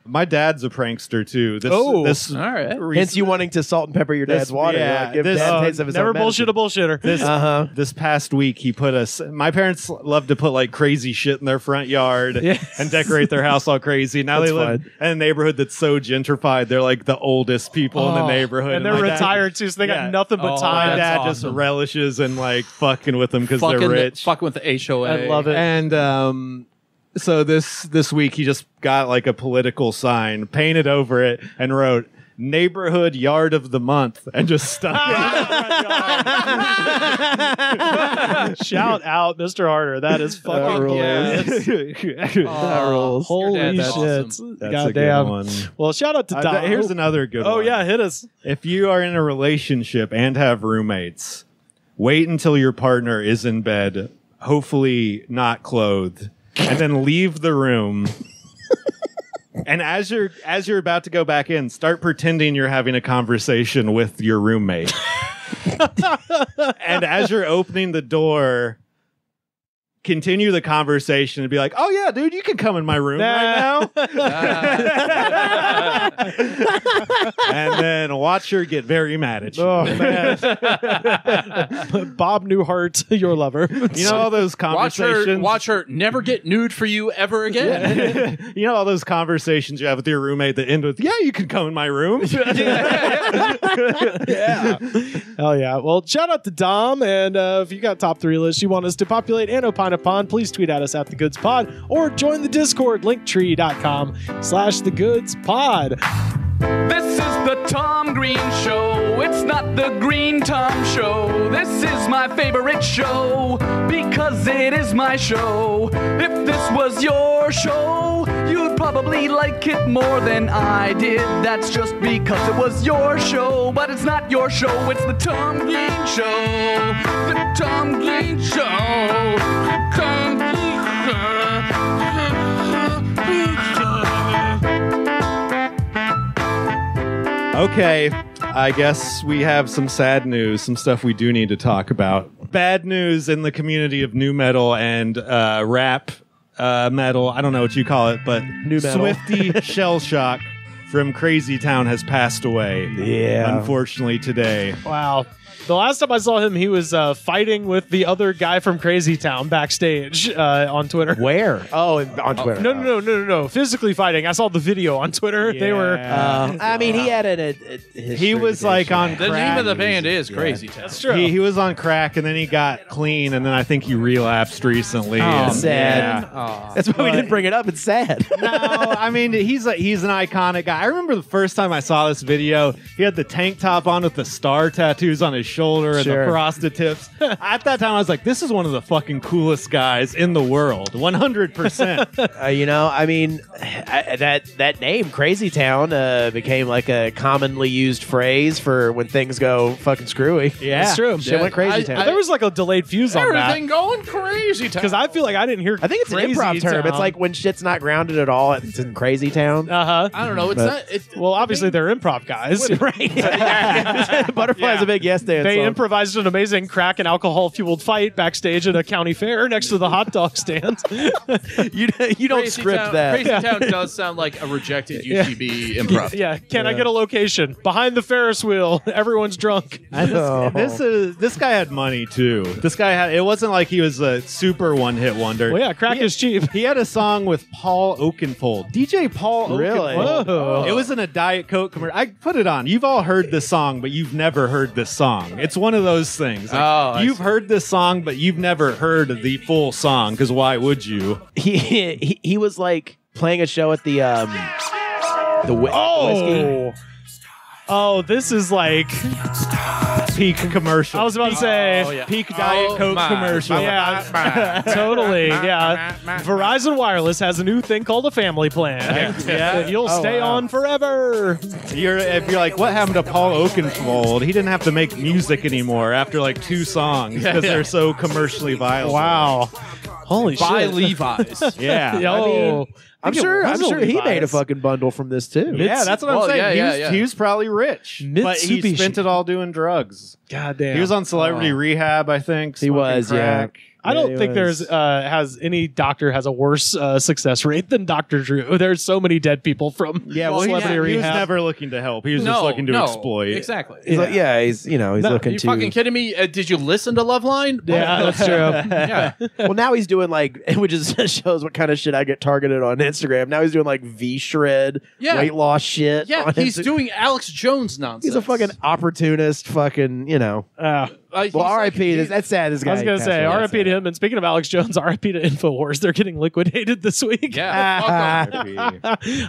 My dad's a prankster too. This all right. Hence you wanting to salt and pepper your dad's water. Yeah, give dad a taste of his never own bullshit medicine. a bullshitter. This past week, he put us. My parents love to put like crazy shit in their front yard and decorate their house all crazy. Now they live in a neighborhood that's so gentrified. They're like the oldest people in the neighborhood, and they're retired too, so they got nothing but time. My dad just relishes in like fucking with them because they're rich. Fucking with the HOA. I love it. And so this week he just got like a political sign, painted over it, and wrote "Neighborhood Yard of the Month" and just stuck it. Shout out, Mr. Harder. That is fucking That rules. Holy shit! Awesome. That's Goddamn. a good one. Well, shout out to Dom. Here's another good one. Oh yeah, hit us. If you are in a relationship and have roommates, wait until your partner is in bed, hopefully not clothed, and then leave the room. And as you're about to go back in, start pretending you're having a conversation with your roommate. And as you're opening the door, continue the conversation and be like, "Oh yeah, dude, you can come in my room right now." And then watch her get very mad at you. Oh man, Bob Newhart, your lover. You know all those conversations. Watch her never get nude for you ever again. You know all those conversations you have with your roommate that end with, "Yeah, you can come in my room." Yeah. Hell yeah. Well, shout out to Dom, and if you got top 3 lists you want us to populate and opine upon, please tweet at us at The Goods Pod or join the Discord, linktree.com/TheGoodsPod. This is the Tom Green Show. It's not the Green Tom Show. This is my favorite show because it is my show. If this was your show, you'd probably like it more than I did. That's just because it was your show. But it's not your show. It's the Tom Green Show. The Tom Green Show. Tom Green Okay, I guess we have some sad news, some stuff we do need to talk about. Bad news in the community of new metal and rap metal. I don't know what you call it, but New metal. Swifty Shellshock from Crazy Town has passed away. Yeah. Unfortunately today. Wow. The last time I saw him, he was fighting with the other guy from Crazy Town backstage on Twitter. Where? Oh, on Twitter. No. Physically fighting. I saw the video on Twitter. They were. I mean, he had He was like on The crack. name of the band is Crazy Town. That's true. He was on crack and then he got clean and then I think he relapsed recently. And- sad. yeah. That's why we didn't bring it up. It's sad. No, I mean he's an iconic guy. I remember the first time I saw this video, he had the tank top on with the star tattoos on his shoulder and the frosted tips. At that time, I was like, "This is one of the fucking coolest guys in the world, 100%." You know, I mean, that name Crazy Town became like a commonly used phrase for when things go fucking screwy. Yeah, That's true. Shit went Crazy Town. There was like a delayed fuse on that. Everything going Crazy Town. Because I feel like I didn't hear. I think it's an Crazy improv term. Town. It's like when shit's not grounded at all. It's in Crazy Town. I don't know. It's But- not. Well, obviously they're improv guys. Right. Butterfly's a big yes dance. They song. improvised an amazing crack and alcohol fueled fight backstage at a county fair next to the hot dog stand. you don't Crazy script Town, that. Crazy Town does sound like a rejected UCB improv. Yeah, can I get a location behind the Ferris wheel? Everyone's drunk. This guy had money too. This guy had. It wasn't like he was a super one-hit wonder. Well, yeah, crack is cheap. He had a song with Paul Oakenfold, DJ Paul Really? Oakenfold. Whoa. It was in a Diet Coke commercial. I put it on. You've all heard this song, but you've never heard this song. It's one of those things. Like, you've heard this song, but you've never heard the full song. Because why would you? He was like playing a show at the whiskey. Oh, this is like peak commercial. I was about to say peak Diet Coke commercial. Yeah, totally. Yeah, Verizon Wireless has a new thing called a family plan. Yeah, you'll stay on forever. If you're like, what happened to Paul Oakenfold? He didn't have to make music anymore after like 2 songs because they're so commercially viable. Wow. Holy By shit. Levi's. Yeah. Yo. I'm sure he Levi's. made a fucking bundle from this too. Yeah, that's what I'm saying. He was probably rich, but he Mitsubishi. spent it all doing drugs. God damn. He was on Celebrity Rehab, I think. He was, crack. I don't think there's any doctor has a worse success rate than Dr. Drew. There's so many dead people from Celebrity Rehab. He was never looking to help. He was just looking to exploit. Exactly. He's like, he's looking you to. fucking kidding me? Did you listen to Loveline? Yeah, that's true. Yeah. Well, now he's doing which just shows what kind of shit I get targeted on Instagram. Now he's doing V-shred, weight loss shit. Yeah, he's doing Alex Jones nonsense. He's a fucking opportunist, well, R.I.P. That's sad. This guy. I was going to say R.I.P. to him. And speaking of Alex Jones, R.I.P. to InfoWars. They're getting liquidated this week. Yeah.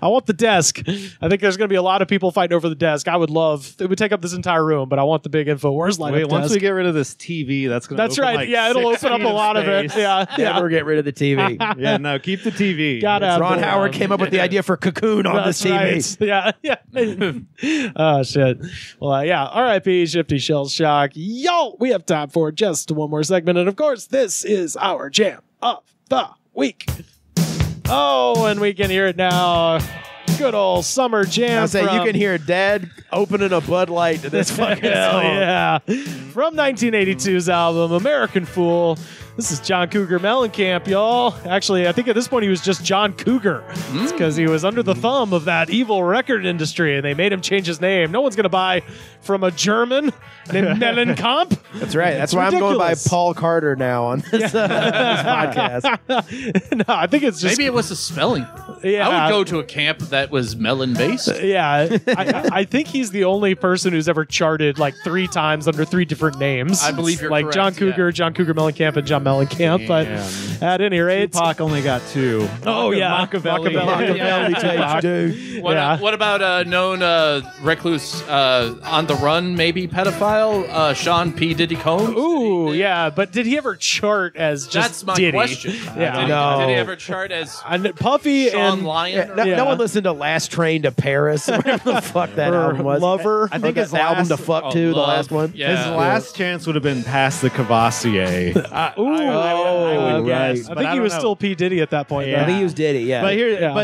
I want the desk. I think there's going to be a lot of people fighting over the desk. It would take up this entire room, but I want the big InfoWars lineup. Wait, once desk. we get rid of this TV, that's going to That's right. It'll open up a lot of it. Yeah. Never get rid of the TV. Yeah, no, keep the TV. Ron Howard came up with the idea for Cocoon on this TV. Right. Yeah. Oh, shit. Well, R.I.P. Shifty Shell Shock. Yo, we have time for just one more segment. And of course, this is our jam of the week. Oh, and we can hear it now. Good old summer jam. I say you can hear Dad opening a Bud Light to this fucking song. Yeah. From 1982's album, American Fool. This is John Cougar Mellencamp, y'all. Actually, I think at this point he was just John Cougar. It's because he was under the thumb of that evil record industry, and they made him change his name. No one's going to buy from a German named Mellencamp. That's right. That's why I'm going by Paul Carter now on this podcast. No, I think it's just... Maybe it was a spelling. Yeah. I would go to a camp that was melon-based. Yeah. I think he's the only person who's ever charted 3 times under 3 different names. I believe you're correct. John Cougar, John Cougar Mellencamp, and John Mellencamp. But at any rate... Tupac only got 2. Oh, yeah. Machiavelli tapes, dude. What about known recluse on the run, maybe pedophile, Sean P. Diddy Combs? Ooh, yeah. But did he ever chart as just That's my Diddy? question. Yeah. Did he ever chart as Puffy Sean and Lyon? No one listened to Last Train to Paris. Whatever the fuck that album was. Lover. I think his album to fuck to, the last one. Yeah. His last chance would have been past the Cavassier. I would guess. I think he was still P. Diddy at that point. Yeah. I think he was Diddy, yeah. But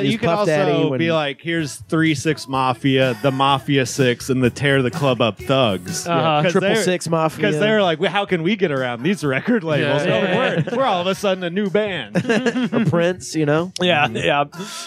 you can Puff also Daddy be like, here's 3-6 Mafia, the Mafia 6, and the Tear the Club Up Thugs. 666 Mafia. Because they're like, well, how can we get around these record labels? Yeah. We're all of a sudden a new band. Or Prince, Yeah.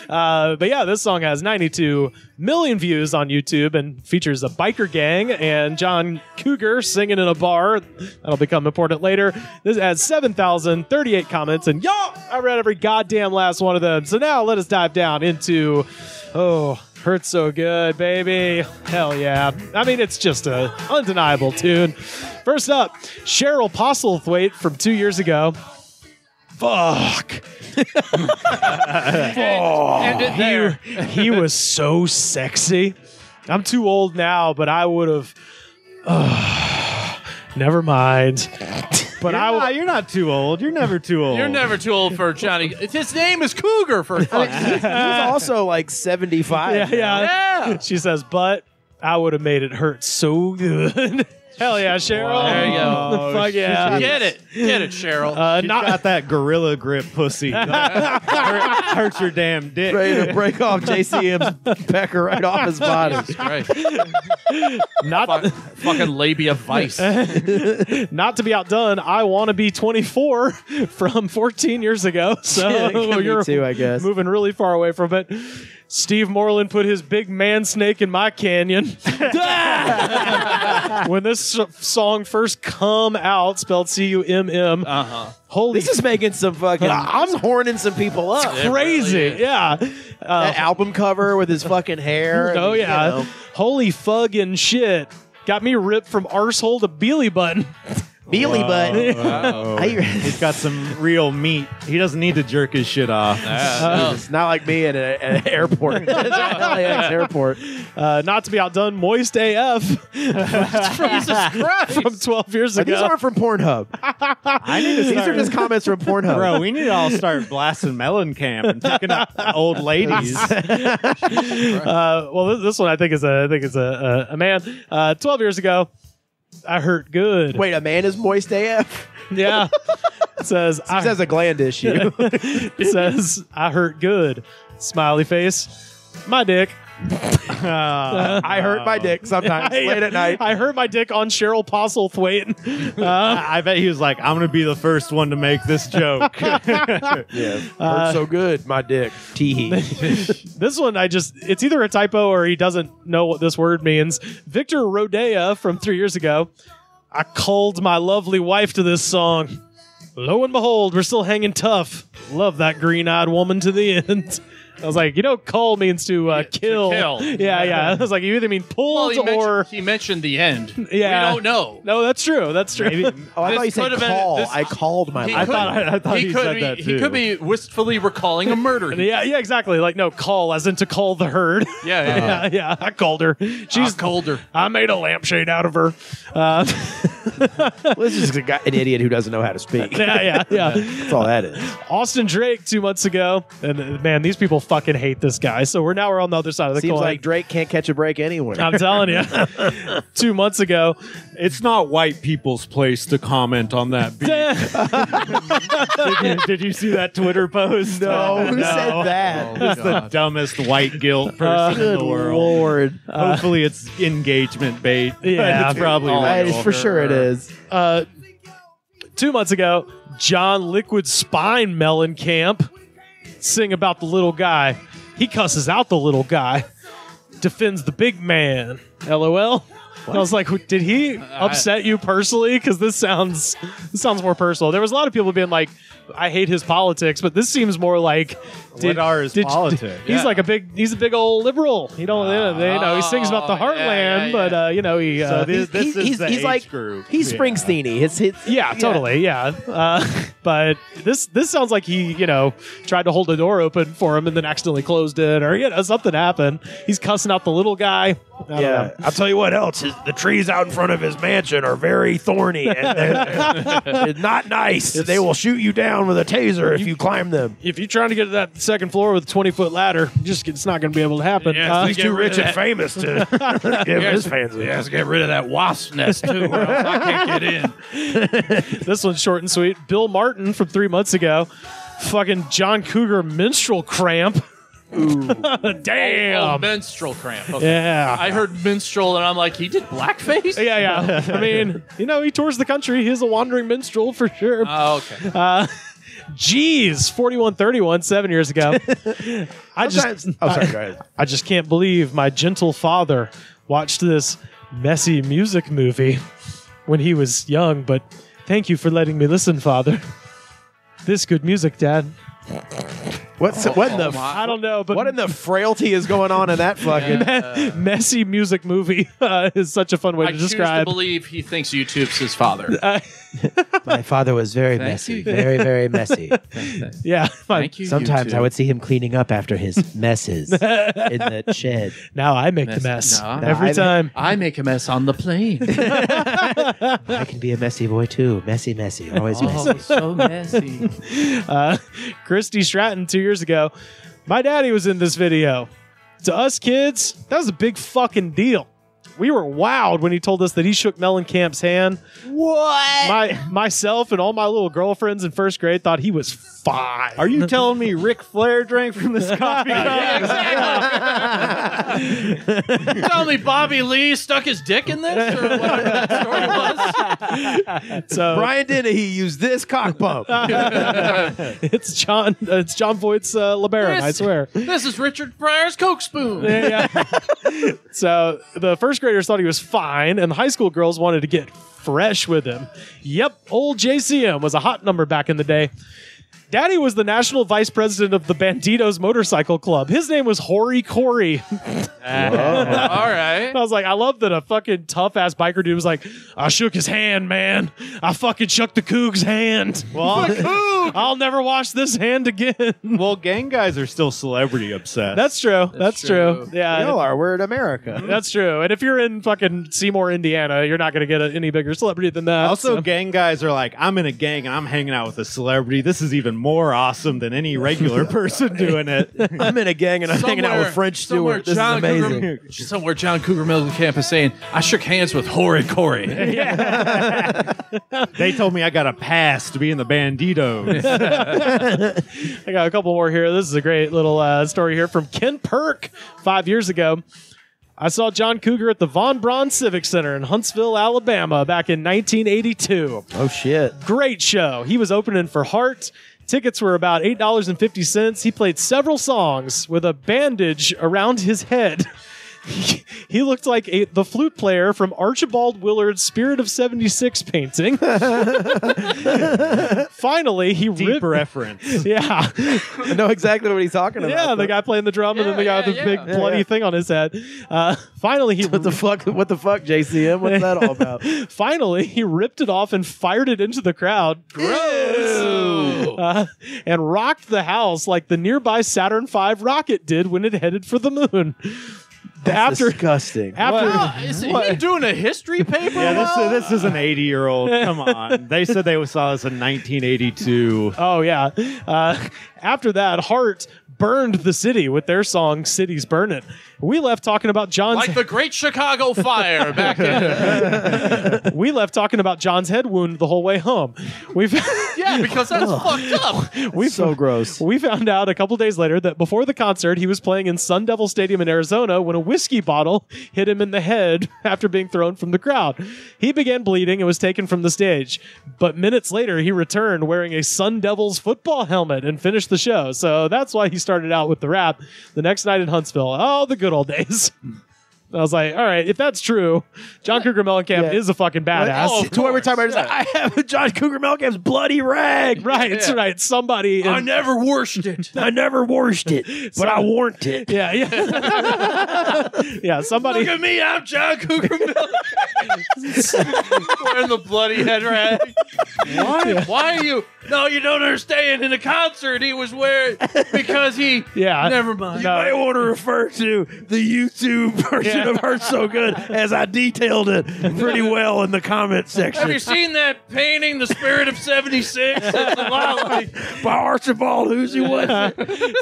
But yeah, this song has 92 million views on YouTube and features a biker gang and John Cougar singing in a bar. That'll become important later. This has 7,038 comments, and I read every goddamn last one of them. So now let us dive down into Hurts So Good, baby. Hell yeah. I mean, it's just a undeniable tune. First up, Cheryl Postlethwaite from 2 years ago. Fuck. He was so sexy. I'm too old now, but I would have. Never mind. But you're not too old. You're never too old. You're never too old for Johnny. His name is Cougar, for fuck's sake. He's also 75. Yeah. She says, but I would have made it hurt so good. Hell yeah, Cheryl. There you go. Fuck yeah. Get it, Cheryl. She's got that gorilla grip pussy. Hurts your damn dick. Ready to break off JCM's pecker right off his body. Jesus Christ. Fucking labia vice. Not to be outdone, I Want to Be 24 from 14 years ago. So me too, I guess. Moving really far away from it. Steve Moreland put his big man snake in my canyon. When this song first come out, spelled C-U-M-M. Holy, this is making some fucking. I'm horning some people up. Crazy, really yeah. That album cover with his fucking hair. Oh yeah. Holy fucking shit! Got me ripped from arsehole to beely button. Beely butt. Wow. He's got some real meat. He doesn't need to jerk his shit off. It's not like me at an airport. LAX airport. Not to be outdone, Moist AF. Jesus Christ. From 12 years ago. These aren't from Pornhub. These are just comments from Pornhub. Bro, we need to all start blasting Mellencamp and picking up old ladies. Well, this one I think is a man. 12 years ago, I hurt good. Wait, a man is moist AF? Yeah. It says has a gland issue. It says I hurt good. Smiley face. My dick. I hurt my dick sometimes late at night. I hurt my dick on Cheryl Postlethwaite. I bet he was like, I'm going to be the first one to make this joke. Hurt so good, my dick. Tee. This one, it's either a typo or he doesn't know what this word means. Victor Rodea from 3 years ago. I called my lovely wife to this song. Lo and behold, we're still hanging tough. Love that green-eyed woman to the end. I was like, call means to kill. Yeah. I was like, you either mean pulled or... He mentioned the end. Yeah. We don't know. No, that's true. Maybe. I thought you said call. I called my wife. I thought he said that too. He could be wistfully recalling a murder. Yeah, exactly. Like, no, call, as in to call the herd. Yeah. I called her. She's colder. I made a lampshade out of her. This is an idiot who doesn't know how to speak. Yeah. That's all that is. Austin Drake 2 months ago. And man, these people fucking hate this guy. So we're on the other side of the Seems coin. like Drake can't catch a break anywhere. I'm telling you. 2 months ago. It's not white people's place to comment on that beat. Did you see that Twitter post? No. Who said that? It's the dumbest white guilt person in the world. Lord. Hopefully it's engagement bait. Yeah, it's probably real. For sure it is. 2 months ago, John Liquid Spine Mellencamp sing about the little guy. He cusses out the little guy, defends the big man. LOL. I was like, did he upset you personally? Because this sounds more personal. There was a lot of people being like, I hate his politics, but this seems more like what are his politics? He's like he's a big old liberal. He he sings about the heartland, but he. So this is the he's age like group. He's Springsteen-y. Totally. But this sounds like he tried to hold the door open for him and then accidentally closed it, or something happened. He's cussing out the little guy. I don't know. I'll tell you what else. The trees out in front of his mansion are very thorny and they're not nice. They will shoot you down with a taser if you climb them. If you're trying to get to that second floor with a 20-foot ladder, it's not going to be able to happen. He's too rich and famous to give his fans. He has to get rid of that wasp nest too, or else I can't get in. This one's short and sweet. Bill Martin from 3 months ago. Fucking John Cougar menstrual cramp. Ooh. Damn. Menstrual cramp. Okay. Yeah. I heard minstrel and I'm like, he did blackface? Yeah. I mean, he tours the country. He's a wandering minstrel for sure. Oh, okay. Geez, 4131, 7 years ago. Go ahead. I just can't believe my gentle father watched this messy music movie when he was young, but thank you for letting me listen, Father. This good music, Dad. What in the? I don't know, but what in the frailty is going on in that fucking messy music movie is such a fun way to describe. I choose to believe he thinks YouTube's his father. My father was very messy, very, very messy. Yeah, thank you. Sometimes YouTube. I would see him cleaning up after his messes in the shed. Now I make the mess every time. I make a mess on the plane. I can be a messy boy too. Messy, always messy. So messy. Christy Stratton 2 years ago. My daddy was in this video. To us kids, that was a big fucking deal. We were wowed when he told us that he shook Mellencamp's hand. What? Myself and all my little girlfriends in first grade thought he was fine. Are you telling me Ric Flair drank from this coffee? Exactly. Tell me Bobby Lee stuck his dick in this, or whatever that story was. So Brian Dennehy used this cock pump. It's John Voight's LeBaron, I swear. This is Richard Pryor's Coke spoon. Yeah. So the first graders thought he was fine, and the high school girls wanted to get fresh with him. Yep, old JCM was a hot number back in the day. Daddy was the national vice president of the Banditos Motorcycle Club. His name was Hory Corey. All right. I was like, I love that a fucking tough-ass biker dude was like, I shook his hand, man. I fucking shook the Coug's hand. Well, I'll never wash this hand again. Well, gang guys are still celebrity obsessed. That's true. That's true. Yeah. We all are. We're in America. That's true. And if you're in fucking Seymour, Indiana, you're not going to get any bigger celebrity than that. Also, gang guys are like, I'm in a gang and I'm hanging out with a celebrity. This is even more awesome than any regular person doing it. I'm in a gang and I'm hanging out with French Stewart. This is amazing. Somewhere John Cougar Mellencamp is saying, I shook hands with Hory Corey. They told me I got a pass to be in the Banditos. I got a couple more here. This is a great little story here from Ken Perk 5 years ago. I saw John Cougar at the Von Braun Civic Center in Huntsville, Alabama back in 1982. Oh, shit. Great show. He was opening for Heart. Tickets were about $8.50. He played several songs with a bandage around his head. He looked like the flute player from Archibald Willard's Spirit of 76 painting. Finally, he Deep reference. Yeah. I know exactly what he's talking about. Yeah, the guy playing the drum and then the guy with the big bloody thing on his head. Finally, he... What the fuck, JCM? What's that all about? Finally, he ripped it off and fired it into the crowd. Gross! And rocked the house like the nearby Saturn V rocket did when it headed for the moon. That's disgusting. Is he doing a history paper? Yeah, this is an 80-year-old. Come on. They said they saw this in 1982. Oh, yeah. After that, Heart burned the city with their song Cities Burnin'. We left talking about John's... Like the Great Chicago Fire back in... We left talking about John's head wound the whole way home. Yeah, because that's fucked up. So gross. We found out a couple days later that before the concert, he was playing in Sun Devil Stadium in Arizona when a whiskey bottle hit him in the head after being thrown from the crowd. He began bleeding and was taken from the stage. But minutes later, he returned wearing a Sun Devils football helmet and finished the show. So that's why he started out with the rap the next night in Huntsville. Oh, the good old days. I was like, all right, if that's true, John Cougar Mellencamp is a fucking badass. Oh, to every time I have John Cougar Mellencamp's bloody rag. Right, right. Somebody. I never washed it. I never washed it, but I warned it. Yeah, yeah. Yeah, somebody. Look at me, I'm John Cougar Mellencamp. Wearing the bloody head rag. Why are you? No, you don't understand. In the concert, he was wearing because he. Yeah. Never mind. You may want to refer to the YouTube version of Hurt So Good, as I detailed it pretty well in the comment section. Have you seen that painting, The Spirit of 76? It's a lot like by Archibald who's he was.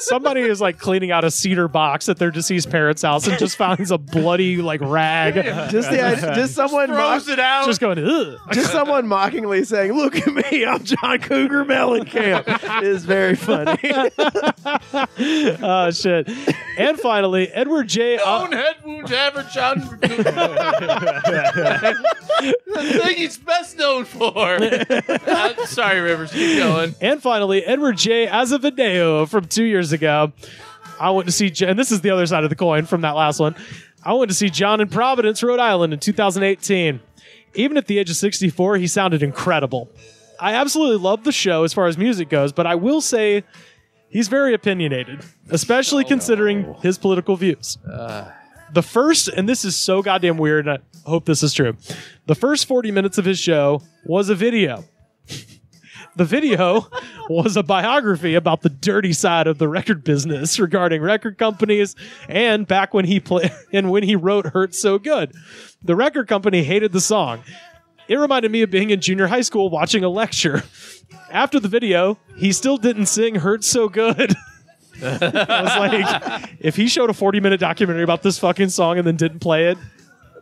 Somebody is like cleaning out a cedar box at their deceased parents' house and just finds a bloody like rag. Just someone throws it out. Just going, ugh. Just someone mockingly saying, "Look at me, I'm John Cougar Mellencamp." Is very funny. Oh shit! And finally, Edward J. own head wound average John. The thing he's best known for. Sorry, Rivers, keep going. And finally, Edward J. Azevedo from 2 years ago. I went to see, and this is the other side of the coin from that last one. I went to see John in Providence, Rhode Island in 2018. Even at the age of 64, he sounded incredible. I absolutely love the show as far as music goes, but I will say he's very opinionated, especially considering his political views. The first, and this is so goddamn weird, and I hope this is true, the first 40 minutes of his show was a video. The video was a biography about the dirty side of the record business regarding record companies and back when he played and when he wrote Hurt So Good. The record company hated the song. It reminded me of being in junior high school watching a lecture. After the video, he still didn't sing Hurt So Good. I was like, if he showed a 40-minute documentary about this fucking song and then didn't play it,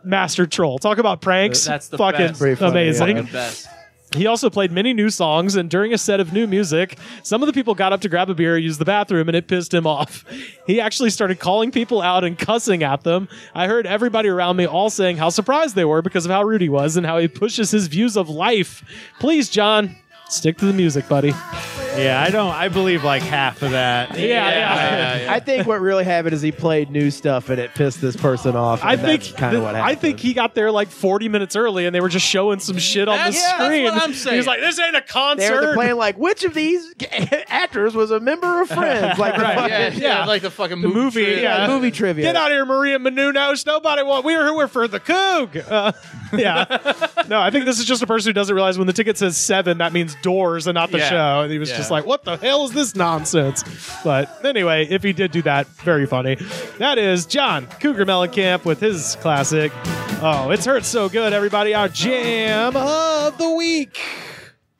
master troll. Talk about pranks. That's the fucking best. amazing. Fucking best. He also played many new songs, and during a set of new music, some of the people got up to grab a beer or use the bathroom, and it pissed him off. He actually started calling people out and cussing at them. I heard everybody around me all saying how surprised they were because of how rude he was and how he pushes his views of life. Please, John, stick to the music, buddy. Yeah, I believe like half of that. Yeah. I think what really happened is he played new stuff and it pissed this person off. I think that's kind of what happened. I think he got there like 40 minutes early and they were just showing some shit on the screen. That's what I'm saying. He was like, this ain't a concert. They're playing like, which of these actors was a member of Friends? Like, yeah, like the fucking movie. Yeah, movie trivia. Get out of here, Maria Menounos. Nobody want. We're for the Coug. Yeah. No, I think this is just a person who doesn't realize when the ticket says 7, that means doors and not the show. And he was just like, what the hell is this nonsense? But anyway, if he did do that, very funny. That is John Cougar Mellencamp with his classic. Oh, it's Hurt So Good, everybody. Our jam of the week.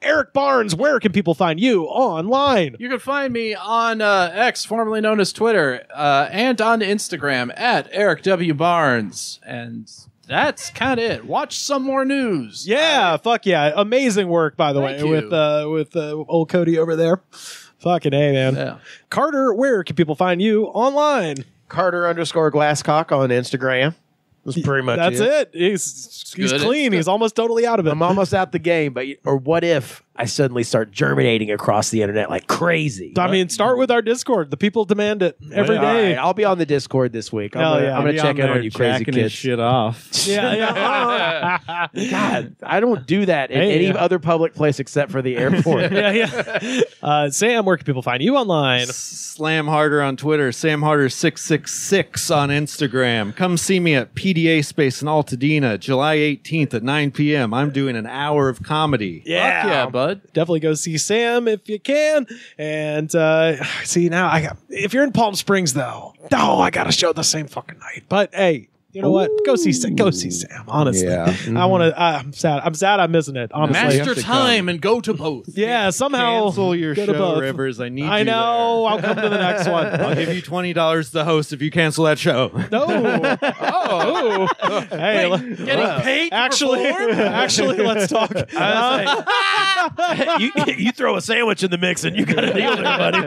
Erik Barnes, where can people find you online? You can find me on X, formerly known as Twitter, and on Instagram at Erik W. Barnes. And that's kind of it. Watch some more news. Yeah, fuck yeah. Amazing work, by the Thank way, you. with old Cody over there. Fucking A, man. Yeah. Carter, where can people find you online? Carter_Glasscock on Instagram. That's pretty much That's it. He's clean. He's almost totally out of it. I'm almost out the game, but or what if I suddenly start germinating across the internet like crazy? I mean, start with our Discord. The people demand it every day. Right, I'll be on the Discord this week. I'm gonna check in on you crazy his kids. shit off. Yeah. God, I don't do that in any other public place except for the airport. Sam, where can people find you online? Slam Harder on Twitter, SamHarder666 on Instagram. Come see me at PDA Space in Altadena, July 18th at 9 p.m. I'm doing an hour of comedy. Yeah, Fuck yeah, bud. Definitely go see Sam if you can. And see, now if you're in Palm Springs, though, I got a show the same fucking night. But hey, you know what? Go see Sam. Honestly, I want to. I'm sad. I'm missing it. Honestly, Master time and go to both. Yeah, somehow Cancel your go to show, both. Rivers. I need you. I know. there. I'll come to the next one. I'll give you $20 to host if you cancel that show. No. Hey, Getting paid. Actually, let's talk. you throw a sandwich in the mix and you got a deal there, buddy.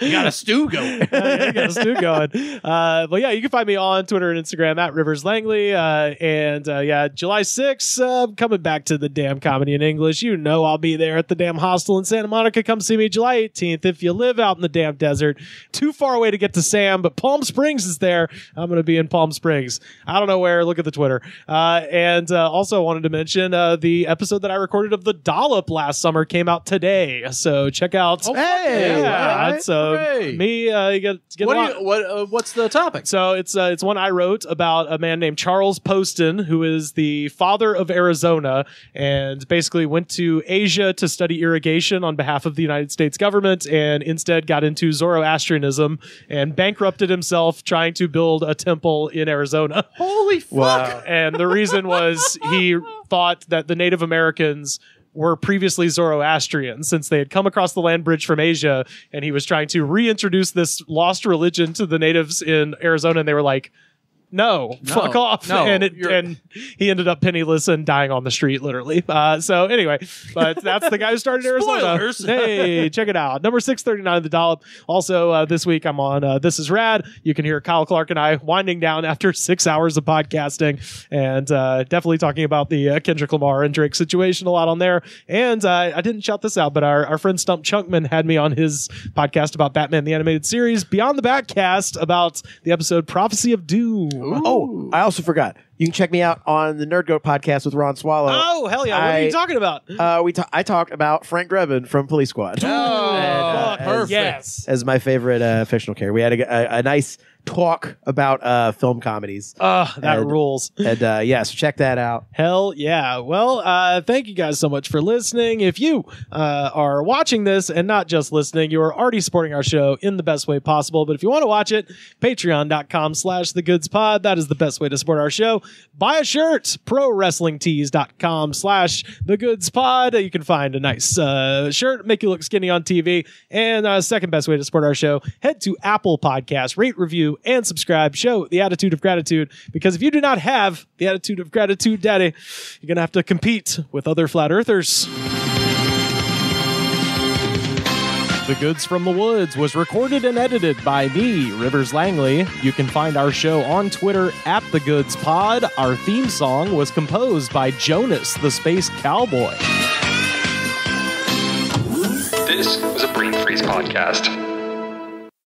You got a stew going. You got a stew going. But yeah, you can find me on Twitter and Instagram at Rivers Langley. July 6th, coming back to the damn Comedy in English. You know I'll be there at the damn hostel in Santa Monica. Come see me July 18th. If you live out in the damn desert, too far away to get to Sam, but Palm Springs is there. I'm going to be in Palm Springs. I don't know where. Look at the Twitter. Also wanted to mention the episode that I recorded of The Dollop last summer came out today. So check out. What's the topic? So it's one I wrote about a man named Charles Poston, who is the father of Arizona, and basically went to Asia to study irrigation on behalf of the United States government, and instead got into Zoroastrianism and bankrupted himself trying to build a temple in Arizona. Holy fuck! Wow. And the reason was he thought that the Native Americans were previously Zoroastrian, since they had come across the land bridge from Asia, and he was trying to reintroduce this lost religion to the natives in Arizona, and they were like, no, fuck off. No, and he ended up penniless and dying on the street, literally. So anyway, but that's the guy who started Arizona. Spoilers. Hey, check it out. Number 639, The Dollop. Also, this week I'm on This Is Rad. You can hear Kyle Clark and I winding down after 6 hours of podcasting, and definitely talking about the Kendrick Lamar and Drake situation a lot on there. And I didn't shout this out, but our friend Stump Chunkman had me on his podcast about Batman the Animated Series, Beyond the Batcast, about the episode Prophecy of Doom. Ooh. Oh, I also forgot. You can check me out on the Nerd Goat podcast with Ron Swallow. Oh, hell yeah. What are you talking about? I talk about Frank Drebin from Police Squad. Perfect. Yes. As my favorite fictional character. We had a nice talk about film comedies. That rules. And so check that out. Hell yeah. Well, thank you guys so much for listening. If you are watching this and not just listening, you are already supporting our show in the best way possible. But if you want to watch it, patreon.com/thegoodspod. That is the best way to support our show. Buy a shirt, prowrestlingtees.com/thegoodspod. You can find a nice shirt, make you look skinny on TV. And second best way to support our show, head to Apple Podcasts, rate, review, and subscribe. Show the attitude of gratitude, because if you do not have the attitude of gratitude, daddy, you're gonna have to compete with other flat earthers. The Goods from the Woods was recorded and edited by me, Rivers Langley. You can find our show on Twitter at The Goods Pod. Our theme song was composed by Jonas, the Space Cowboy. This was a Brain Freeze podcast.